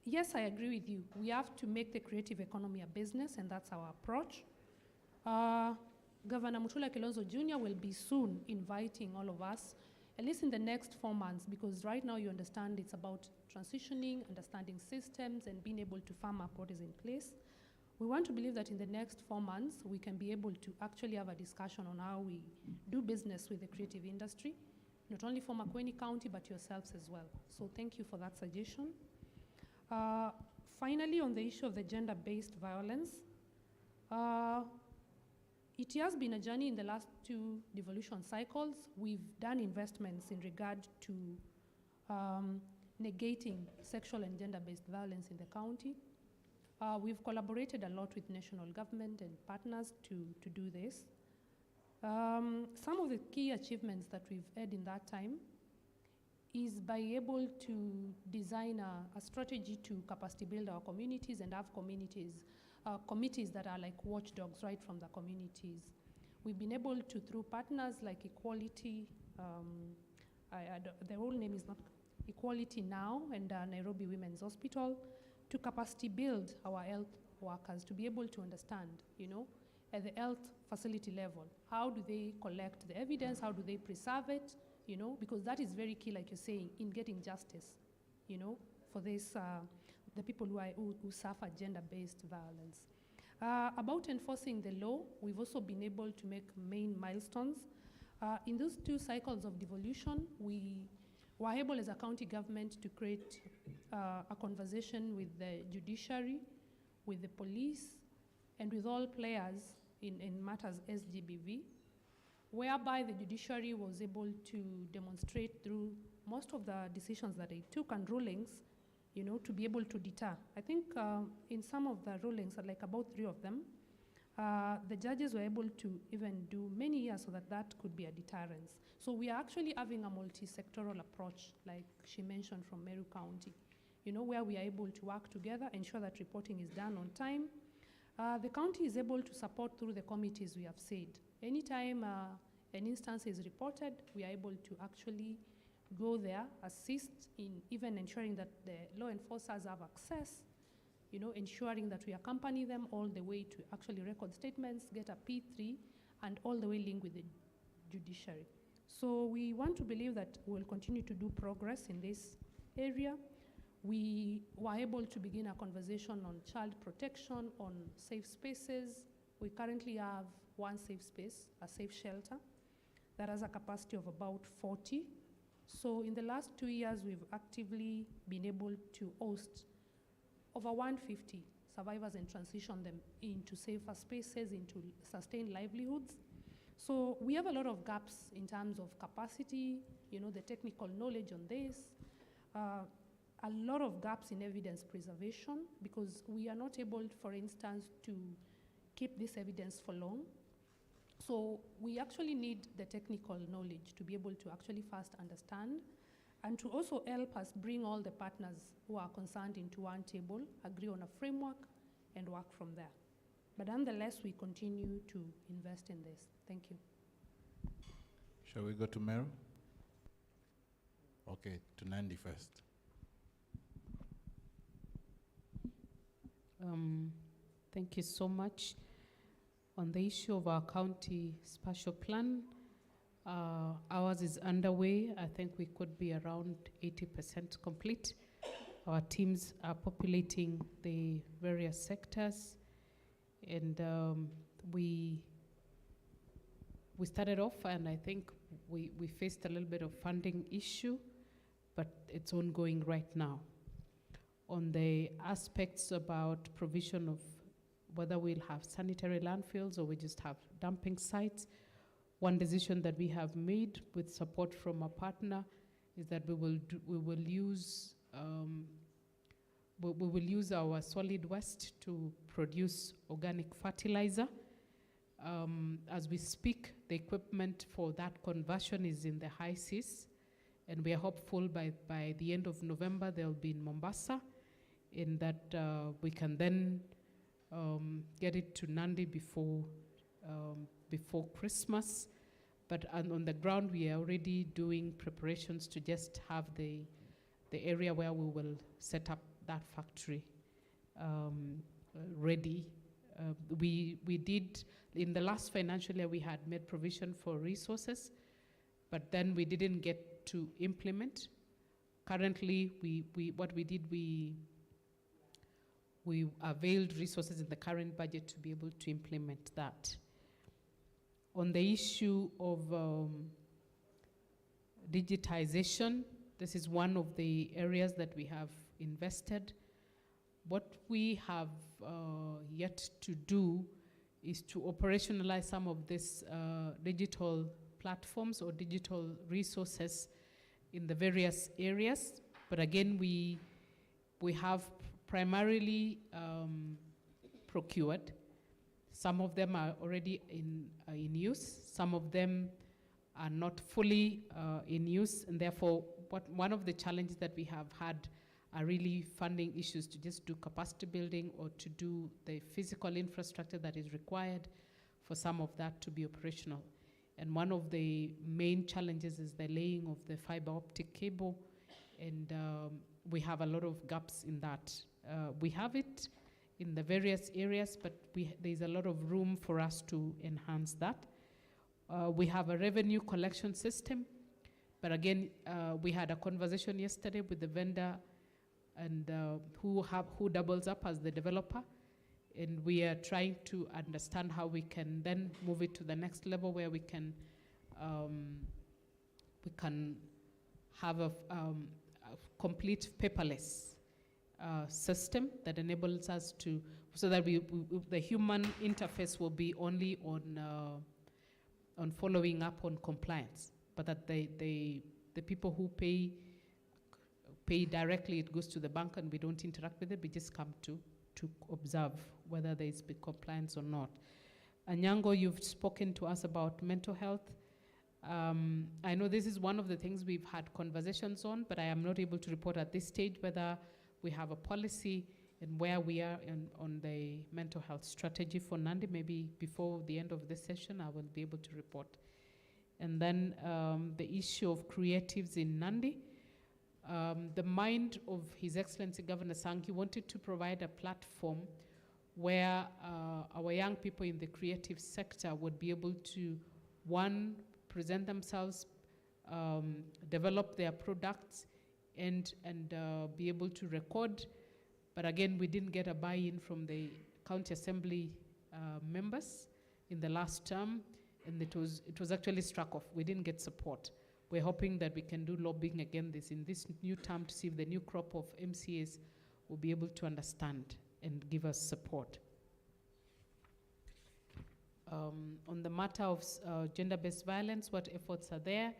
Yes, I agree with you. We have to make the creative economy a business, and that's our approach. Governor Mutula Kilonzo Jr. will be soon inviting all of us, at least in the next 4 months, because right now you understand it's about transitioning, understanding systems, and being able to farm up what is in place. We want to believe that in the next 4 months, we can be able to actually have a discussion on how we do business with the creative industry, not only for Makueni County, but yourselves as well. So thank you for that suggestion. Finally, on the issue of the gender-based violence, it has been a journey in the last 2 devolution cycles. We've done investments in regard to negating sexual and gender-based violence in the county. We've collaborated a lot with national government and partners to do this. Some of the key achievements that we've had in that time is by able to design a strategy to capacity build our communities and have committees that are like watchdogs right from the communities. We've been able to, through partners like Equality, the whole name is not Equality Now, and Nairobi Women's Hospital, to capacity build our health workers to be able to understand, at the health facility level, how do they collect the evidence, how do they preserve it, because that is very key, like you're saying, in getting justice, for this, the people who suffer gender-based violence. About enforcing the law, we've also been able to make main milestones. In those 2 cycles of devolution, we were able as a county government to create a conversation with the judiciary, with the police, and with all players in matters SGBV, whereby the judiciary was able to demonstrate through most of the decisions that they took and rulings, to be able to deter. I think in some of the rulings, like about 3 of them, the judges were able to even do many years so that could be a deterrence. So we are actually having a multi-sectoral approach, like she mentioned, from Meru County, where we are able to work together, ensure that reporting is done on time. The county is able to support through the committees we have said. Anytime an instance is reported, we are able to actually go there, assist in even ensuring that the law enforcers have access, ensuring that we accompany them all the way to actually record statements, get a P3, and all the way link with the judiciary. So we want to believe that we'll continue to do progress in this area. We were able to begin a conversation on child protection, on safe spaces. We currently have 1 safe space, a safe shelter, that has a capacity of about 40. So in the last 2 years, we've actively been able to host over 150 survivors and transition them into safer spaces, into sustained livelihoods. So we have a lot of gaps in terms of capacity, the technical knowledge on this, a lot of gaps in evidence preservation, because we are not able, for instance, to keep this evidence for long. So we actually need the technical knowledge to be able to actually first understand, and to also help us bring all the partners who are concerned into one table, agree on a framework, and work from there. But nonetheless, we continue to invest in this. Thank you. Shall we go to Meru? Okay, to Nandi first. Thank you so much. On the issue of our county spatial plan, ours is underway. I think we could be around 80% complete. Our teams are populating the various sectors, and we started off, and I think we faced a little bit of funding issue, but it's ongoing right now. On the aspects about provision of whether we'll have sanitary landfills or we just have dumping sites, one decision that we have made with support from a partner is that we will use our solid waste to produce organic fertilizer. As we speak, the equipment for that conversion is in the high seas, and we are hopeful by the end of November they'll be in Mombasa, in that we can then get it to Nandi before Christmas. But on the ground, we are already doing preparations to just have the area where we will set up that factory ready. We did, in the last financial year, we had made provision for resources, but then we didn't get to implement. Currently, what we did, we availed resources in the current budget to be able to implement that. On the issue of digitization, this is one of the areas that we have invested. What we have yet to do is to operationalize some of these digital platforms or digital resources in the various areas. But again, we have primarily procured. Some of them are already in use. Some of them are not fully in use, and therefore, one of the challenges that we have had are really funding issues to just do capacity building or to do the physical infrastructure that is required for some of that to be operational. And one of the main challenges is the laying of the fiber optic cable, and we have a lot of gaps in that. we have it in the various areas, but there's a lot of room for us to enhance that. We have a revenue collection system, but again, we had a conversation yesterday with the vendor and who doubles up as the developer, and we are trying to understand how we can then move it to the next level where we can have a complete paperless system that enables us to, so that the human interface will be only on following up on compliance, but that the people who pay directly, it goes to the bank and we don't interact with it, we just come to observe whether there is compliance or not. Anyango, you've spoken to us about mental health. I know this is one of the things we've had conversations on, but I am not able to report at this stage whether we have a policy and where we are on the mental health strategy for Nandi. Maybe before the end of this session, I will be able to report. And then the issue of creatives in Nandi. The mind of His Excellency Governor Sang, he wanted to provide a platform where our young people in the creative sector would be able to, one, present themselves, develop their products, and be able to record. But again, we didn't get a buy-in from the County Assembly members in the last term, and it was actually struck off. We didn't get support. We're hoping that we can do lobbying again in this new term to see if the new crop of MCAs will be able to understand and give us support. On the matter of gender-based violence, what efforts are there?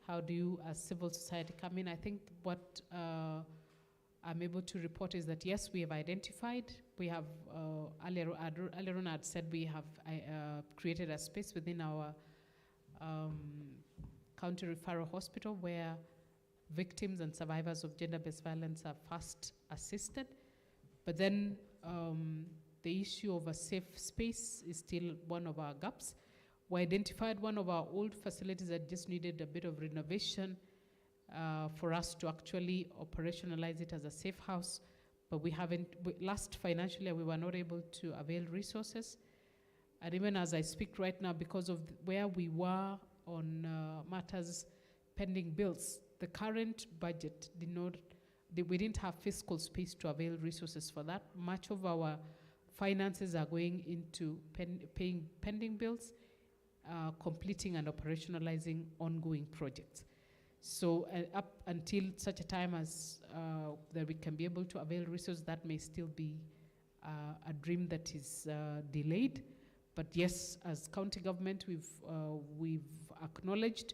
How do you, as civil society, come in? I think what I'm able to report is that, yes, we have identified. We have, earlier on I had said we have created a space within our county referral hospital where victims and survivors of gender-based violence are first assisted. But then the issue of a safe space is still one of our gaps. We identified one of our old facilities that just needed a bit of renovation for us to actually operationalize it as a safe house. But we haven't, last financial year, we were not able to avail resources. And even as I speak right now, because of where we were on matters pending bills, the current budget we didn't have fiscal space to avail resources for that. Much of our finances are going into paying pending bills, completing and operationalizing ongoing projects. So up until such a time as that we can be able to avail resources, that may still be a dream that is delayed. But yes, as county government, we've acknowledged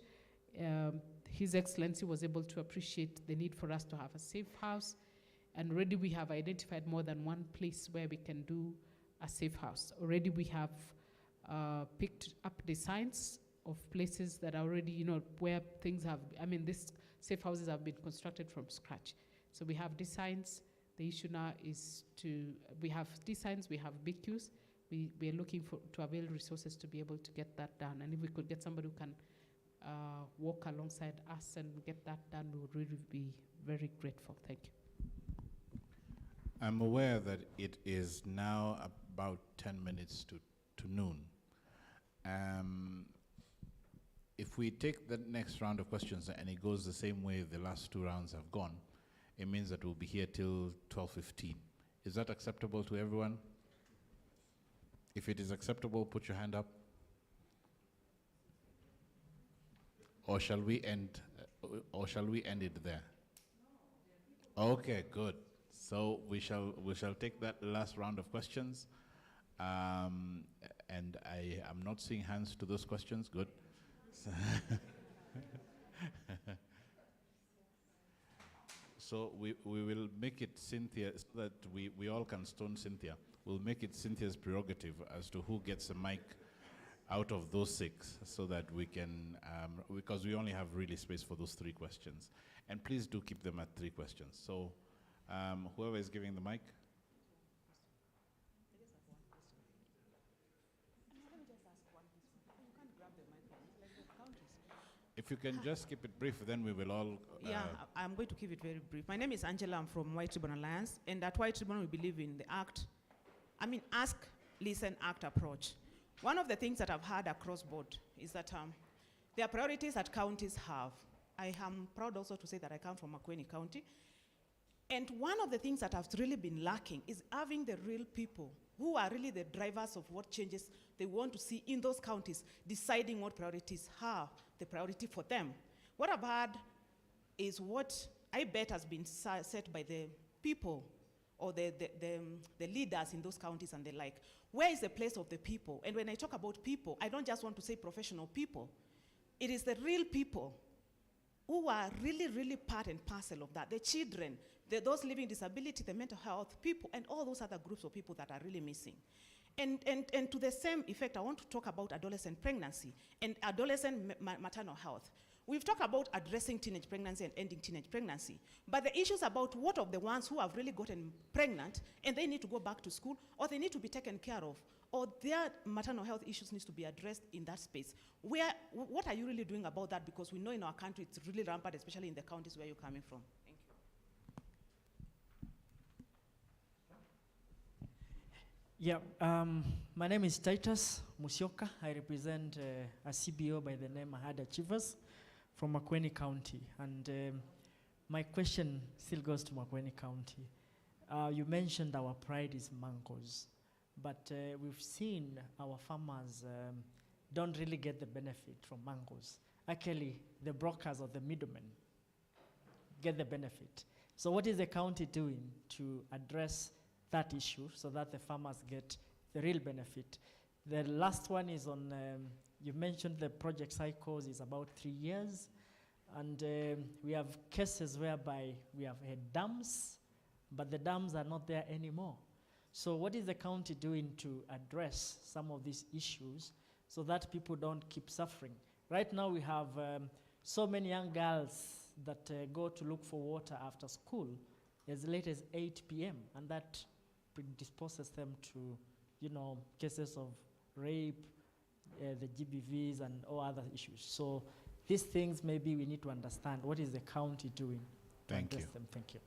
His Excellency was able to appreciate the need for us to have a safe house, and already we have identified more than one place where we can do a safe house. Already we have picked up designs of places that are already, where things have, these safe houses have been constructed from scratch. So we have designs. The issue now is we have designs, we have BQs. We are looking to avail resources to be able to get that done. And if we could get somebody who can walk alongside us and get that done, we would really be very grateful. Thank you. I'm aware that it is now about 10 minutes to noon. If we take the next round of questions and it goes the same way the last two rounds have gone, it means that we'll be here till 12:15. Is that acceptable to everyone? If it is acceptable, put your hand up. Or shall we end it there? Okay, good. So we shall take that last round of questions. And I am not seeing hands to those questions. Good. So we will make it Cynthia, so that we all can stone Cynthia. We'll make it Cynthia's prerogative as to who gets a mic out of those 6, so that we can, because we only have really space for those 3 questions. And please do keep them at 3 questions. So whoever is giving the mic. If you can just keep it brief, then we will all... I'm going to keep it very brief. My name is Angela. I'm from White Ribbon Alliance. And at White Ribbon, we believe in the ask, listen, act approach. One of the things that I've heard across board is that there are priorities that counties have. I am proud also to say that I come from Makueni County. And one of the things that have really been lacking is having the real people who are really the drivers of what changes they want to see in those counties, deciding what priorities are the priority for them. What I've heard is what I bet has been set by the people or the leaders in those counties and the like. Where is the place of the people? And when I talk about people, I don't just want to say professional people. It is the real people who are really, really part and parcel of that. The children, those living disability, the mental health people, and all those other groups of people that are really missing. And to the same effect, I want to talk about adolescent pregnancy and adolescent maternal health. We've talked about addressing teenage pregnancy and ending teenage pregnancy, but the issues about what of the ones who have really gotten pregnant and they need to go back to school, or they need to be taken care of, or their maternal health issues needs to be addressed in that space. What are you really doing about that? Because we know in our country it's really rampant, especially in the counties where you're coming from. Thank you. Yeah, my name is Titus Musyoka. I represent a CBO by the name Ahad Achievers from Makueni County. And my question still goes to Makueni County. You mentioned our pride is mangoes, but we've seen our farmers don't really get the benefit from mangoes. Actually, the brokers or the middlemen get the benefit. So what is the county doing to address that issue so that the farmers get the real benefit? The last one is on, you mentioned the project cycles is about 3 years, and we have cases whereby we have had dams, but the dams are not there anymore. So what is the county doing to address some of these issues so that people don't keep suffering? Right now we have so many young girls that go to look for water after school as late as 8 p.m. and that predisposes them to, cases of rape, the GBVs and all other issues. So these things maybe we need to understand. What is the county doing to address them? Thank you.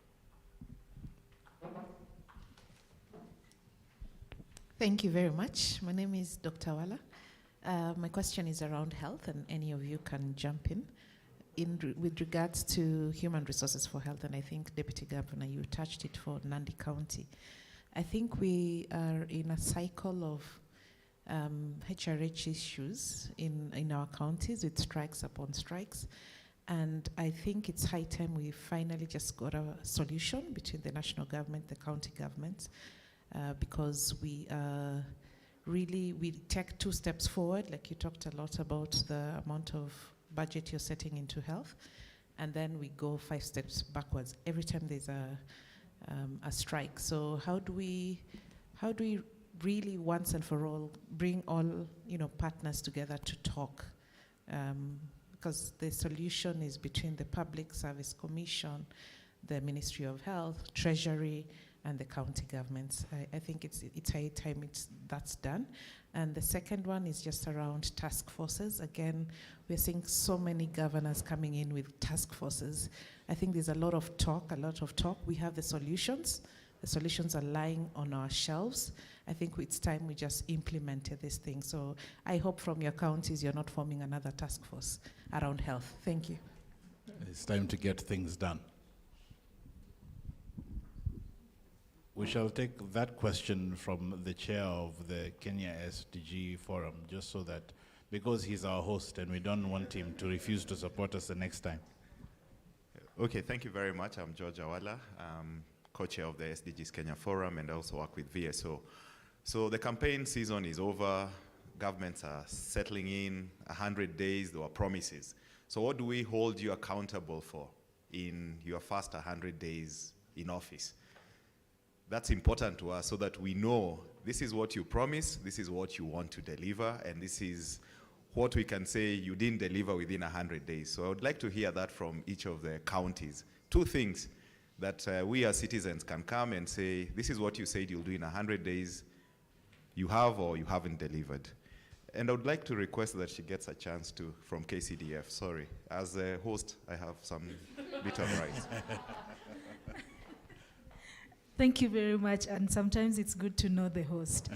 Thank you very much. My name is Dr. Wala. My question is around health, and any of you can jump in with regards to human resources for health, and I think, Deputy Governor, you touched it for Nandi County. I think we are in a cycle of HRH issues in our counties with strikes upon strikes, and I think it's high time we finally just got a solution between the national government, the county governments, because we take 2 steps forward, like you talked a lot about the amount of budget you're setting into health, and then we go 5 steps backwards every time there's a strike. So how do we really once and for all bring all partners together to talk? Because the solution is between the Public Service Commission, the Ministry of Health, Treasury, and the county governments. I think it's high time that's done. And the second one is just around task forces. Again, we're seeing so many governors coming in with task forces. I think there's a lot of talk. We have the solutions. The solutions are lying on our shelves. I think it's time we just implemented this thing. So I hope from your counties you're not forming another task force around health. Thank you. It's time to get things done. We shall take that question from the chair of the Kenya SDG Forum, just so that, because he's our host and we don't want him to refuse to support us the next time. Okay, thank you very much. I'm George Awala, co-chair of the SDGs Kenya Forum, and I also work with VSO. So the campaign season is over. Governments are settling in. 100 days, there were promises. So what do we hold you accountable for in your first 100 days in office? That's important to us so that we know this is what you promised, this is what you want to deliver, and this is what we can say you didn't deliver within 100 days. So I would like to hear that from each of the counties. 2 things that we as citizens can come and say, this is what you said you'll do in 100 days, you have or you haven't delivered. And I would like to request that she gets a chance to, from KCDF, sorry. As a host, I have some bit of rights. Thank you very much, and sometimes it's good to know the host.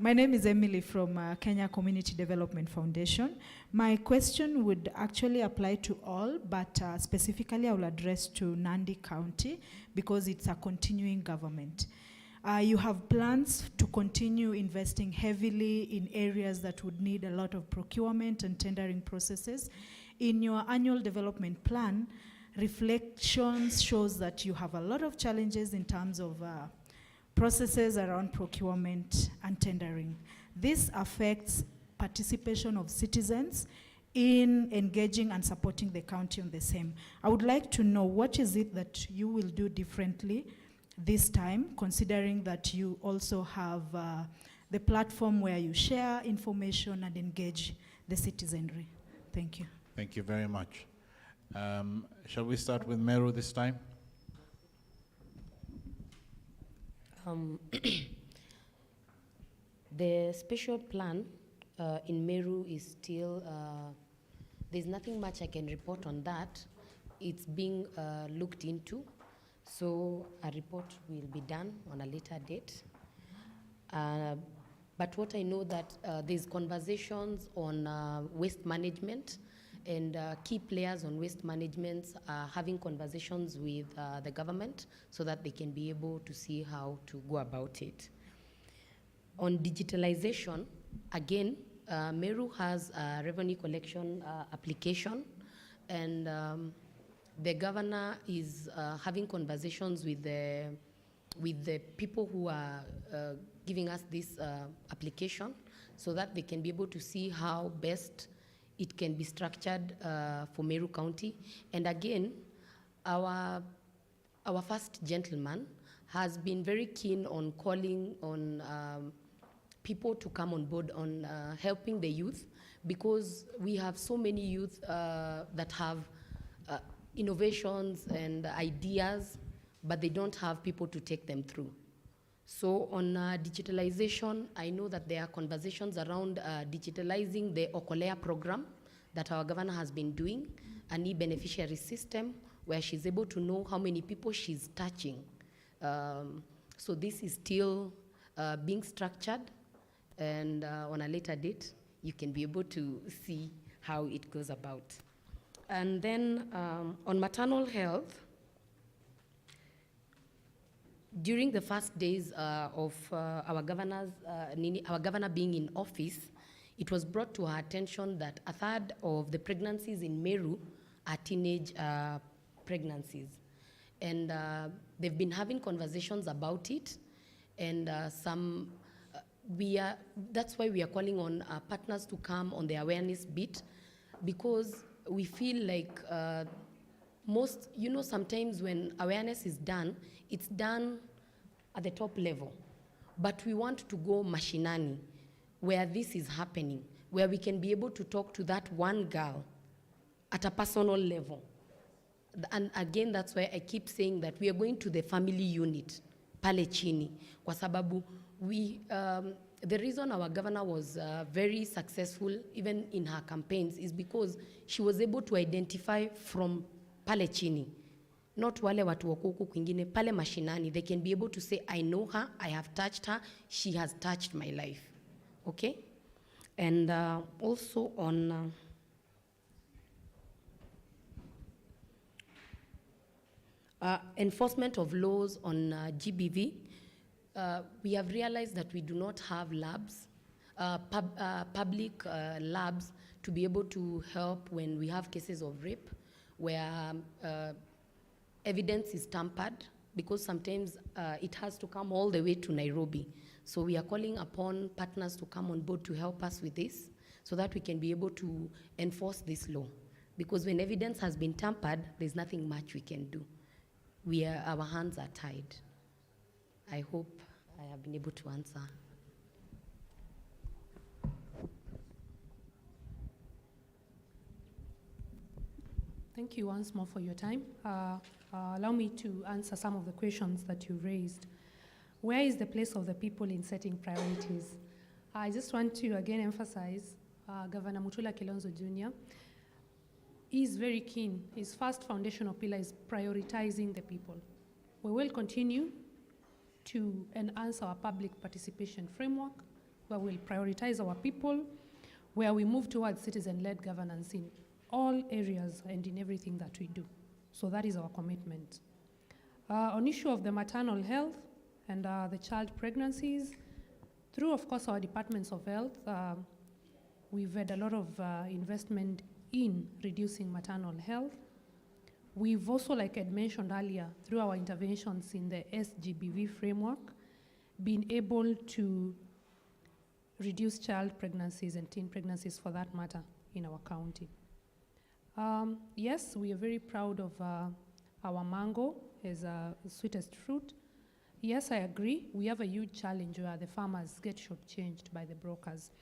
My name is Emily from Kenya Community Development Foundation. My question would actually apply to all, but specifically I will address to Nandi County because it's a continuing government. You have plans to continue investing heavily in areas that would need a lot of procurement and tendering processes. In your annual development plan, reflections shows that you have a lot of challenges in terms of processes around procurement and tendering. This affects participation of citizens in engaging and supporting the county on the same. I would like to know what is it that you will do differently this time, considering that you also have the platform where you share information and engage the citizenry. Thank you. Thank you very much. Shall we start with Meru this time? The special plan in Meru is still, there's nothing much I can report on that. It's being looked into, so a report will be done on a later date. But what I know that there's conversations on waste management, and key players on waste management are having conversations with the government so that they can be able to see how to go about it. On digitalization, again, Meru has a revenue collection application, and the governor is having conversations with the people who are giving us this application so that they can be able to see how best it can be structured for Meru County. And again, our first gentleman has been very keen on calling on people to come on board on helping the youth, because we have so many youth that have innovations and ideas, but they don't have people to take them through. So on digitalization, I know that there are conversations around digitalizing the Okolea program that our governor has been doing, an e-beneficiary system where she's able to know how many people she's touching. So this is still being structured, and on a later date, you can be able to see how it goes about. And then on maternal health, during the first days of our governor being in office, it was brought to our attention that a third of the pregnancies in Meru are teenage pregnancies. And they've been having conversations about it, and that's why we are calling on partners to come on the awareness bit, because we feel like sometimes when awareness is done, it's done at the top level. But we want to go mashinani, where this is happening, where we can be able to talk to that one girl at a personal level. And again, that's why I keep saying that we are going to the family unit, pale chini, kwa sababu the reason our governor was very successful, even in her campaigns, is because she was able to identify from pale chini, not wale watu wako huku kwingine, pale mashinani. They can be able to say, I know her, I have touched her, she has touched my life. Okay? And also on enforcement of laws on GBV, we have realized that we do not have labs, public labs, to be able to help when we have cases of rape, where evidence is tampered, because sometimes it has to come all the way to Nairobi. So we are calling upon partners to come on board to help us with this, so that we can be able to enforce this law. Because when evidence has been tampered, there's nothing much we can do. Our hands are tied. I hope I have been able to answer. Thank you once more for your time. Allow me to answer some of the questions that you raised. Where is the place of the people in setting priorities? I just want to again emphasize Governor Mutula Kilonzo Jr. is very keen. His first foundational pillar is prioritizing the people. We will continue to enhance our public participation framework, where we'll prioritize our people, where we move towards citizen-led governance in all areas and in everything that we do. So that is our commitment. On issue of the maternal health and the child pregnancies, through, of course, our departments of health, we've had a lot of investment in reducing maternal health. We've also, like I mentioned earlier, through our interventions in the SGBV framework, been able to reduce child pregnancies and teen pregnancies for that matter in our county. Yes, we are very proud of our mango as a sweetest fruit. Yes, I agree. We have a huge challenge where the farmers get shortchanged by the brokers.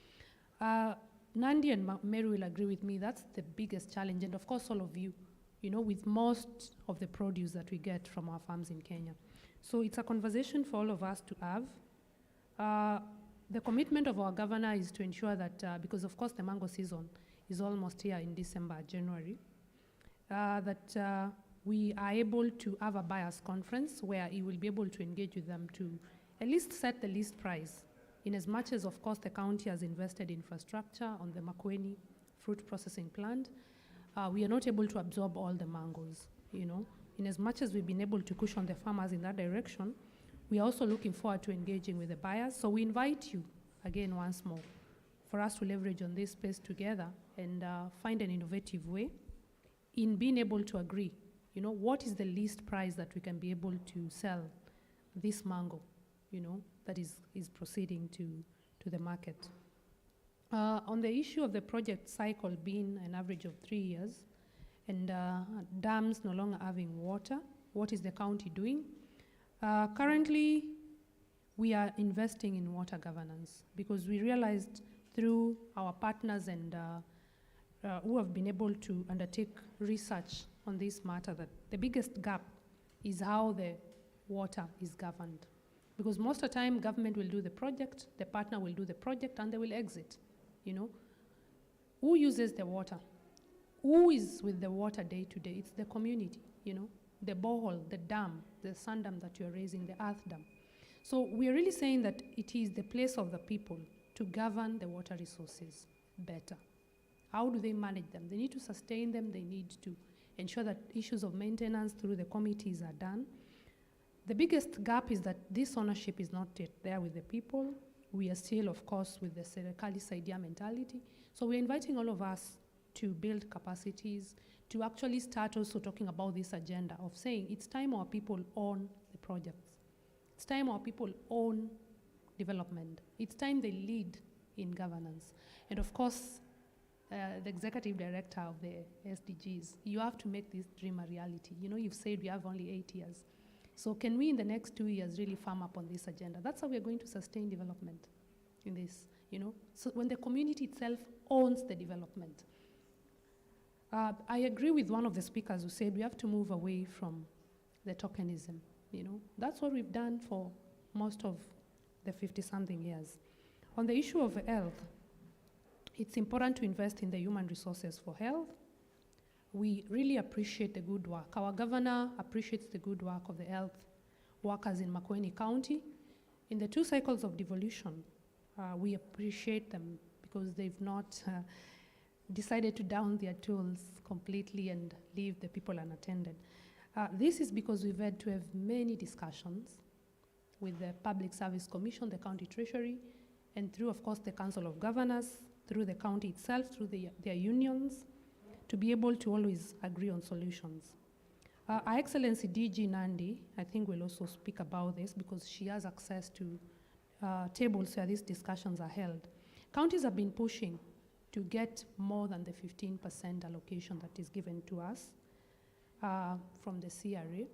Nandi and Meru will agree with me, that's the biggest challenge, and of course all of you, with most of the produce that we get from our farms in Kenya. So it's a conversation for all of us to have. The commitment of our governor is to ensure that, because of course the mango season is almost here in December, January, that we are able to have a buyers conference where he will be able to engage with them to at least set the list price, in as much as, of course, the county has invested in infrastructure on the Makueni fruit processing plant. We are not able to absorb all the mangoes, In as much as we've been able to cushion the farmers in that direction, we are also looking forward to engaging with the buyers. So we invite you, again, once more, for us to leverage on this space together and find an innovative way in being able to agree, what is the least price that we can be able to sell this mango, that is proceeding to the market. On the issue of the project cycle being an average of 3 years and dams no longer having water, what is the county doing? Currently, we are investing in water governance because we realized through our partners and who have been able to undertake research on this matter that the biggest gap is how the water is governed. Because most of the time, government will do the project, the partner will do the project, and they will exit, Who uses the water? Who is with the water day to day? It's the community, the borehole, the dam, the sand dam that you're raising, the earth dam. So we're really saying that it is the place of the people to govern the water resources better. How do they manage them? They need to sustain them. They need to ensure that issues of maintenance through the committees are done. The biggest gap is that this ownership is not yet there with the people. We are still, of course, with the Serikali Saidia mentality. So we're inviting all of us to build capacities, to actually start also talking about this agenda of saying it's time our people own the projects. It's time our people own development. It's time they lead in governance. And of course, the executive director of the SDGs, you have to make this dream a reality. You've said we have only 8 years. So can we, in the next 2 years, really farm up on this agenda? That's how we're going to sustain development in this, So when the community itself owns the development. I agree with one of the speakers who said we have to move away from the tokenism, That's what we've done for most of the 50-something years. On the issue of health, it's important to invest in the human resources for health. We really appreciate the good work. Our governor appreciates the good work of the health workers in Makueni County. In the 2 cycles of devolution, we appreciate them because they've not decided to down their tools completely and leave the people unattended. This is because we've had to have many discussions with the Public Service Commission, the County Treasury, and through, of course, the Council of Governors, through the county itself, through their unions, to be able to always agree on solutions. Her Excellency DG Nandi, I think, will also speak about this because she has access to tables where these discussions are held. Counties have been pushing to get more than the 15% allocation that is given to us from the CRA.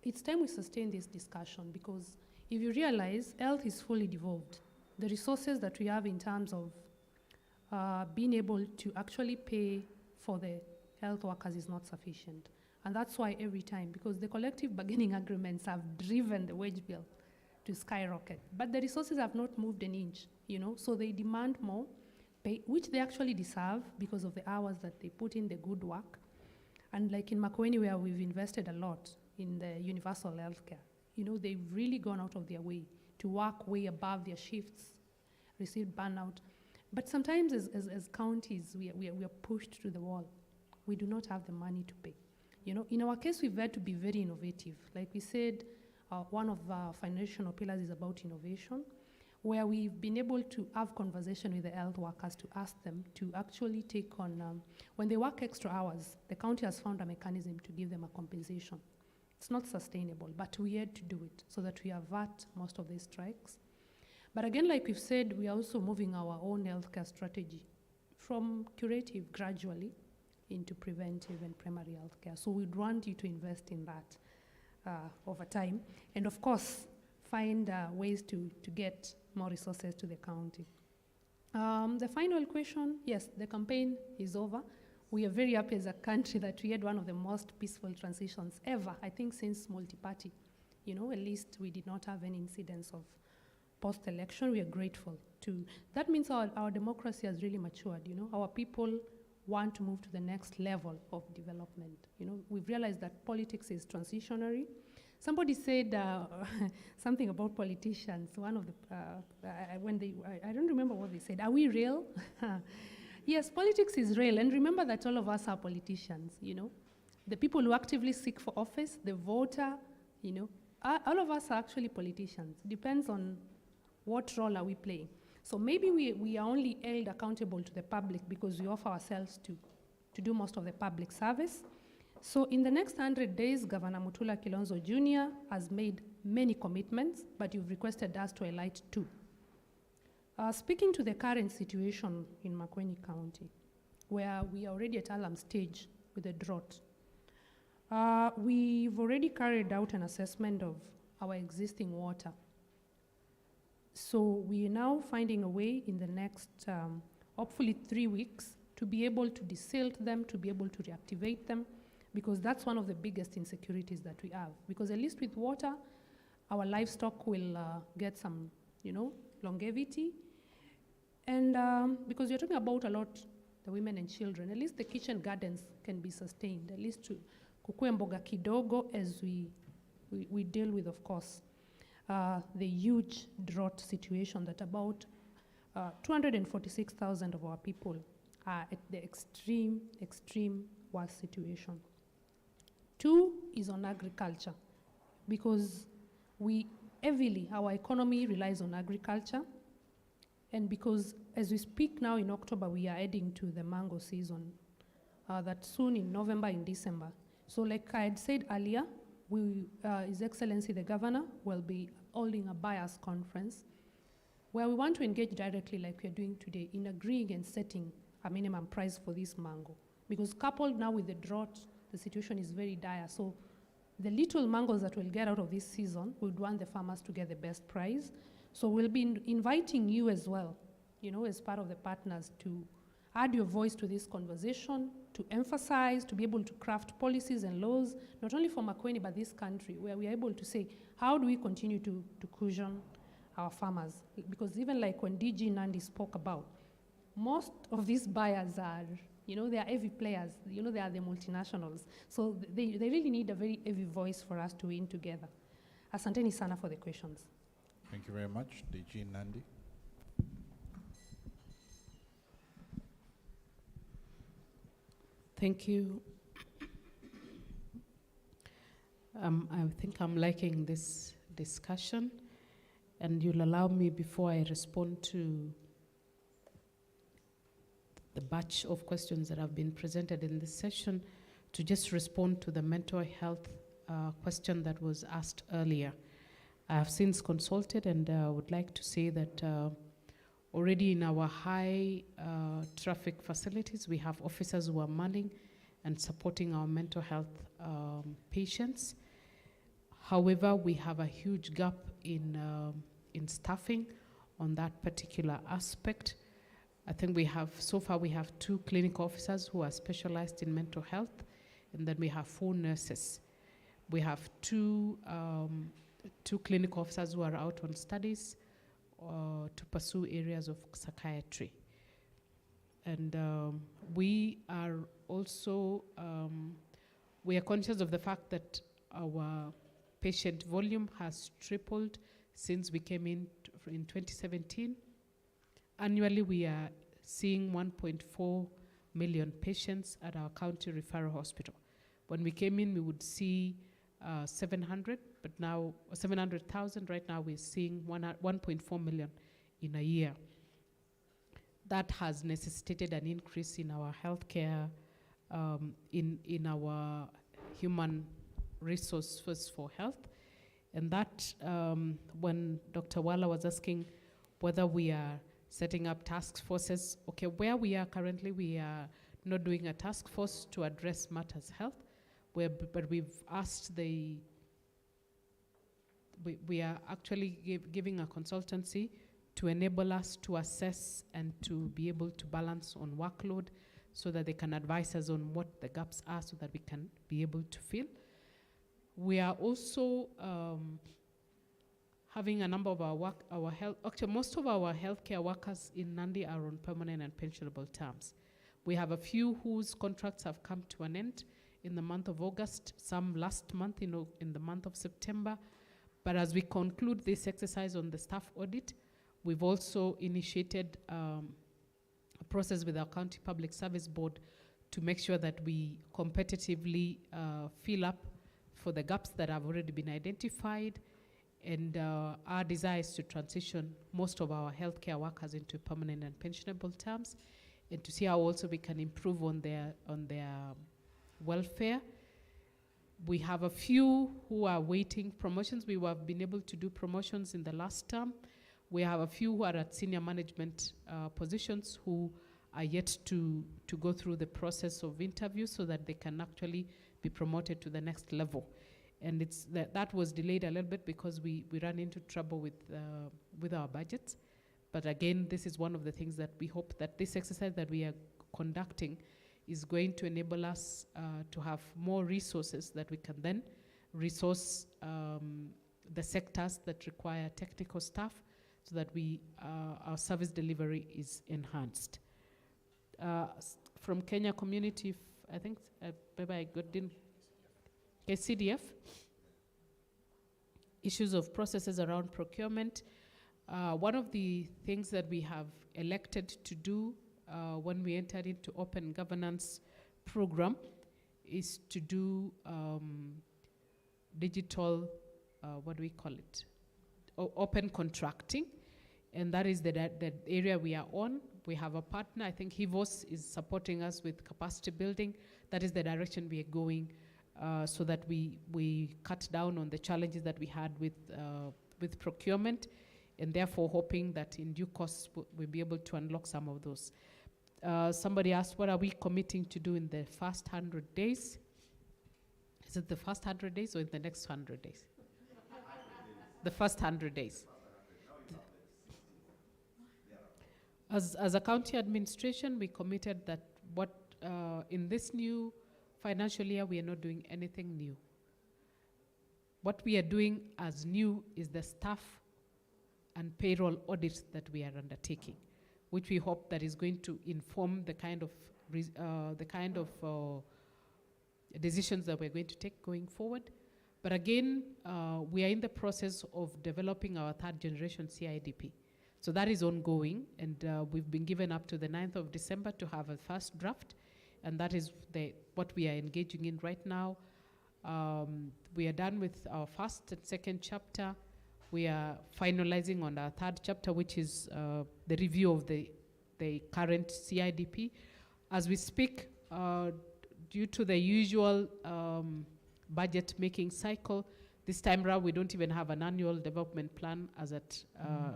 It's time we sustain this discussion because if you realize health is fully devolved, the resources that we have in terms of being able to actually pay for the health workers is not sufficient. And that's why every time, because the collective bargaining agreements have driven the wage bill to skyrocket. But the resources have not moved an inch, so they demand more pay, which they actually deserve because of the hours that they put in the good work. And like in Makueni, where we've invested a lot in the universal healthcare, they've really gone out of their way to work way above their shifts, received burnout. But sometimes as counties, we are pushed to the wall. We do not have the money to pay. In our case, we've had to be very innovative. Like we said, one of our foundational pillars is about innovation, where we've been able to have conversation with the health workers to ask them to actually take on, when they work extra hours, the county has found a mechanism to give them a compensation. It's not sustainable, but we had to do it so that we avert most of these strikes. But again, like we've said, we are also moving our own healthcare strategy from curative gradually into preventive and primary healthcare. So we'd want you to invest in that over time. And of course, find ways to get more resources to the county. The final question, yes, the campaign is over. We are very happy as a country that we had one of the most peaceful transitions ever, I think since multi-party. At least we did not have any incidents of post-election. We are grateful to. That means our democracy has really matured. Our people want to move to the next level of development. We've realized that politics is transitionary. Somebody said something about politicians. One of the, I don't remember what they said. Are we real? Yes, politics is real. And remember that all of us are politicians, The people who actively seek for office, the voter, all of us are actually politicians. Depends on what role are we playing. So maybe we are only held accountable to the public because we offer ourselves to do most of the public service. So in the next 100 days, Governor Mutula Kilonzo Jr. has made many commitments, but you've requested us to highlight 2. Speaking to the current situation in Makueni County, where we are already at alarm stage with the drought, we've already carried out an assessment of our existing water. So we are now finding a way in the next, hopefully 3 weeks, to be able to desilt them, to be able to reactivate them, because that's one of the biggest insecurities that we have. Because at least with water, our livestock will get some, longevity. And because you're talking about a lot, the women and children, at least the kitchen gardens can be sustained, at least to kukue mboga kidogo as we deal with, of course, the huge drought situation that about 246,000 of our people are at the extreme worst situation. 2 is on agriculture, because our economy relies on agriculture, and because as we speak now in October, we are heading to the mango season, that soon in November and December. So like I had said earlier, His Excellency the Governor will be holding a buyers conference where we want to engage directly like we are doing today in agreeing and setting a minimum price for this mango. Because coupled now with the drought, the situation is very dire. So the little mangoes that we'll get out of this season, we would want the farmers to get the best price. So we'll be inviting you as well, as part of the partners, to add your voice to this conversation, to emphasize, to be able to craft policies and laws, not only for Makueni, but this country, where we are able to say, how do we continue to cushion our farmers? Because even like when DG Nandi spoke about, most of these buyers are, they are heavy players, they are the multinationals. So they really need a very heavy voice for us to win together. Asanteni sana for the questions. Thank you very much. DG Nandi. Thank you. I think I'm liking this discussion, and you'll allow me, before I respond to the batch of questions that have been presented in this session, to just respond to the mental health question that was asked earlier. I have since consulted, and would like to say that already in our high traffic facilities, we have officers who are manning and supporting our mental health patients. However, we have a huge gap in staffing on that particular aspect. I think so far we have 2 clinical officers who are specialized in mental health, and then we have 4 nurses. We have 2 2 clinical officers who are out on studies to pursue areas of psychiatry. And we are also, we are conscious of the fact that our patient volume has tripled since we came in 2017. Annually, we are seeing 1.4 million patients at our county referral hospital. When we came in, we would see 700, but now 700,000. Right now, we're seeing 1.4 million in a year. That has necessitated an increase in our healthcare, in our human resources for health. And that, when Dr. Wala was asking whether we are setting up task forces, okay, where we are currently, we are not doing a task force to address matters health, but we've asked we are actually giving a consultancy to enable us to assess and to be able to balance on workload so that they can advise us on what the gaps are so that we can be able to fill. We are also having a number of actually most of our healthcare workers in Nandi are on permanent and pensionable terms. We have a few whose contracts have come to an end in the month of August, some last month in the month of September. But as we conclude this exercise on the staff audit, we've also initiated a process with our County Public Service Board to make sure that we competitively fill up for the gaps that have already been identified. And our desire is to transition most of our healthcare workers into permanent and pensionable terms, and to see how also we can improve on their welfare. We have a few who are waiting promotions. We have been able to do promotions in the last term. We have a few who are at senior management positions who are yet to go through the process of interview so that they can actually be promoted to the next level. And it's that was delayed a little bit because we ran into trouble with our budgets. But again, this is one of the things that we hope that this exercise that we are conducting is going to enable us to have more resources that we can then resource the sectors that require technical staff so that our service delivery is enhanced. From Kenya Community, I think maybe I got in CDF, issues of processes around procurement. One of the things that we have elected to do when we entered into open governance program is to do digital, what do we call it? Open contracting. And that is the area we are on. We have a partner, I think HIVOS is supporting us with capacity building. That is the direction we are going so that we cut down on the challenges that we had with procurement, and therefore hoping that in due course we'll be able to unlock some of those. Somebody asked, what are we committing to do in the first 100 days? Is it the first 100 days or in the next 100 days? The first 100 days. As a county administration, we committed that in this new financial year, we are not doing anything new. What we are doing as new is the staff and payroll audit that we are undertaking, which we hope that is going to inform the kind of decisions that we're going to take going forward. But again, we are in the process of developing our third generation CIDP. So that is ongoing, and we've been given up to the 9th of December to have a first draft, and that is what we are engaging in right now. We are done with our first and second chapter. We are finalizing on our third chapter, which is the review of the current CIDP. As we speak, due to the usual budget making cycle, this time around we don't even have an annual development plan as at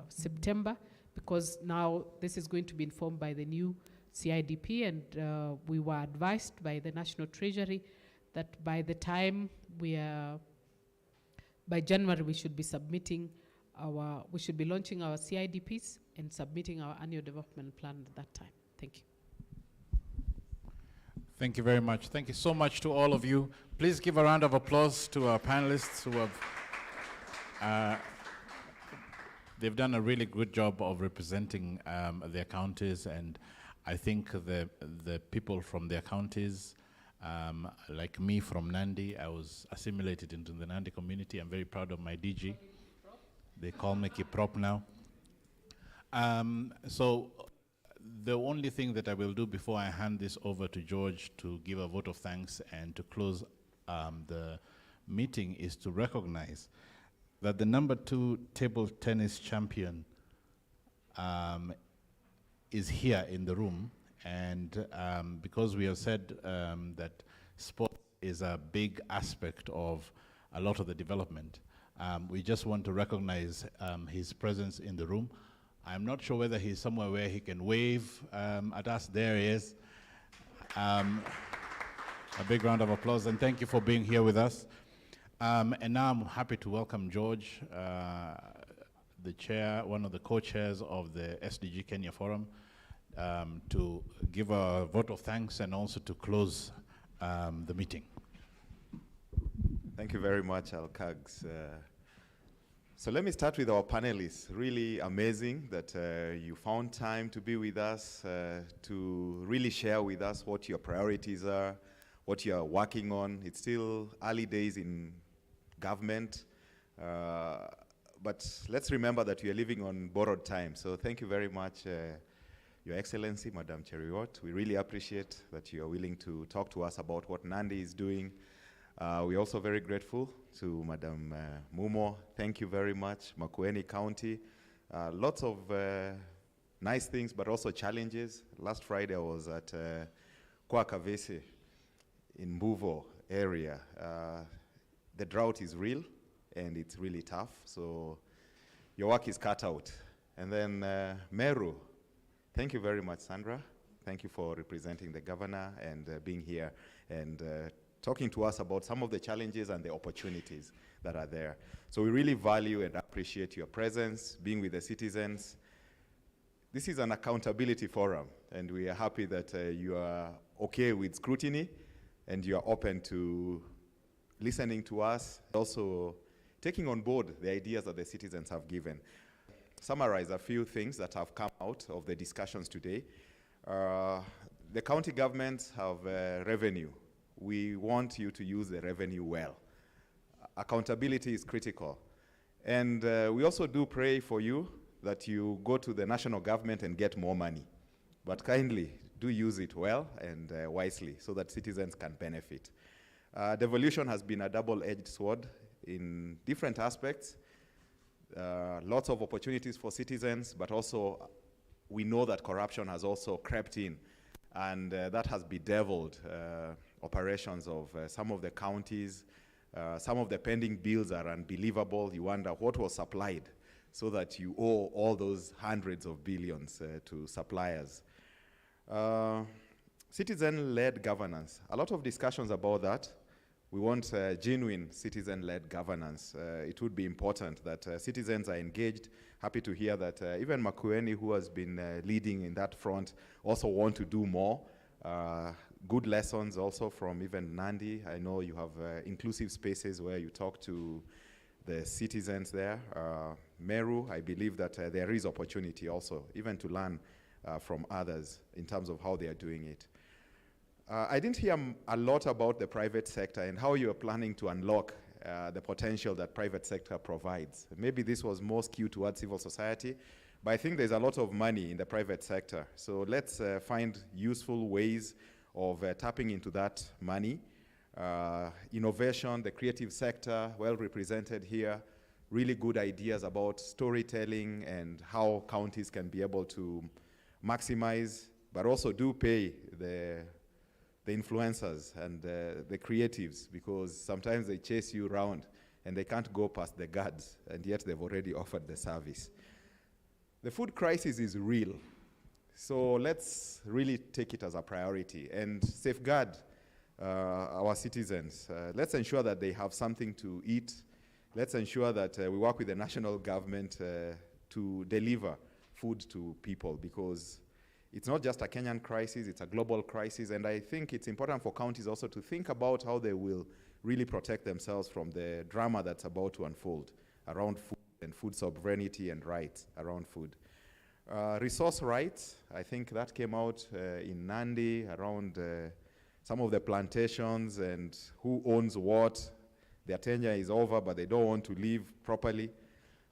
September, because now this is going to be informed by the new CIDP, and we were advised by the National Treasury that by the time by January we should be launching our CIDPs and submitting our annual development plan at that time. Thank you. Thank you very much. Thank you so much to all of you. Please give a round of applause to our panelists who have They've done a really good job of representing their counties, and I think the people from their counties, like me from Nandi, I was assimilated into the Nandi community. I'm very proud of my DG. They call me Kiprop now. So the only thing that I will do before I hand this over to George to give a vote of thanks and to close the meeting is to recognize that the #2 table tennis champion is here in the room, and because we have said that sport is a big aspect of a lot of the development, we just want to recognize his presence in the room. I'm not sure whether he's somewhere where he can wave at us. There he is. A big round of applause, and thank you for being here with us. And now I'm happy to welcome George, the chair, one of the co-chairs of the SDG Kenya Forum, to give a vote of thanks and also to close the meeting. Thank you very much, Alkags. So let me start with our panelists. Really amazing that you found time to be with us, to really share with us what your priorities are, what you are working on. It's still early days in government, but let's remember that we are living on borrowed time. So thank you very much, Your Excellency, Madam Cheriot. We really appreciate that you are willing to talk to us about what Nandi is doing. We're also very grateful to Madam Mumo. Thank you very much. Makueni County. Lots of nice things, but also challenges. Last Friday I was at Kwakavese in Mbuvo area. The drought is real and it's really tough, so your work is cut out. And then Meru, thank you very much, Sandra. Thank you for representing the governor and being here and talking to us about some of the challenges and the opportunities that are there. So we really value and appreciate your presence, being with the citizens. This is an accountability forum, and we are happy that you are okay with scrutiny and you are open to listening to us, also taking on board the ideas that the citizens have given. Summarize a few things that have come out of the discussions today. The county governments have revenue. We want you to use the revenue well. Accountability is critical. And we also do pray for you that you go to the national government and get more money. But kindly, do use it well and wisely so that citizens can benefit. Devolution has been a double-edged sword in different aspects. Lots of opportunities for citizens, but also we know that corruption has also crept in, and that has bedeviled operations of some of the counties. Some of the pending bills are unbelievable. You wonder what was supplied so that you owe all those hundreds of billions to suppliers. Citizen-led governance. A lot of discussions about that. We want genuine citizen-led governance. It would be important that citizens are engaged. Happy to hear that even Makueni, who has been leading in that front, also want to do more. Good lessons also from even Nandi. I know you have inclusive spaces where you talk to the citizens there. Meru, I believe that there is opportunity also, even to learn from others in terms of how they are doing it. I didn't hear a lot about the private sector and how you are planning to unlock the potential that private sector provides. Maybe this was more skewed towards civil society, but I think there's a lot of money in the private sector. So let's find useful ways of tapping into that money. Innovation, the creative sector, well represented here. Really good ideas about storytelling and how counties can be able to maximize, but also do pay the influencers and the creatives, because sometimes they chase you around and they can't go past the guards, and yet they've already offered the service. The food crisis is real, so let's really take it as a priority and safeguard our citizens. Let's ensure that they have something to eat. Let's ensure that we work with the national government to deliver food to people, because it's not just a Kenyan crisis, it's a global crisis, and I think it's important for counties also to think about how they will really protect themselves from the drama that's about to unfold around food and food sovereignty and rights around food. Resource rights, I think that came out in Nandi around some of the plantations and who owns what. Their tenure is over, but they don't want to leave properly.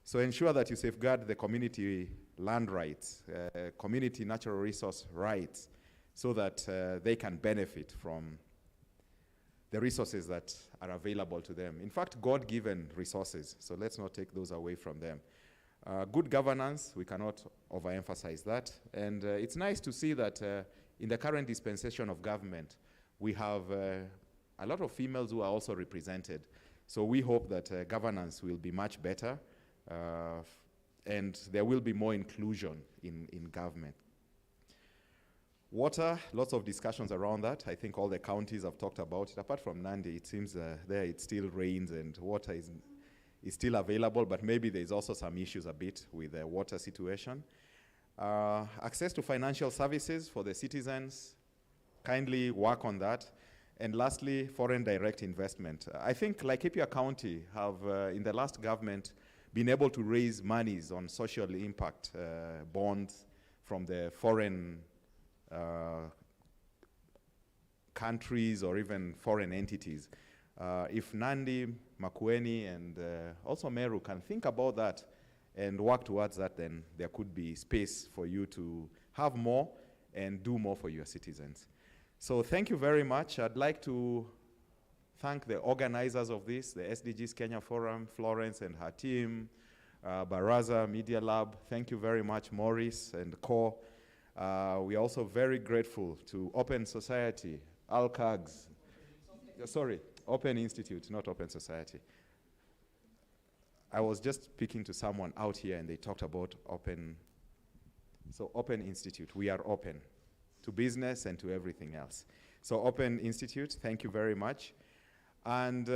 So ensure that you safeguard the community land rights, community natural resource rights, so that they can benefit from the resources that are available to them. In fact, God-given resources, so let's not take those away from them. Good governance, we cannot overemphasize that. And it's nice to see that in the current dispensation of government, we have a lot of females who are also represented. So we hope that governance will be much better and there will be more inclusion in government. Water, lots of discussions around that. I think all the counties have talked about it. Apart from Nandi, it seems there it still rains and water is still available, but maybe there's also some issues a bit with the water situation. Access to financial services for the citizens, kindly work on that. And lastly, foreign direct investment. I think Laikipia County have, in the last government, been able to raise monies on social impact bonds from the foreign countries or even foreign entities. If Nandi, Makueni, and also Meru can think about that and work towards that, then there could be space for you to have more and do more for your citizens. So thank you very much. I'd like to thank the organizers of this, the SDGs Kenya Forum, Florence and her team, Baraza, Media Lab. Thank you very much, Maurice and Co. We are also very grateful to Open Society, ALCAGs, sorry, Open Institute, not Open Society. I was just speaking to someone out here and they talked about Open, so Open Institute, we are open to business and to everything else. So Open Institute, thank you very much. And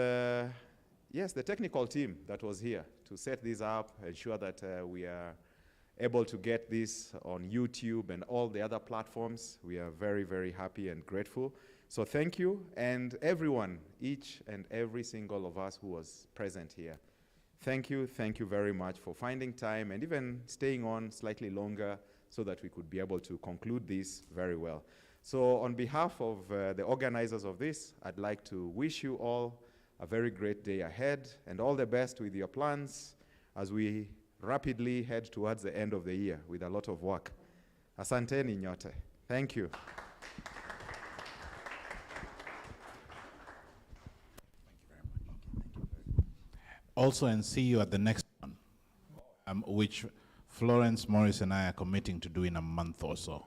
yes, the technical team that was here to set this up, ensure that we are able to get this on YouTube and all the other platforms. We are very, very happy and grateful. So thank you, and everyone, each and every single of us who was present here. Thank you very much for finding time and even staying on slightly longer so that we could be able to conclude this very well. So on behalf of the organizers of this, I'd like to wish you all a very great day ahead and all the best with your plans as we rapidly head towards the end of the year with a lot of work. Asanteni nyote. Thank you. Also, and see you at the next one, which Florence, Morris, and I are committing to do in a month or so.